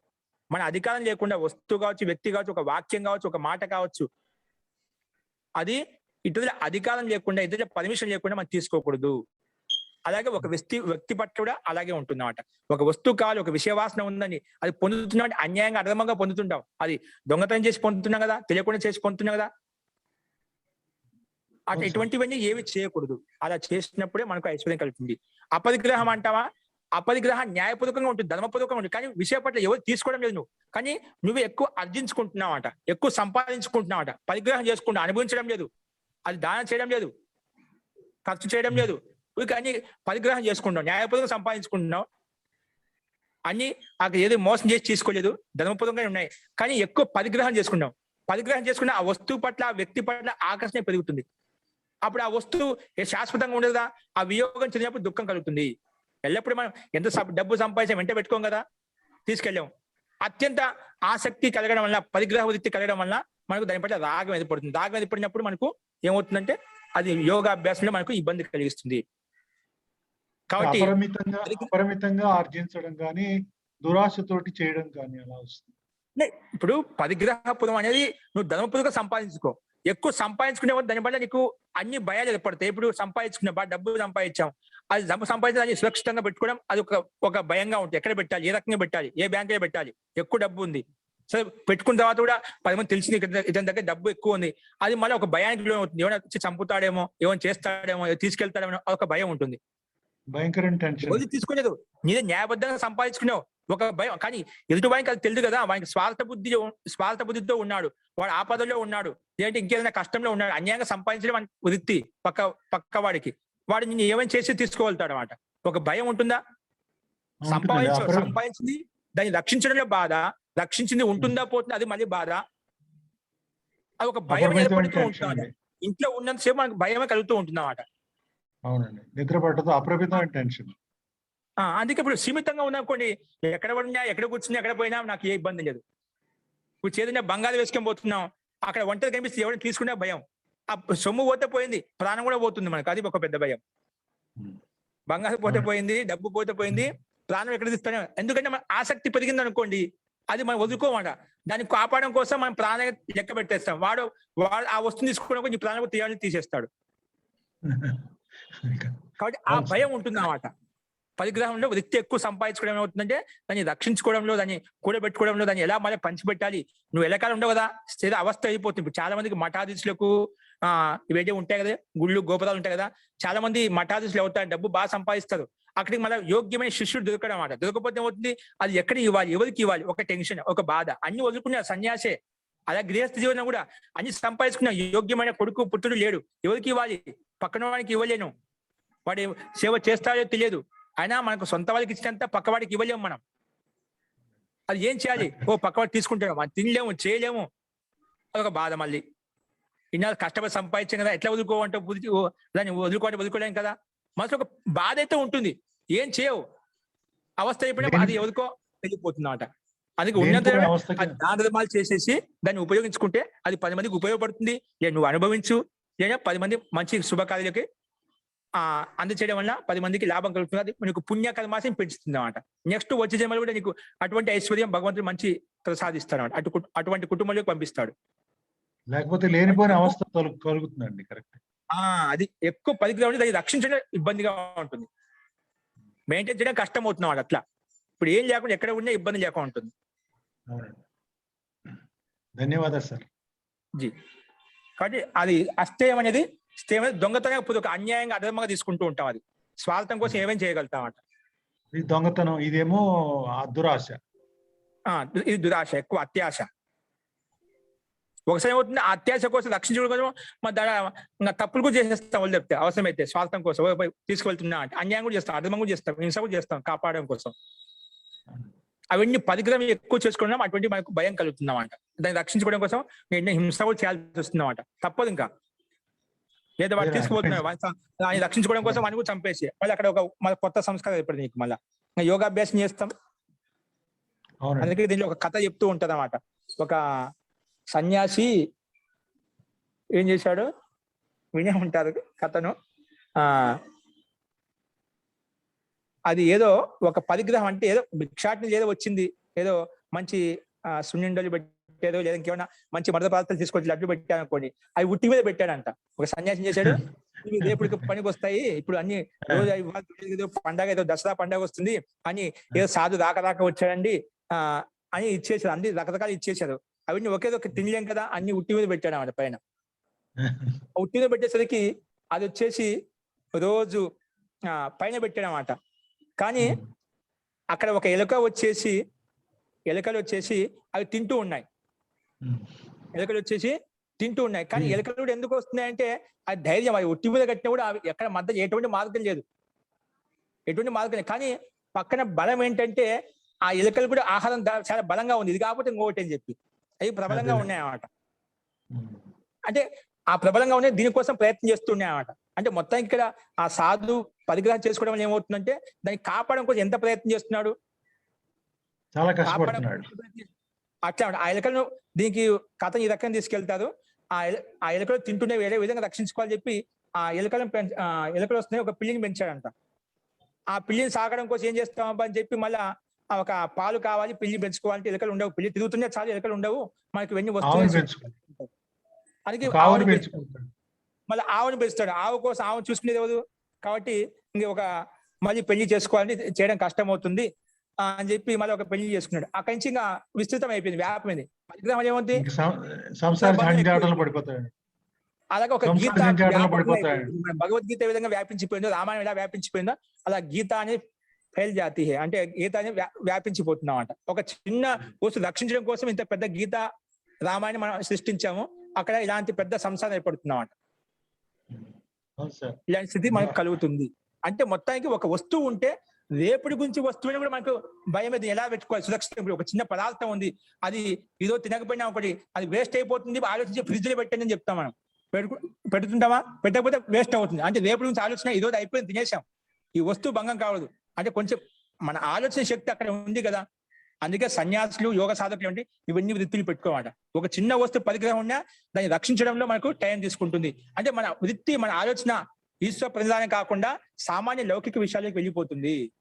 మన అధికారం లేకుండా వస్తువు కావచ్చు, వ్యక్తి కావచ్చు, ఒక వాక్యం కావచ్చు, ఒక మాట కావచ్చు, అది ఇతరుల అధికారం లేకుండా, ఇతరుల పర్మిషన్ లేకుండా మనం తీసుకోకూడదు. అలాగే ఒక వ్యక్తి పట్ల కూడా అలాగే ఉంటుంది అన్నమాట. ఒక వస్తువు కాదు, ఒక విషయ వాసన ఉందని అది పొందుతున్నాం అంటే అన్యాయంగా అధర్మంగా పొందుతుంటాం. అది దొంగతనం చేసి పొందుతున్నాం కదా, తెలియకుండా చేసి పొందుతున్నాం కదా. అట్లా ఇటువంటివన్నీ ఏవి చేయకూడదు. అలా చేసినప్పుడే మనకు ఐశ్వర్యం కలుగుతుంది. అపరిగ్రహం అంటావా, అపరిగ్రహం న్యాయపూర్వకంగా ఉంటుంది, ధర్మపూర్వకంగా ఉంటుంది. కానీ విషయ పట్ల ఎవరు తీసుకోవడం లేదు నువ్వు, కానీ నువ్వు ఎక్కువ ఆర్జించుకుంటున్నావట, ఎక్కువ సంపాదించుకుంటున్నావట, పరిగ్రహం చేసుకుంటున్నావు, అనుభవించడం లేదు, అది దానం చేయడం లేదు, ఖర్చు చేయడం లేదు, కానీ పరిగ్రహం చేసుకుంటున్నావు, న్యాయపూర్వకంగా సంపాదించుకుంటున్నావు. అన్ని అక్కడ ఏదో మోసం చేసి తీసుకోలేదు, ధర్మపూర్వకంగా ఉన్నాయి, కానీ ఎక్కువ పరిగ్రహం చేసుకున్నావు. పరిగ్రహం చేసుకున్న ఆ వస్తువు పట్ల, ఆ వ్యక్తి పట్ల ఆకర్షణ పెరుగుతుంది. అప్పుడు ఆ వస్తువు శాశ్వతంగా ఉండదుగా, ఆ వియోగం చెందినప్పుడు దుఃఖం కలుగుతుంది. ఎల్లప్పుడూ మనం ఎంత డబ్బు సంపాదించాం వెంట పెట్టుకోం కదా, తీసుకెళ్ళాం. అత్యంత ఆసక్తి కలగడం వల్ల, పరిగ్రహ వృత్తి కలగడం వల్ల మనకు దాని పట్ల రాగం ఏర్పడుతుంది. రాగం ఏర్పడినప్పుడు మనకు ఏమవుతుందంటే అది యోగాభ్యాసంలో మనకు ఇబ్బంది కలిగిస్తుంది. కాబట్టి అపరిమితంగా ఆర్జించడం కానీ, దురాశతోటి చేయడం కానీ అలా వస్తుంది. ఇప్పుడు పరిగ్రహపురం అనేది నువ్వు ధర్మపూర్వకంగా సంపాదించుకో. ఎక్కువ సంపాదించుకునే దాని వల్ల నీకు అన్ని భయాలు ఏర్పడతాయి. ఇప్పుడు సంపాదించుకునే డబ్బు సంపాదించాం, అది డబ్బు సంపాదించాలని సురక్షితంగా పెట్టుకోవడం అది ఒక భయంగా ఉంటుంది. ఎక్కడ పెట్టాలి, ఏ రకంగా పెట్టాలి, ఏ బ్యాంకులో పెట్టాలి, ఎక్కువ డబ్బు ఉంది సరే పెట్టుకున్న తర్వాత కూడా 10 మంది తెలిసింది ఇతని దగ్గర డబ్బు ఎక్కువ ఉంది, అది మళ్ళీ ఒక భయానికి లోనవుతుంది. ఏమైనా వచ్చి చంపుతాడేమో, ఏమైనా చేస్తాడేమో, తీసుకెళ్తాడేమో, ఒక భయం ఉంటుంది. భయంకరమైన టెన్షన్. తీసుకోలేదు, నీదే న్యాయబద్ధంగా సంపాదించుకున్నావు, ఒక భయం. కానీ ఎదుటి వానికి అది తెలియదు కదా, వానికి స్వార్థ బుద్ధితో ఉన్నాడు, వాడు ఆపదలో ఉన్నాడు, లేదంటే ఇంకేదైనా కష్టంలో ఉన్నాడు, అన్యాయంగా సంపాదించడం వానికి వృత్తి, పక్క వాడికి, వాడు నిన్ను ఏమైనా చేసి తీసుకోగలుగుతాడు అన్నమాట. ఒక భయం ఉంటుందా? సంపాదించింది దాన్ని రక్షించడంలో బాధ, రక్షించింది ఉంటుందా పోతుందా అది మళ్ళీ బాధ. అది ఒక భయం ఏర్పడుతూ ఉంటుంది. ఇంట్లో ఉన్నంతసేపు మనకు భయమే కలుగుతూ ఉంటుంది అన్నమాట. అవునండి, నిద్ర పట్టదు, అప్రమితమైన టెన్షన్. అందుకే ఇప్పుడు సీమితంగా ఉన్ననుకోండి, ఎక్కడ కూర్చున్నా, ఎక్కడ పోయినా నాకు ఏ ఇబ్బంది లేదు. ఇప్పుడు చేతున్న బంగారు వేసుకొని పోతున్నాం, అక్కడ ఒంటరి కనిపిస్తే ఎవరైనా తీసుకునే భయం. ఆ సొమ్ము పోతే పోయింది, ప్రాణం కూడా పోతుంది మనకు, అది ఒక పెద్ద భయం. బంగారు పోతే పోయింది, డబ్బు పోతే పోయింది, ప్రాణం ఎక్కడ తీస్తానే. ఎందుకంటే మన ఆసక్తి పెరిగింది అనుకోండి, అది మనం వదులుకోమాట. దాన్ని కాపాడడం కోసం మనం ప్రాణం లెక్క పెట్టేస్తాం. వాడు ఆ వస్తువుని తీసుకోవడం నీ ప్రాణం తీయాలని తీసేస్తాడు. కాబట్టి ఆ భయం ఉంటుంది అన్నమాట. పరిగ్రహంలో వృత్తి ఎక్కువ సంపాదించుకోవడం ఏమవుతుందంటే దాన్ని రక్షించుకోవడంలో, దాన్ని కూడబెట్టుకోవడంలో, దాన్ని ఎలా మళ్ళీ పంచిపెట్టాలి. నువ్వు ఎలకాలం ఉండవు కదా, స్థిర అవస్థ అయిపోతుంది. ఇప్పుడు చాలా మందికి మఠాధీశులకు ఇవేంటి ఉంటాయి కదా, గుళ్ళు గోపురాలు ఉంటాయి కదా, చాలా మంది మఠాధీశులు అవుతారు, డబ్బు బాగా సంపాదిస్తారు. అక్కడికి మళ్ళీ యోగ్యమైన శిష్యుడు దొరకడం అన్నమాట. దొరకపోతే ఏమవుతుంది, అది ఎక్కడ ఇవ్వాలి, ఎవరికి ఇవ్వాలి, ఒక టెన్షన్, ఒక బాధ, అన్ని వదులుకున్న సన్యాసే. అలా గృహస్థ జీవనం కూడా అన్ని సంపాదించుకున్న యోగ్యమైన కొడుకు పుత్రుడు లేడు, ఎవరికి ఇవ్వాలి, పక్కన వాడికి ఇవ్వలేను, వాడు సేవ చేస్తాడో తెలియదు, అయినా మనకు సొంత వాళ్ళకి ఇచ్చినంత పక్కవాడికి ఇవ్వలేము మనం. అది ఏం చేయాలి, పక్కవాడు తీసుకుంటాడు, మనం తినలేము, చేయలేము, అదొక బాధ. మళ్ళీ ఇన్నాళ్ళు కష్టపడి సంపాదించాం కదా, ఎట్లా వదులుకోవంటే దాన్ని వదులుకోలేం కదా, మనసులో ఒక బాధ అయితే ఉంటుంది. ఏం చేయవు, అవస్థ అయిపోయినా అది వదులుకో వెళ్ళిపోతుంది అన్నమాట. అందుకే ఉన్నత దాన ధర్మాలు చేసేసి దాన్ని ఉపయోగించుకుంటే అది 10 మందికి ఉపయోగపడుతుంది. లేదా నువ్వు అనుభవించు, లేదా 10 మంది మంచి శుభకార్యాలకి అందచేయడం వల్ల 10 మందికి లాభం కలుగుతుంది. అది నీకు పుణ్యకర్మాశం పెంచుతుంది అన్నమాట. నెక్స్ట్ వచ్చే జన్మలో కూడా నీకు అటువంటి ఐశ్వర్యం భగవంతుడు మంచి ప్రసాదిస్తాడు అన్నమాట. అటువంటి కుటుంబంలోకి పంపిస్తాడు. లేకపోతే లేనిపోయిన అవస్థ కలుగుతుందండి. కరెక్ట్. అది ఎక్కువ పరిగ్రహం ఉంటే దాన్ని రక్షించడం ఇబ్బందిగా ఉంటుంది, మెయింటైన్ చేయడం కష్టం అవుతుంది అన్నమాట. అట్లా ఇప్పుడు ఏం లేకుండా ఎక్కడ ఉన్నా ఇబ్బంది లేకుండా ఉంటుంది. ధన్యవాదాలు సార్. జీ. కాబట్టి అది అస్థేయం అనేది దొంగతనం ఒక అన్యాయంగా అధర్మంగా తీసుకుంటూ ఉంటాం. అది స్వార్థం కోసం ఏమేం చేయగలుగుతాం అంట. ఇది దొంగతనం, ఇదేమో దురాశ. ఇది దురాశ, ఎక్కువ అత్యాశ. ఒకసారి ఏమవుతుంది, ఆ అత్యాశ కోసం రక్షించడం కోసం ఇంకా తప్పులు కూడా చేసేస్తాం. వాళ్ళు చెప్తే అవసరమైతే స్వార్థం కోసం తీసుకువెళ్తున్నా అంటే అన్యాయం కూడా చేస్తాం, అధర్మం కూడా చేస్తాం, హింస కూడా చేస్తాం కాపాడడం కోసం. అవన్నీ పరిగ్రహం ఎక్కువ చేసుకోవడం అటువంటి మనకు భయం కలుగుతుందన్నమాట. దాన్ని రక్షించుకోవడం కోసం హింస కూడా చేయాల్సి వస్తుందన్నమాట. తప్పదు ఇంకా. లేదా వాడు తీసుకుపోతున్నారు, దాన్ని రక్షించుకోవడం కోసం వాడిని కూడా చంపేసి మళ్ళీ అక్కడ మళ్ళీ కొత్త సంస్కారం ఏర్పడింది నీకు. మళ్ళీ యోగాభ్యాసం చేస్తాం. అందుకే దీనిలో ఒక కథ చెప్తూ ఉంటది అన్నమాట. ఒక సన్యాసి ఏం చేశాడు వినే ఉంటారు కథను. అది ఏదో ఒక పరిగ్రహం అంటే ఏదో భిక్షాటన ఏదో వచ్చింది, ఏదో మంచి సున్నిండలు పెట్టారు, లేదా ఇంకేమన్నా మంచి మరద పదార్థాలు తీసుకొచ్చి లడ్డు పెట్టాడు అనుకోండి, అవి ఉట్టి మీద పెట్టాడంట. ఒక సన్యాసం చేశాడు, ఇవి రేపటికి పనికి వస్తాయి, ఇప్పుడు అన్ని రోజు పండగ, ఏదో దసరా పండగ వస్తుంది అని ఏదో సాధు రాక వచ్చాడండి అని ఇచ్చేసారు. అన్ని రకరకాలు ఇచ్చేసారు. అవన్నీ ఒకేదొక తినలేం కదా, అన్ని ఉట్టి మీద పెట్టాడు అన్నమాట. పైన ఉట్టి మీద పెట్టేసరికి అది వచ్చేసి రోజు పైన పెట్టాడు అన్నమాట. కానీ అక్కడ ఒక ఎలుకలు వచ్చేసి అవి తింటూ ఉన్నాయి. కానీ ఎలుకలు కూడా ఎందుకు వస్తున్నాయంటే అది ధైర్యం. అవి ఒట్టి మీద కట్టినా కూడా అవి ఎక్కడ మధ్య ఎటువంటి మార్గం లేదు. కానీ పక్కన బలం ఏంటంటే ఆ ఎలుకలు కూడా ఆహారం చాలా బలంగా ఉంది, ఇది కాకపోతే ఇంకోటి అని చెప్పి అవి ప్రబలంగా ఉన్నాయన్నమాట. అంటే ఆ ప్రబలంగా ఉన్నాయి, దీనికోసం ప్రయత్నం చేస్తున్నాయి అన్నమాట. అంటే మొత్తం ఇక్కడ ఆ సాధు పరిగ్రహం చేసుకోవడం వల్ల ఏమవుతుందంటే దాన్ని కాపాడడం కోసం ఎంత ప్రయత్నం చేస్తున్నాడు, చాలా కష్టపడుతున్నాడు. అట్లా ఆ ఎలుకలను దీనికి కథ ఈ రకంగా తీసుకెళ్తారు. ఆ ఎలుకలు తింటుండే వేరే విధంగా రక్షించుకోవాలని చెప్పి ఆ ఎలుకలు వస్తున్నాయి, ఒక పిల్లిని పెంచాడంట. ఆ పిల్లిని సాగడం కోసం ఏం చేస్తామబ్బా అని చెప్పి మళ్ళా ఒక పాలు కావాలి, పిల్లి పెంచుకోవాలంటే ఎలుకలు ఉండవు, పిల్లి తిరుగుతుండే చాలు ఎలుకలు ఉండవు, మనకి ఇవన్నీ వస్తువులు. అందుకే మళ్ళీ ఆవుని పెంచుతాడు. ఆవు కోసం ఆవును చూసుకునేది ఎవరు కాబట్టి ఇంక మళ్ళీ పెళ్లి చేసుకోవాలని చేయడం కష్టం అవుతుంది అని చెప్పి మళ్ళీ ఒక పెళ్లి చేసుకున్నాడు. అక్కడి నుంచి ఇంకా విస్తృతం అయిపోయింది, వ్యాపమైంది. పరిగ్రహం ఏమవుతుంది, అలాగే ఒక గీత భగవద్గీత ఏ విధంగా వ్యాపించిపోయిందో, రామాయణం ఎలా వ్యాపించిపోయిందో అలా గీత అని ఫెయిల్ జాతి అంటే గీత అని వ్యాపించిపోతున్నాం అంట. ఒక చిన్న వస్తువు రక్షించడం కోసం ఇంత పెద్ద గీత రామాయణం మనం సృష్టించాము, అక్కడ ఇలాంటి పెద్ద సంసారం ఏర్పడుతున్నాం అంట. ఇలాంటి స్థితి మనకు కలుగుతుంది. అంటే మొత్తానికి ఒక వస్తువు ఉంటే రేపటి గురించి వస్తువుని కూడా మనకు భయం మీద ఎలా పెట్టుకోవాలి, సురక్షితం. ఒక చిన్న పదార్థం ఉంది, అది ఏదో తినకపోయినా ఒకటి అది వేస్ట్ అయిపోతుంది, ఆలోచించి ఫ్రిడ్జ్ లో పెట్టండి అని చెప్తాం. మనం పెడుతుంటామా, పెట్టకపోతే వేస్ట్ అవుతుంది. అంటే రేపటి గురించి ఆలోచన ఈరోజు అయిపోయింది, తినేసాం, ఈ వస్తువు భంగం కావద్దు అంటే కొంచెం మన ఆలోచన శక్తి అక్కడ ఉంది కదా. అందుకే సన్యాసులు యోగ సాధకులు అంటే ఇవన్నీ వృత్తులు పెట్టుకోమాట. ఒక చిన్న వస్తువు పరిగ్రహం ఉన్నా దాన్ని రక్షించడంలో మనకు టైం తీసుకుంటుంది. అంటే మన వృత్తి, మన ఆలోచన ఈశ్వర ప్రతిదానం కాకుండా సామాన్య లౌకిక విషయాలకు వెళ్ళిపోతుంది.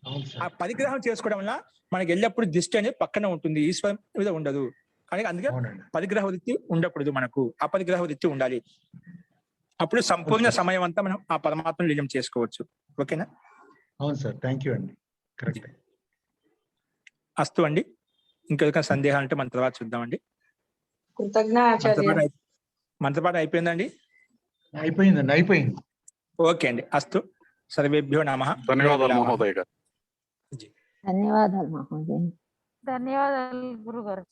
అవును ఆ సార్. పరిగ్రహం చేసుకోవడం వల్ల మనకి ఎల్లప్పుడూ దృష్టి అనేది పక్కన ఉంటుంది, ఈశ్వరం మీద ఉండదు. కానీ అందుకే అవునండి. పరిగ్రహ వృత్తి ఉండకూడదు, మనకు అపరిగ్రహ వృత్తి ఉండాలి. అప్పుడు సంపూర్ణ సమయం అంతా మనం ఆ పరమాత్మను లీనం చేసుకోవచ్చు. ఓకేనా? అవును సార్, థ్యాంక్ యూ అండి. కరెక్ట్. అస్తు అండి. ఇంకెవరికైనా సందేహాలు అంటే మన తర్వాత చూద్దామండి. కృతజ్ఞ ఆచార్య. మంత్రపాఠం అయిపోయిందండి. అయిపోయిందండి, అయిపోయింది. ఓకే అండి. అస్తు. సర్వేభ్యో నమః. ధన్యవాదాలు మహోదయ గారు. ధన్యవాదాలు మహోదయ. ధన్యవాదాలు గురుగారు.